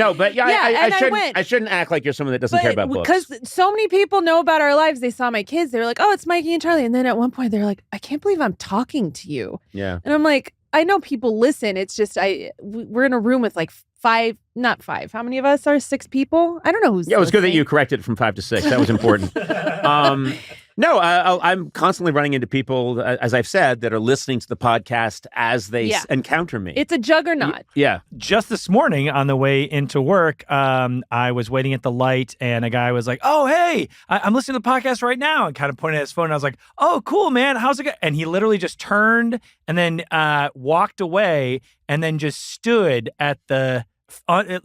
shouldn't act like you're someone that doesn't care about books. Because so many people know about our lives. They saw my kids. They were like, oh, it's Mikey and Charlie. And then at one point, they're like, I can't believe I'm talking to you. Yeah. And I'm like, I know people listen. It's just we're in a room with like 5, not 5. How many of us are 6 people? I don't know who's. Yeah, it was good that you corrected it from 5 to 6. That was important. I'm constantly running into people, as I've said, that are listening to the podcast as they encounter me. It's a juggernaut. Yeah. Just this morning on the way into work, I was waiting at the light and a guy was like, oh, hey, I'm listening to the podcast right now, and kind of pointed at his phone. And I was like, oh, cool, man. How's it going? And he literally just turned and then walked away and then just stood at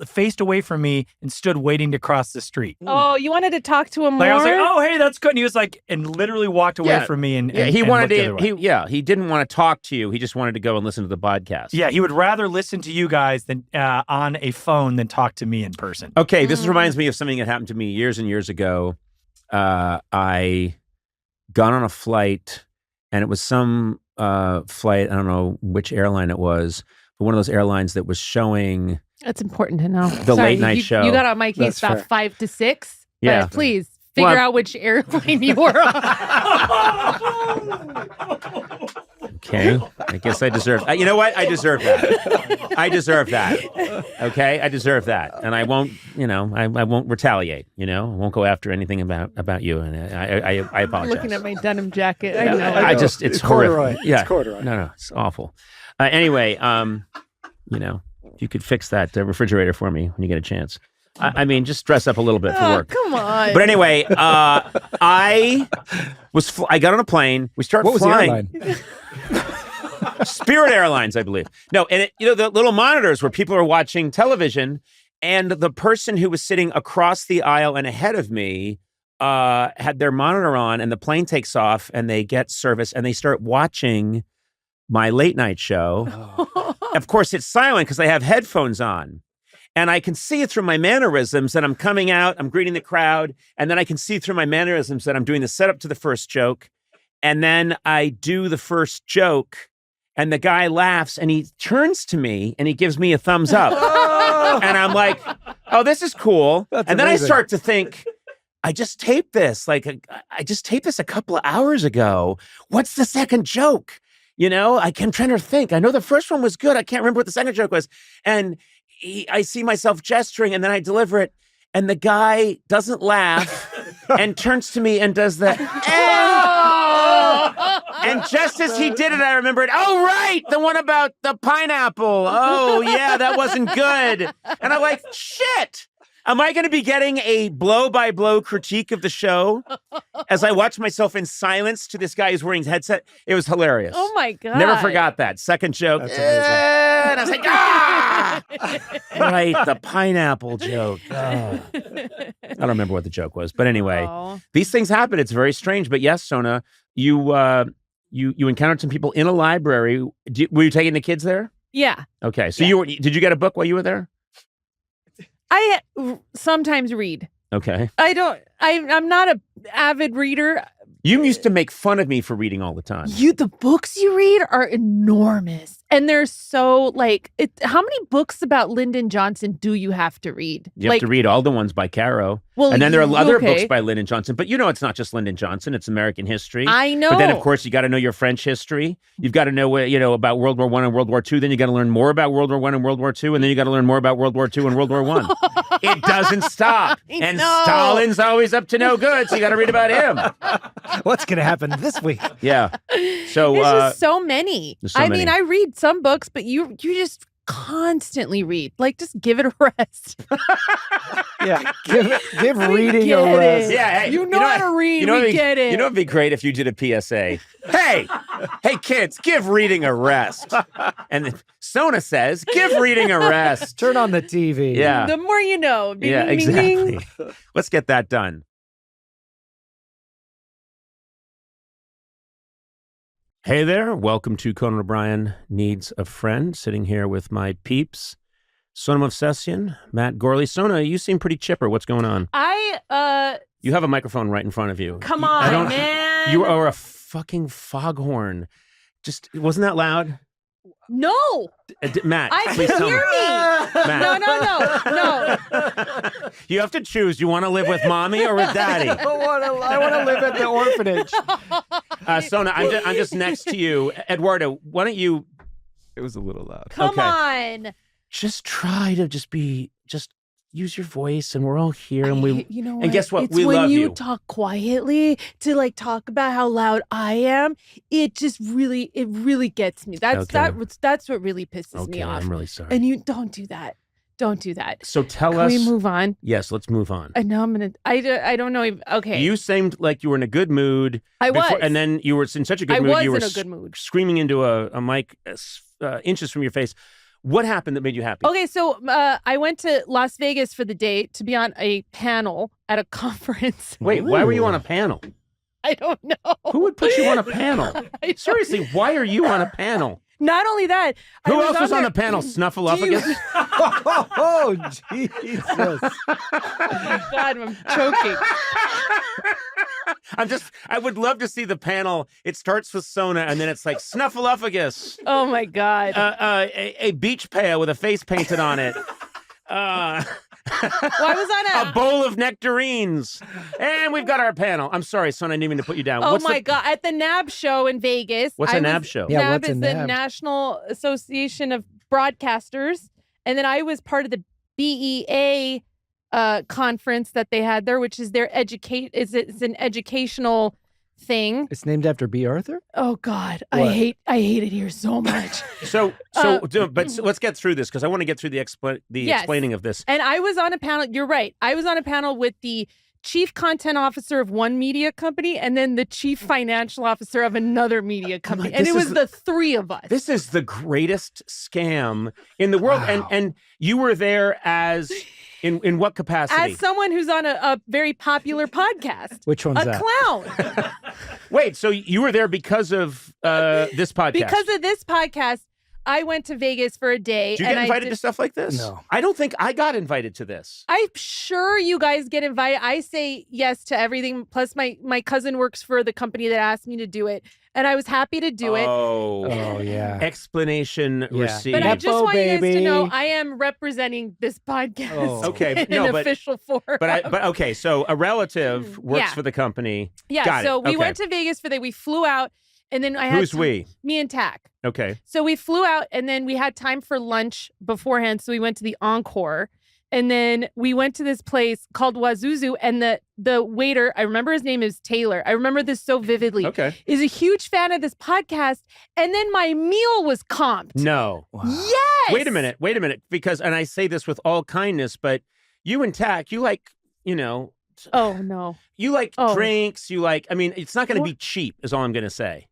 faced away from me and stood waiting to cross the street. Oh, you wanted to talk to him more? I was like, oh, hey, that's good. And he was like, and literally walked away from me. And he wanted to. He didn't want to talk to you. He just wanted to go and listen to the podcast. Yeah, he would rather listen to you guys than on a phone than talk to me in person. Okay, this reminds me of something that happened to me years and years ago. I gone on a flight, and it was some flight, I don't know which airline it was, but one of those airlines that was showing That's important to know. the late night show. You got on my case That's about fair. 5 to 6. Yeah. But please figure out which airline you were on. Okay, I guess I deserve. You know what? I deserve that. I deserve that. Okay, I deserve that, and I won't. I won't retaliate. I won't go after anything about you, and I apologize. Looking at my denim jacket. I know. I just it's corduroy. horrific. Yeah, It's corduroy. No, it's awful. Anyway, if you could fix that refrigerator for me when you get a chance. I mean, just dress up a little bit for work. Come on. But anyway, I got on a plane. We start What was flying. the airline? Spirit Airlines, I believe. No, and the little monitors where people are watching television, and the person who was sitting across the aisle and ahead of me had their monitor on, and the plane takes off, and they get service, and they start watching my late night show. Of course, it's silent because I have headphones on. And I can see it through my mannerisms that I'm coming out, I'm greeting the crowd, and then I can see through my mannerisms that I'm doing the setup to the first joke. And then I do the first joke, and the guy laughs, and he turns to me, and he gives me a thumbs up. And I'm like, oh, this is cool. That's and then amazing. I start to think, I just taped this. I just taped this a couple of hours ago. What's the second joke? I'm trying to think. I know the first one was good. I can't remember what the second joke was. And I see myself gesturing, and then I deliver it, and the guy doesn't laugh and turns to me and does the and just as he did it, I remembered, oh, right, the one about the pineapple. Oh, yeah, that wasn't good. And I'm like, shit. Am I going to be getting a blow-by-blow critique of the show as I watch myself in silence to this guy who's wearing his headset? It was hilarious. Oh, my God. Never forgot that. Second joke. That's amazing. And I was like, right, the pineapple joke. I don't remember what the joke was. But anyway, these things happen. It's very strange. But yes, Sona, you encountered some people in a library. Were you taking the kids there? Yeah. Okay. So did you get a book while you were there? I sometimes read. Okay. I'm not an avid reader. You used to make fun of me for reading all the time. The books you read are enormous. And they're so how many books about Lyndon Johnson do you have to read? You have to read all the ones by Caro. Well, and then there are other okay. books by Lyndon Johnson. But it's not just Lyndon Johnson. It's American history. I know. But then, of course, you got to know your French history. You've got to know, about World War I and World War II. Then you got to learn more about World War I and World War II. And then you got to learn more about World War II and World War I. It doesn't stop. And Stalin's always up to no good. So you got to read about him. What's going to happen this week? Yeah. So there's just so many. I mean, I read some books, but you just constantly read. Just give it a rest. Yeah, give reading a rest. Yeah, hey, you know how to read. We get it. It'd be great if you did a PSA. Hey, kids, give reading a rest. And Sona says, give reading a rest. Turn on the TV. Yeah. The more you know. Ding, Yeah, ding, exactly. ding. Let's get that done. Hey there, welcome to Conan O'Brien Needs a Friend. Sitting here with my peeps, Sona movsesian, Matt Gourley. Sona, you seem pretty chipper. What's going on? You have a microphone right in front of you. Come on, man. You are a fucking foghorn. Wasn't that loud? No. Matt, I please can tell hear me. Matt. No. You have to choose. You want to live with mommy or with daddy? I want to live at the orphanage. Sona, I'm just next to you. Eduardo, why don't you? It was a little loud. Come on. Just try to just use your voice, and we're all here, and and guess what? It's we when love you talk quietly to talk about how loud I am. It just really gets me. That's what really pisses me off. I'm really sorry. And you don't do that. Don't do that. So tell Can us. we move on? Yes, let's move on. I know I don't know. Okay. You seemed like you were in a good mood. I was. And then you were in such a good mood. You were in a good mood. Screaming into a mic inches from your face. What happened that made you happy? Okay, so I went to Las Vegas for the day to be on a panel at a conference. Wait, why were you on a panel? I don't know. Who would put you on a panel? Seriously, why are you on a panel? Not only that. Who else was on the panel? Snuffleupagus? Oh, Jesus. Oh my God, I'm choking. I would love to see the panel. It starts with Sona, and then it's like snuffleupagus. Oh my God. A beach pail with a face painted on it. Well, I was on a bowl of nectarines. And we've got our panel. I'm sorry, Sona, I didn't mean to put you down. Oh my God. At the NAB show in Vegas. What's a NAB show? Yeah, NAB what's a is the NAB? National Association of Broadcasters. And then I was part of the BEA conference that they had there, which is their it's an educational thing. It's named after B. Arthur? Oh God, What? I hate it here so much. But let's get through this because I want to get through the explaining of this. And I was on a panel. You're right. I was on a panel with the chief content officer of one media company and then the chief financial officer of another media company. And it was the three of us. This is the greatest scam in the world. Wow. And you were there as in what capacity? As someone who's on a very popular podcast. Which one's a that? clown. Wait, so you were there because of this podcast? Because of this podcast, I went to Vegas for a day. Did you get invited to stuff like this? No. I don't think I got invited to this. I'm sure you guys get invited. I say yes to everything. Plus, my cousin works for the company that asked me to do it. And I was happy to do it. Oh, yeah. Explanation received. But I just want you guys to baby. know I am representing this podcast Okay, in an official form. But okay, so a relative works for the company. Yeah, Got so it. we Okay. went to Vegas for that. We flew out, and then I had Who's we? Me and Tack. Okay. So we flew out, and then we had time for lunch beforehand. So we went to the Encore, and then we went to this place called Wazuzu, and the waiter, I remember his name is Taylor. I remember this so vividly. Okay. Is a huge fan of this podcast, and then my meal was comped. No. Wow. Yes. Wait a minute, because, and I say this with all kindness, but you and Tack, you like, Oh no. you like Oh. drinks, I mean, it's not going to be cheap, is all I'm going to say.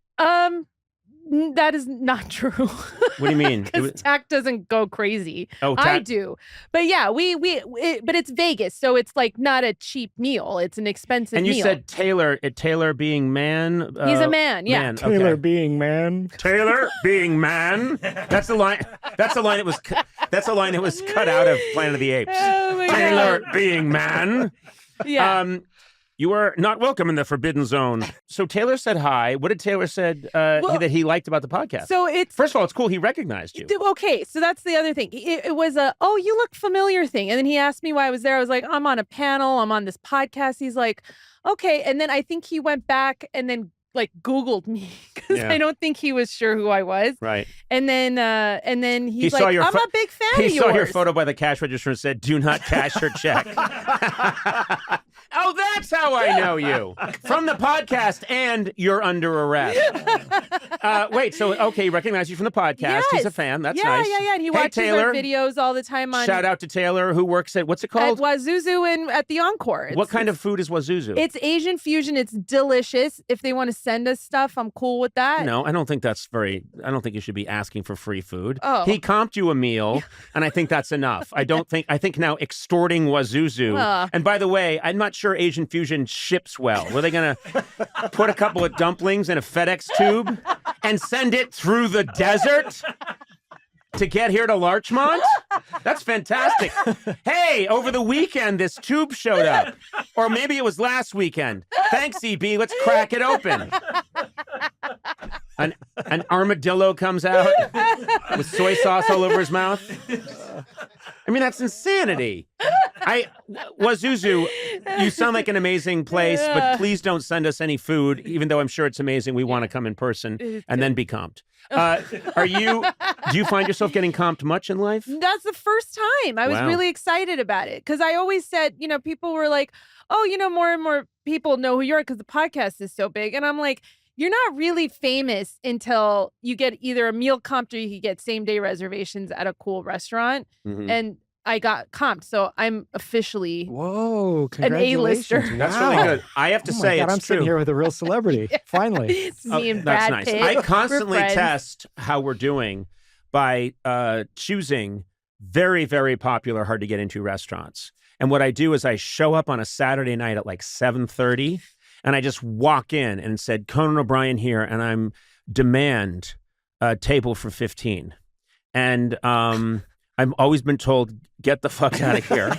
That is not true. What do you mean? Because Tack doesn't go crazy. Oh, I Tack- do. But yeah, but it's Vegas, so it's like not a cheap meal. It's an expensive And you meal. said Taylor being man. He's a man, yeah. Taylor Okay. being man. Taylor being man. That's the line. That's the line. That's a line that was cut out of Planet of the Apes. Oh my Taylor God. being man. Yeah. You are not welcome in the Forbidden Zone. So Taylor said hi. What did Taylor said that he liked about the podcast? So it's First of all, it's cool he recognized you. okay. So that's the other thing. It was a you look familiar thing, and then he asked me why I was there. I was like, I'm on a panel. I'm on this podcast. He's like, okay, and then I think he went back and then like Googled me because Yeah. I don't think he was sure who I was. Right. And then he's He like, saw your I'm pho- a big fan He of yours. saw your photo by the cash register and said, "Do not cash your check." Oh, that's how I know you. From the podcast, and you're under arrest. Wait, so, okay, he recognized you from the podcast. He's a Yes. fan. That's yeah, nice. Yeah. And he Hey, watches Taylor. our videos all the time on Shout out to Taylor, who works at, what's it at called? Wazuzu and at the Encore. What kind of food is Wazuzu? It's Asian fusion. It's delicious. If they want to send us stuff, I'm cool with that. No, I don't think I don't think you should be asking for free food. Oh. He comped you a meal, and I think that's enough. I think now extorting Wazuzu. And by the way, I'm not sure Asian fusion ships well. Were they going to put a couple of dumplings in a FedEx tube and send it through the desert to get here to Larchmont? That's fantastic. Hey, over the weekend, this tube showed up. Or maybe it was last weekend. Thanks, EB. Let's crack it open. An armadillo comes out with soy sauce all over his mouth. I mean, that's insanity. Wazuzu, you sound like an amazing place, but please don't send us any food, even though I'm sure it's amazing. We want to come in person and then be comped. Do you find yourself getting comped much in life? That's the first time. I was Wow. really excited about it because I always said, people were like, oh, more and more people know who you are because the podcast is so big. And I'm like, you're not really famous until you get either a meal comped or you can get same day reservations at a cool restaurant. Mhm. And I got comped. So I'm officially Whoa, an congratulations. A-lister. That's Wow. really good. I have to Oh my say, God, it's I'm true. sitting here with a real celebrity. Finally. It's me and That's Brad nice. Pitt. I We're constantly friends. test how we're doing by choosing very, very popular, hard to get into restaurants. And what I do is I show up on a Saturday night at like 7:30, and I just walk in and said, Conan O'Brien here, and I'm demand a table for 15. And I've always been told, get the fuck out of here.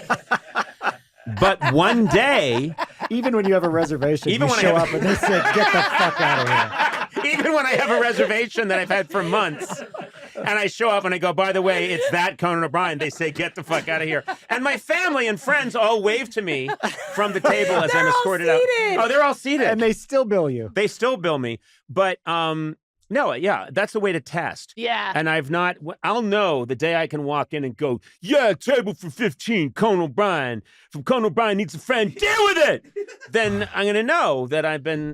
But one day, even when you have a reservation, even you when show up and they say, get the fuck out of here. even when I have a reservation that I've had for months, and I show up and I go, by the way, it's that Conan O'Brien, they say, get the fuck out of here. And my family and friends all wave to me from the table as I'm escorted out. Oh, they're all seated. And they still bill you. They still bill me. But no, yeah, that's the way to test. Yeah. And I'll know the day I can walk in and go, yeah, table for 15, Conan O'Brien. From Conan O'Brien needs a friend, deal with it. Then I'm going to know that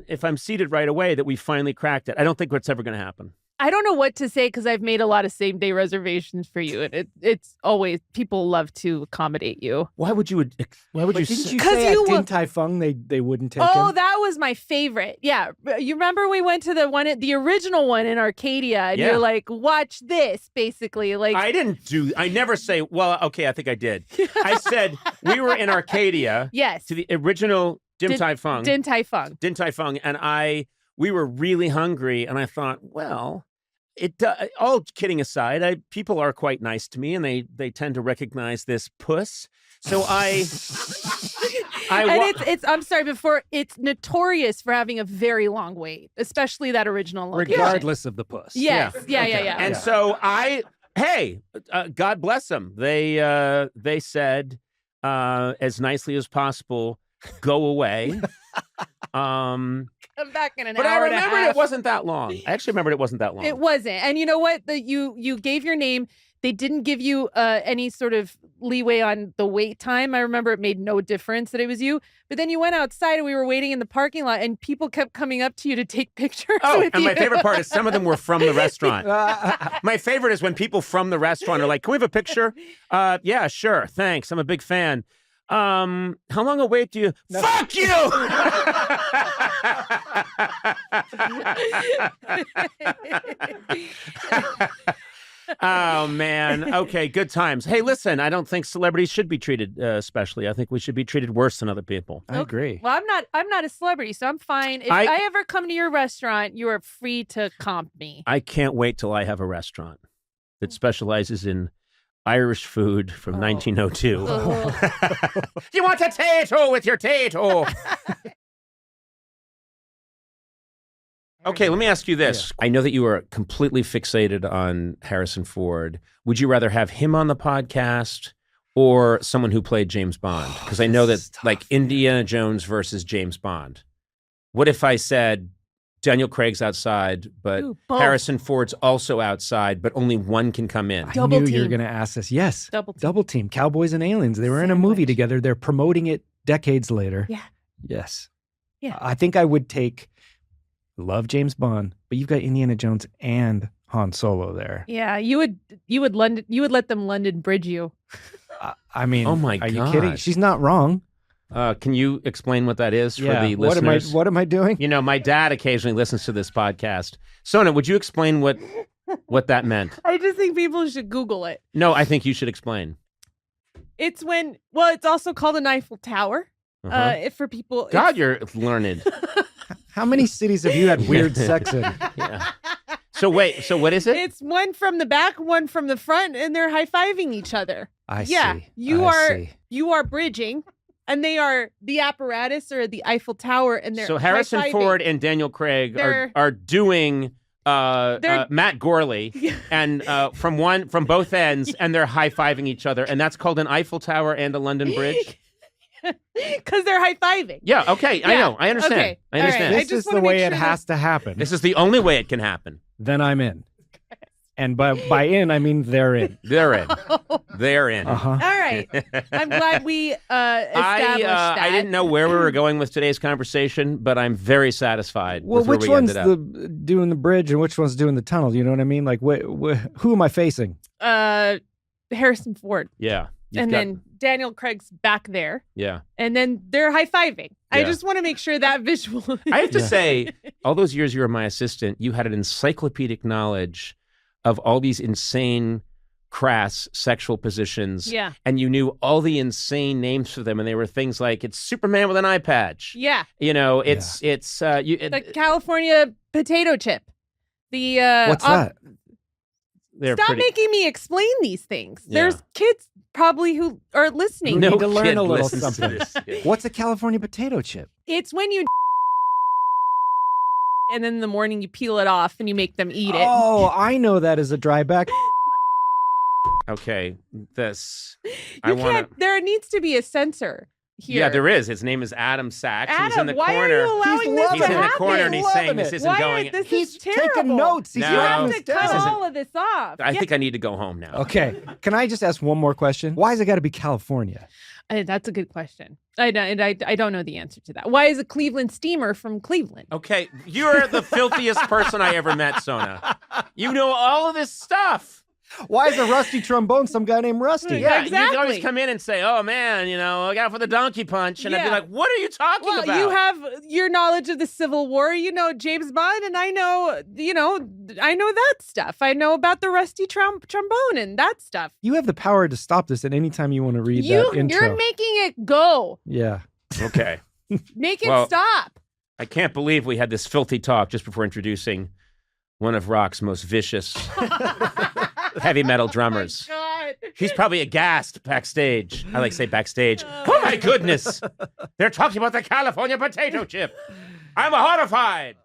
if I'm seated right away, that we finally cracked it. I don't think it's ever going to happen. I don't know what to say because I've made a lot of same day reservations for you, and it's always people love to accommodate you. Why would you? Didn't you say at Din Tai Fung they wouldn't take him? Oh, that was my favorite. Yeah, you remember we went to the original one in Arcadia, and you're like, watch this, basically. Like I never say. Well, okay, I think I did. I said we were in Arcadia. Yes. To the original Din Tai Fung. Din Tai Fung. Din Tai Fung, and we were really hungry, and I thought, well. All kidding aside, people are quite nice to me, and they tend to recognize this puss. So I'm sorry, it's notorious for having a very long wait, especially that original location. Regardless of the puss. Yes. Yeah. And so God bless them. They said as nicely as possible, go away. Come back in an but hour I remembered and a half. it wasn't that long. I actually remembered it wasn't that long. It wasn't. And you know what? You gave your name. They didn't give you any sort of leeway on the wait time. I remember it made no difference that it was you. But then you went outside and we were waiting in the parking lot and people kept coming up to you to take pictures with and you. my favorite part is some of them were from the restaurant. My favorite is when people from the restaurant are like, can we have a picture? Yeah, sure. Thanks. I'm a big fan. How long a wait do you? No. Fuck you! Oh, man. Okay, good times. Hey, listen, I don't think celebrities should be treated especially. I think we should be treated worse than other people. I agree. Well, I'm not a celebrity, so I'm fine. If I ever come to your restaurant, you are free to comp me. I can't wait till I have a restaurant that specializes in Irish food from 1902. You want a tato with your tato? Okay, let me ask you this. Yeah. I know that you are completely fixated on Harrison Ford. Would you rather have him on the podcast or someone who played James Bond? Because I know that, like, Indiana Jones versus James Bond. What if I said Daniel Craig's outside, but Harrison Ford's also outside, but only one can come in? I knew you were going to ask this. Yes. Double team. Cowboys and Aliens. They were in a movie together. They're promoting it decades later. Yeah. Yes. Yeah. I think I would take... Love James Bond, but you've got Indiana Jones and Han Solo there. Yeah, you would let them London Bridge you. I mean, oh my God. Are you kidding? She's not wrong. Can you explain what that is for the listeners? What am I doing? You know, my dad occasionally listens to this podcast. Sona, would you explain what that meant? I just think people should Google it. No, I think you should explain. It's it's also called an Eiffel Tower. For people. God, you're learned. How many cities have you had weird sex in? Yeah. So wait, so what is it? It's one from the back, one from the front, and they're high-fiving each other. I see. You are bridging, and they are the apparatus or the Eiffel Tower, and they're so Harrison high-fiving. Ford and Daniel Craig are doing Matt Gourley and from both ends, and they're high-fiving each other, and that's called an Eiffel Tower and a London Bridge. Because they're high-fiving. Yeah, okay, yeah. I know. I understand. Okay. I understand. Right. This is the way it has to happen. This is the only way it can happen. Then I'm in. And by in, I mean they're in. They're in. They're in. Uh-huh. All right. I'm glad we established that. I didn't know where we were going with today's conversation, but I'm very satisfied with where we ended up. Which one's doing the bridge and which one's doing the tunnel? You know what I mean? Like, who am I facing? Harrison Ford. Yeah. Then Daniel Craig's back there. Yeah. And then they're high-fiving. Yeah. I just want to make sure that visual... I have to say, all those years you were my assistant, you had an encyclopedic knowledge of all these insane, crass sexual positions. Yeah. And you knew all the insane names for them. And they were things like, it's Superman with an eye patch. Yeah. You know, it's the California potato chip. The what's that? Stop making me explain these things. There's kids probably who are listening. You need to learn kid a little listens to something. this. What's a California potato chip? It's when you and then in the morning you peel it off and you make them eat it. Oh, I know that as a dry back. Okay, this. There needs to be a censor here. Yeah, there is. His name is Adam Sachs. Adam, he's in the why corner. are you allowing this He's to in the happen? corner and he's saying this isn't going. This He's is terrible. taking notes. He's No, You writing have this to cut down. all of this off. I think I need to go home now. Okay, can I just ask one more question? Why has it got to be California? That's a good question. I don't know the answer to that. Why is a Cleveland steamer from Cleveland? Okay, you're the filthiest person I ever met, Sona. You know all of this stuff. Why is a rusty trombone some guy named Rusty? Yeah, exactly. you always come in and say, "Oh man, I got for the donkey punch," and I'd be Yeah. like, "What are you talking Well, about?" you have your knowledge of the Civil War. You know James Bond, and I know, I know that stuff. I know about the rusty trombone and that stuff. You have the power to stop this at any time you want to read that intro. You're making it go. Yeah. Okay. Make it Well, stop. I can't believe we had this filthy talk just before introducing one of rock's most vicious heavy metal drummers. God. He's probably aghast backstage. I like to say backstage. Oh my goodness. They're talking about the California potato chip. I'm horrified.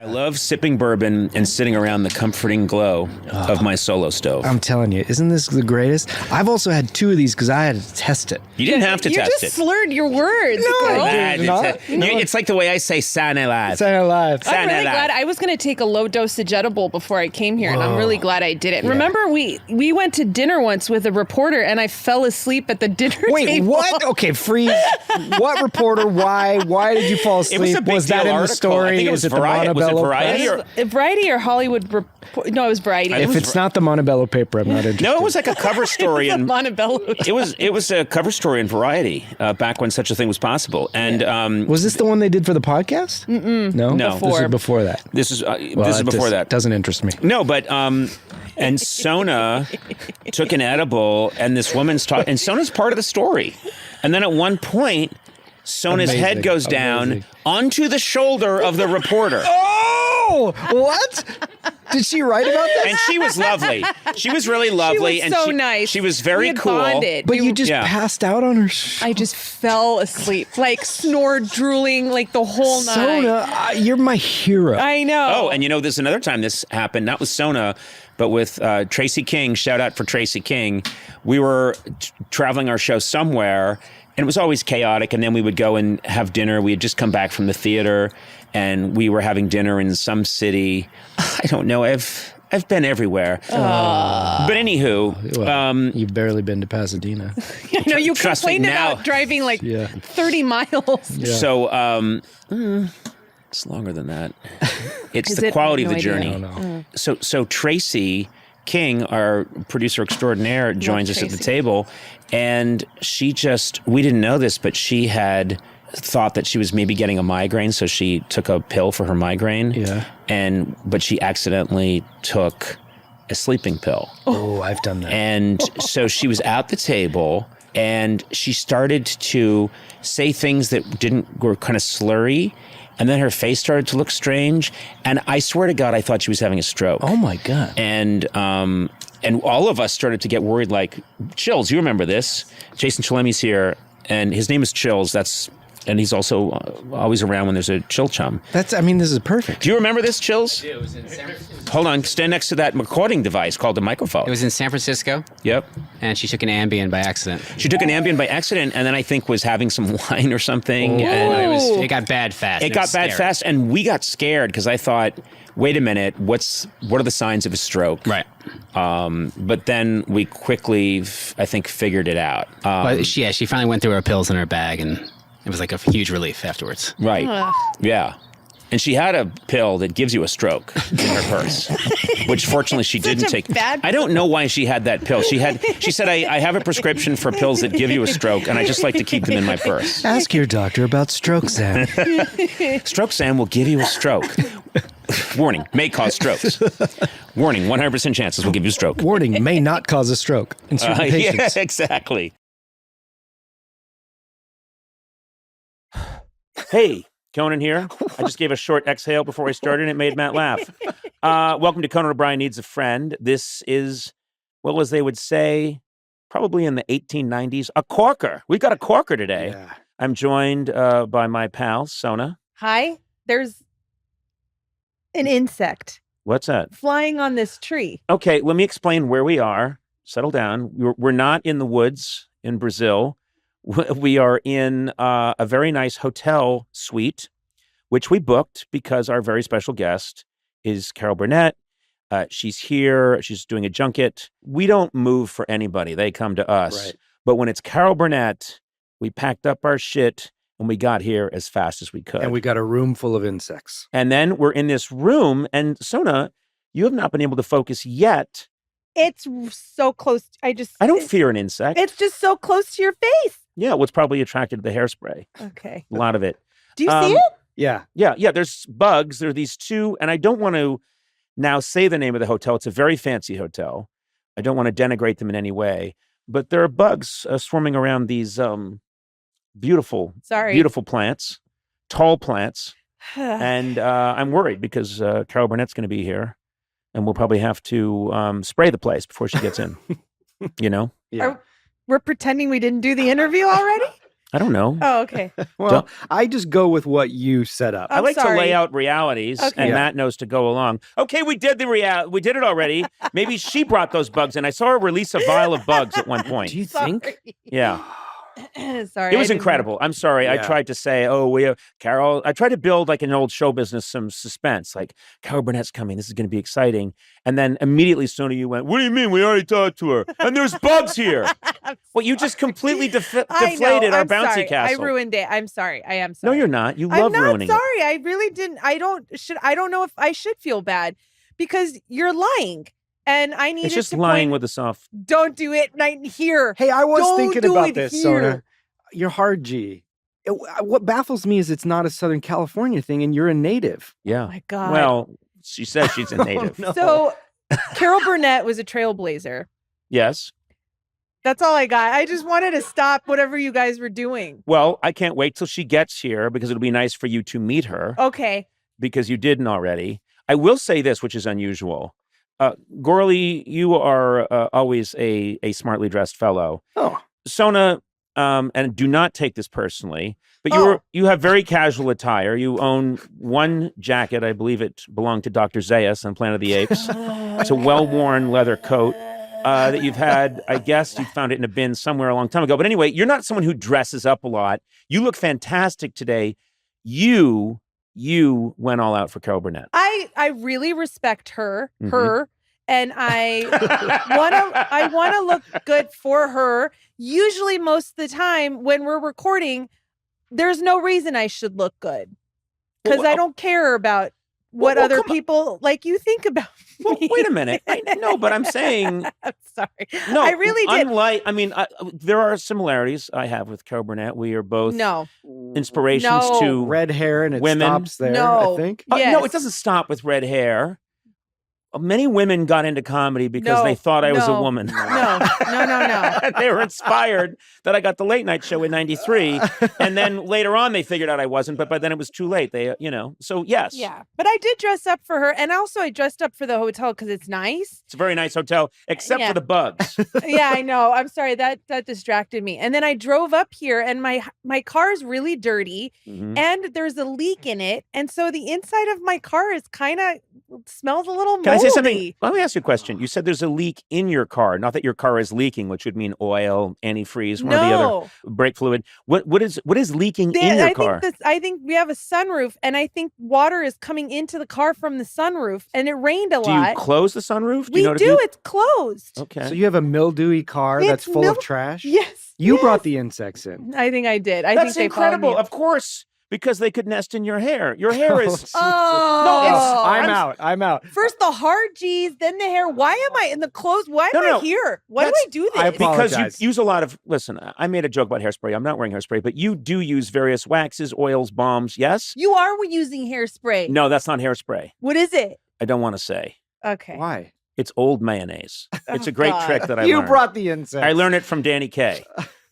I love sipping bourbon and sitting around the comforting glow of my solo stove. I'm telling you, isn't this the greatest? I've also had 2 of these because I had to test it. You didn't have to You test just it. slurred your words. No, girl. I did not. It's like the way I say Sana Live. Say it live. I'm really glad. I was going to take a low dosage edible before I came here, and I'm really glad I did it. Remember, we went to dinner once with a reporter, and I fell asleep at the dinner Wait, table. what? Okay, freeze. What reporter? Why? Why did you fall asleep? It was a big that deal in the article. story? I think it was Is it Variety. the Was it Montebello Variety Press? or- Variety or Hollywood Report? No, it was Variety. If it's not the Montebello paper, I'm not interested. No, it was like a cover story in Montebello. It was a cover story in Variety back when such a thing was possible. And Was this the one they did for the podcast? No, No. This is before that. this is before that. Doesn't interest me. No, but and Sona took an edible, and this woman's talking, and Sona's part of the story. And then at one point, Sona's Amazing. head goes down onto the shoulder of the reporter. Oh, what? Did she write about that? And she was lovely. She was really lovely. She was and so nice. She was We very had cool. bonded. But you just Yeah. passed out on her. I just fell asleep, like snored, drooling, like the whole night. Sona, you're my hero. I know. Oh, and there's another time this happened, not with Sona, but with Tracy King. Shout out for Tracy King. We were traveling our show somewhere, and it was always chaotic. And then we would go and have dinner. We had just come back from the theater, and we were having dinner in some city. I don't know. I've been everywhere. But anywho, You've barely been to Pasadena. I know you Trust me, complained now- about driving like Yeah. 30 miles. so it's longer than that. It's Is the it? quality of No the idea. journey. I don't know. So Tracy King, our producer extraordinaire, joins us at the Tracy. table, and we didn't know this, but she had thought that she was maybe getting a migraine, so she took a pill for her migraine. Yeah. But she accidentally took a sleeping pill. Oh, I've done that. And so she was at the table, and she started to say things that were kind of slurry. And then her face started to look strange. And I swear to God, I thought she was having a stroke. Oh my God. And all of us started to get worried, like, Chills, you remember this. Jason Chalemi's here, and his name is Chills. And he's also always around when there's a chill chum. This is perfect. Do you remember this, Chills? It was in San Francisco. Hold on, stand next to that recording device called the microphone. It was in San Francisco. Yep. And she took an Ambien by accident. She took an Ambien by accident, and then I think was having some wine or something. And It got bad fast. it got bad scary. fast, and we got scared because I thought, wait a minute, what are the signs of a stroke? Right. But then we quickly, I think, figured it out. But she finally went through her pills in her bag, and it was like a huge relief afterwards. Right. Yeah. And she had a pill that gives you a stroke in her purse, which fortunately she didn't take. bad I don't know why she had that pill. She said, I have a prescription for pills that give you a stroke, and I just like to keep them in my purse. Ask your doctor about stroke, Sam. Stroke Sam will give you a stroke. Warning, may cause strokes. Warning, 100% chances will give you a stroke. Warning, may not cause a stroke in certain patients. Yeah, exactly. Hey, Conan here. I just gave a short exhale before I started, and it made Matt laugh. Welcome to Conan O'Brien Needs a Friend. This is, well, as they would say, probably in the 1890s, a corker. We've got a corker today. Yeah. I'm joined by my pal, Sona. Hi. There's an insect What's that? flying on this tree. Okay, let me explain where we are. Settle down. We're not in the woods in Brazil. We are in a very nice hotel suite, which we booked because our very special guest is Carol Burnett. She's here. She's doing a junket. We don't move for anybody. They come to us. Right. But when it's Carol Burnett, we packed up our shit and we got here as fast as we could. And we got a room full of insects. And then we're in this room. And Sona, you have not been able to focus yet. It's so close. I don't fear an insect. It's just so close to your face. Yeah, what's probably attracted to the hairspray. Okay. A lot of it. Do you see it? Yeah. Yeah. There's bugs. There are these two, and I don't want to now say the name of the hotel. It's a very fancy hotel. I don't want to denigrate them in any way, but there are bugs swarming around these beautiful plants, tall plants, and I'm worried because Carol Burnett's going to be here, and we'll probably have to spray the place before she gets in. You know? Yeah. We're pretending we didn't do the interview already? I don't know. Oh, okay. Well, I just go with what you set up. I like to lay out realities, Okay. and Matt knows to go along. Okay, we did we did it already. Maybe she brought those bugs in. I saw her release a vial of bugs at one point. Do you think? Yeah. Sorry. It was incredible. I'm sorry. Yeah. I tried to say, we have Carol. I tried to build like an old show business, some suspense, like Carol Burnett's coming. This is going to be exciting. And then immediately, Sona, you went, what do you mean? We already talked to her. And there's bugs here. Well, you just completely deflated our bouncy castle. I ruined it. I'm sorry. I am No, sorry. you're not. You love ruining I'm not sorry. I really didn't. I don't know if I should feel bad because you're lying. And I needed It's just to lying point, with a soft. Don't do it here. Hey, I was Don't thinking do about it this, here. Sona. You're hard G. What baffles me is it's not a Southern California thing, and you're a native. Yeah. Oh my God. Well, she says she's a native. No. So Carol Burnett was a trailblazer. Yes. That's all I got. I just wanted to stop whatever you guys were doing. Well, I can't wait till she gets here because it'll be nice for you to meet her. Okay. Because you didn't already. I will say this, which is unusual. Gourley, you are always a smartly dressed fellow. Oh. Sona, and do not take this personally, but you have very casual attire. You own one jacket. I believe it belonged to Dr. Zaius on Planet of the Apes. It's a well-worn leather coat that you've had. I guess you found it in a bin somewhere a long time ago. But anyway, you're not someone who dresses up a lot. You look fantastic today. You went all out for Carol Burnett. I really respect her, and I want to look good for her. Usually, most of the time when we're recording, there's no reason I should look good because I don't care about what other people like you think about me. Well, wait a minute. No, but I'm saying. I'm sorry. No, I really did. There are similarities I have with Carol Burnett. We are both inspirations No. to Red hair, and it women. stops there, No. I think. No, Yes. it doesn't stop with red hair. Many women got into comedy because they thought I was a woman. No. They were inspired that I got the late night show in '93, and then later on they figured out I wasn't. But by then it was too late. So yes, Yeah, but I did dress up for her, and also I dressed up for the hotel because it's nice. it's a very nice hotel, except for the bugs. Yeah, I know. I'm sorry that distracted me. And then I drove up here, and my car is really dirty, and there's a leak in it, and so the inside of my car is kind of smells a little moldy. Can I say something? Let me ask you a question. You said there's a leak in your car, not that your car is leaking, which would mean oil, antifreeze, one or the other, brake fluid. What is leaking in your car? I think we have a sunroof, and I think water is coming into the car from the sunroof, and it rained a lot. Do you close the sunroof? We do. It's closed. Okay. So you have a mildewy car that's full of trash? Yes. You brought the insects in. I think I did. That's think incredible. Of course, because they could nest in your hair. Your hair is. I'm out. First the hard G's, then the hair. Why am I in the clothes? Why am I here? Why do I do this? Because you use a lot of. Listen, I made a joke about hairspray. I'm not wearing hairspray, but you do use various waxes, oils, balms. Yes. You are using hairspray. No, that's not hairspray. What is it? I don't want to say. Okay. It's old mayonnaise. It's a great trick that I learned. You brought the insects. I learned it from Danny Kaye.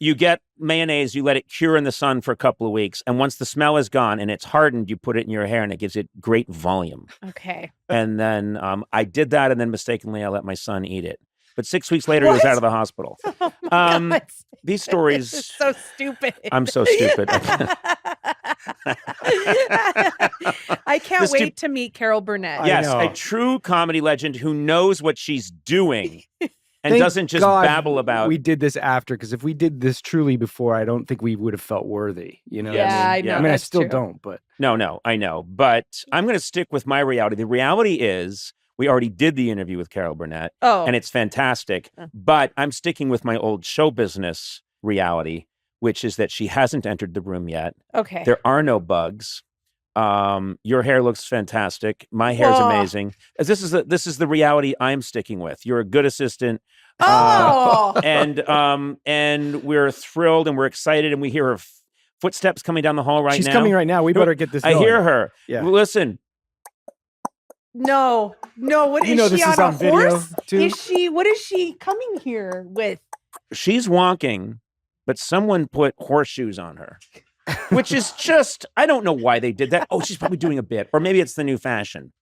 You get mayonnaise, you let it cure in the sun for a couple of weeks. And once the smell is gone and it's hardened, you put it in your hair and it gives it great volume. Okay. And then I did that. And then mistakenly, I let my son eat it. But 6 weeks later, he was out of the hospital. Oh my God. These stories. This is so stupid. I'm so stupid. I can't wait to meet Carol Burnett. Yes, a true comedy legend who knows what she's doing. And Thank doesn't just God babble about. We did this after, because if we did this truly before, I don't think we would have felt worthy. You know? Yeah, I know. mean, I That's still true. don't, but No, I know. But I'm going to stick with my reality. The reality is we already did the interview with Carol Burnett. Oh. And it's fantastic. But I'm sticking with my old show business reality, which is that she hasn't entered the room yet. Okay. There are no bugs. Your hair looks fantastic. My hair's amazing. This is the reality I'm sticking with. You're a good assistant. And we're thrilled and we're excited and we hear her footsteps coming down the hall right now. she's coming right now. We better get this I going. hear her. Yeah. Listen, No. What You is know she this on is a on video, horse? too? What is she coming here with? she's walking, but someone put horseshoes on her. Which is just, I don't know why they did that. Oh, she's probably doing a bit. Or maybe it's the new fashion.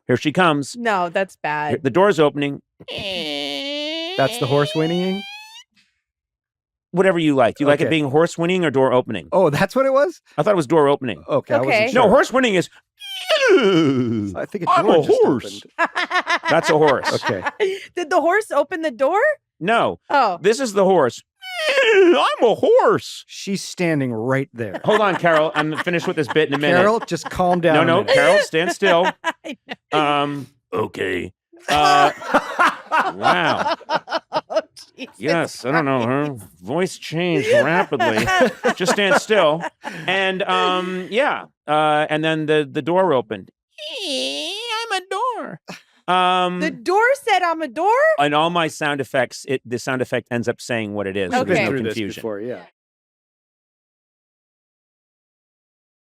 Here she comes. No, that's bad. The door's opening. That's the horse whinnying? Whatever you like. Do you like it Okay. being horse whinnying or door opening? Oh, that's what it was? I thought it was door opening. Okay. I wasn't No, sure. horse whinnying is. I think a I'm door a just horse. opened. That's a horse. Okay. Did the horse open the door? No. Oh. This is the horse. I'm a horse. She's standing right there. Hold on, Carol. I'm finished with this bit in a minute. Carol, just calm down. No, a minute. Carol, stand still. Okay. Wow. Oh, Jesus Yes, I don't know. Her voice changed rapidly. Just stand still. And and then the door opened. I'm a door. The door said I'm a door? And all my sound effects, the sound effect ends up saying what it is. So Okay. there's Been no through this confusion. before, yeah.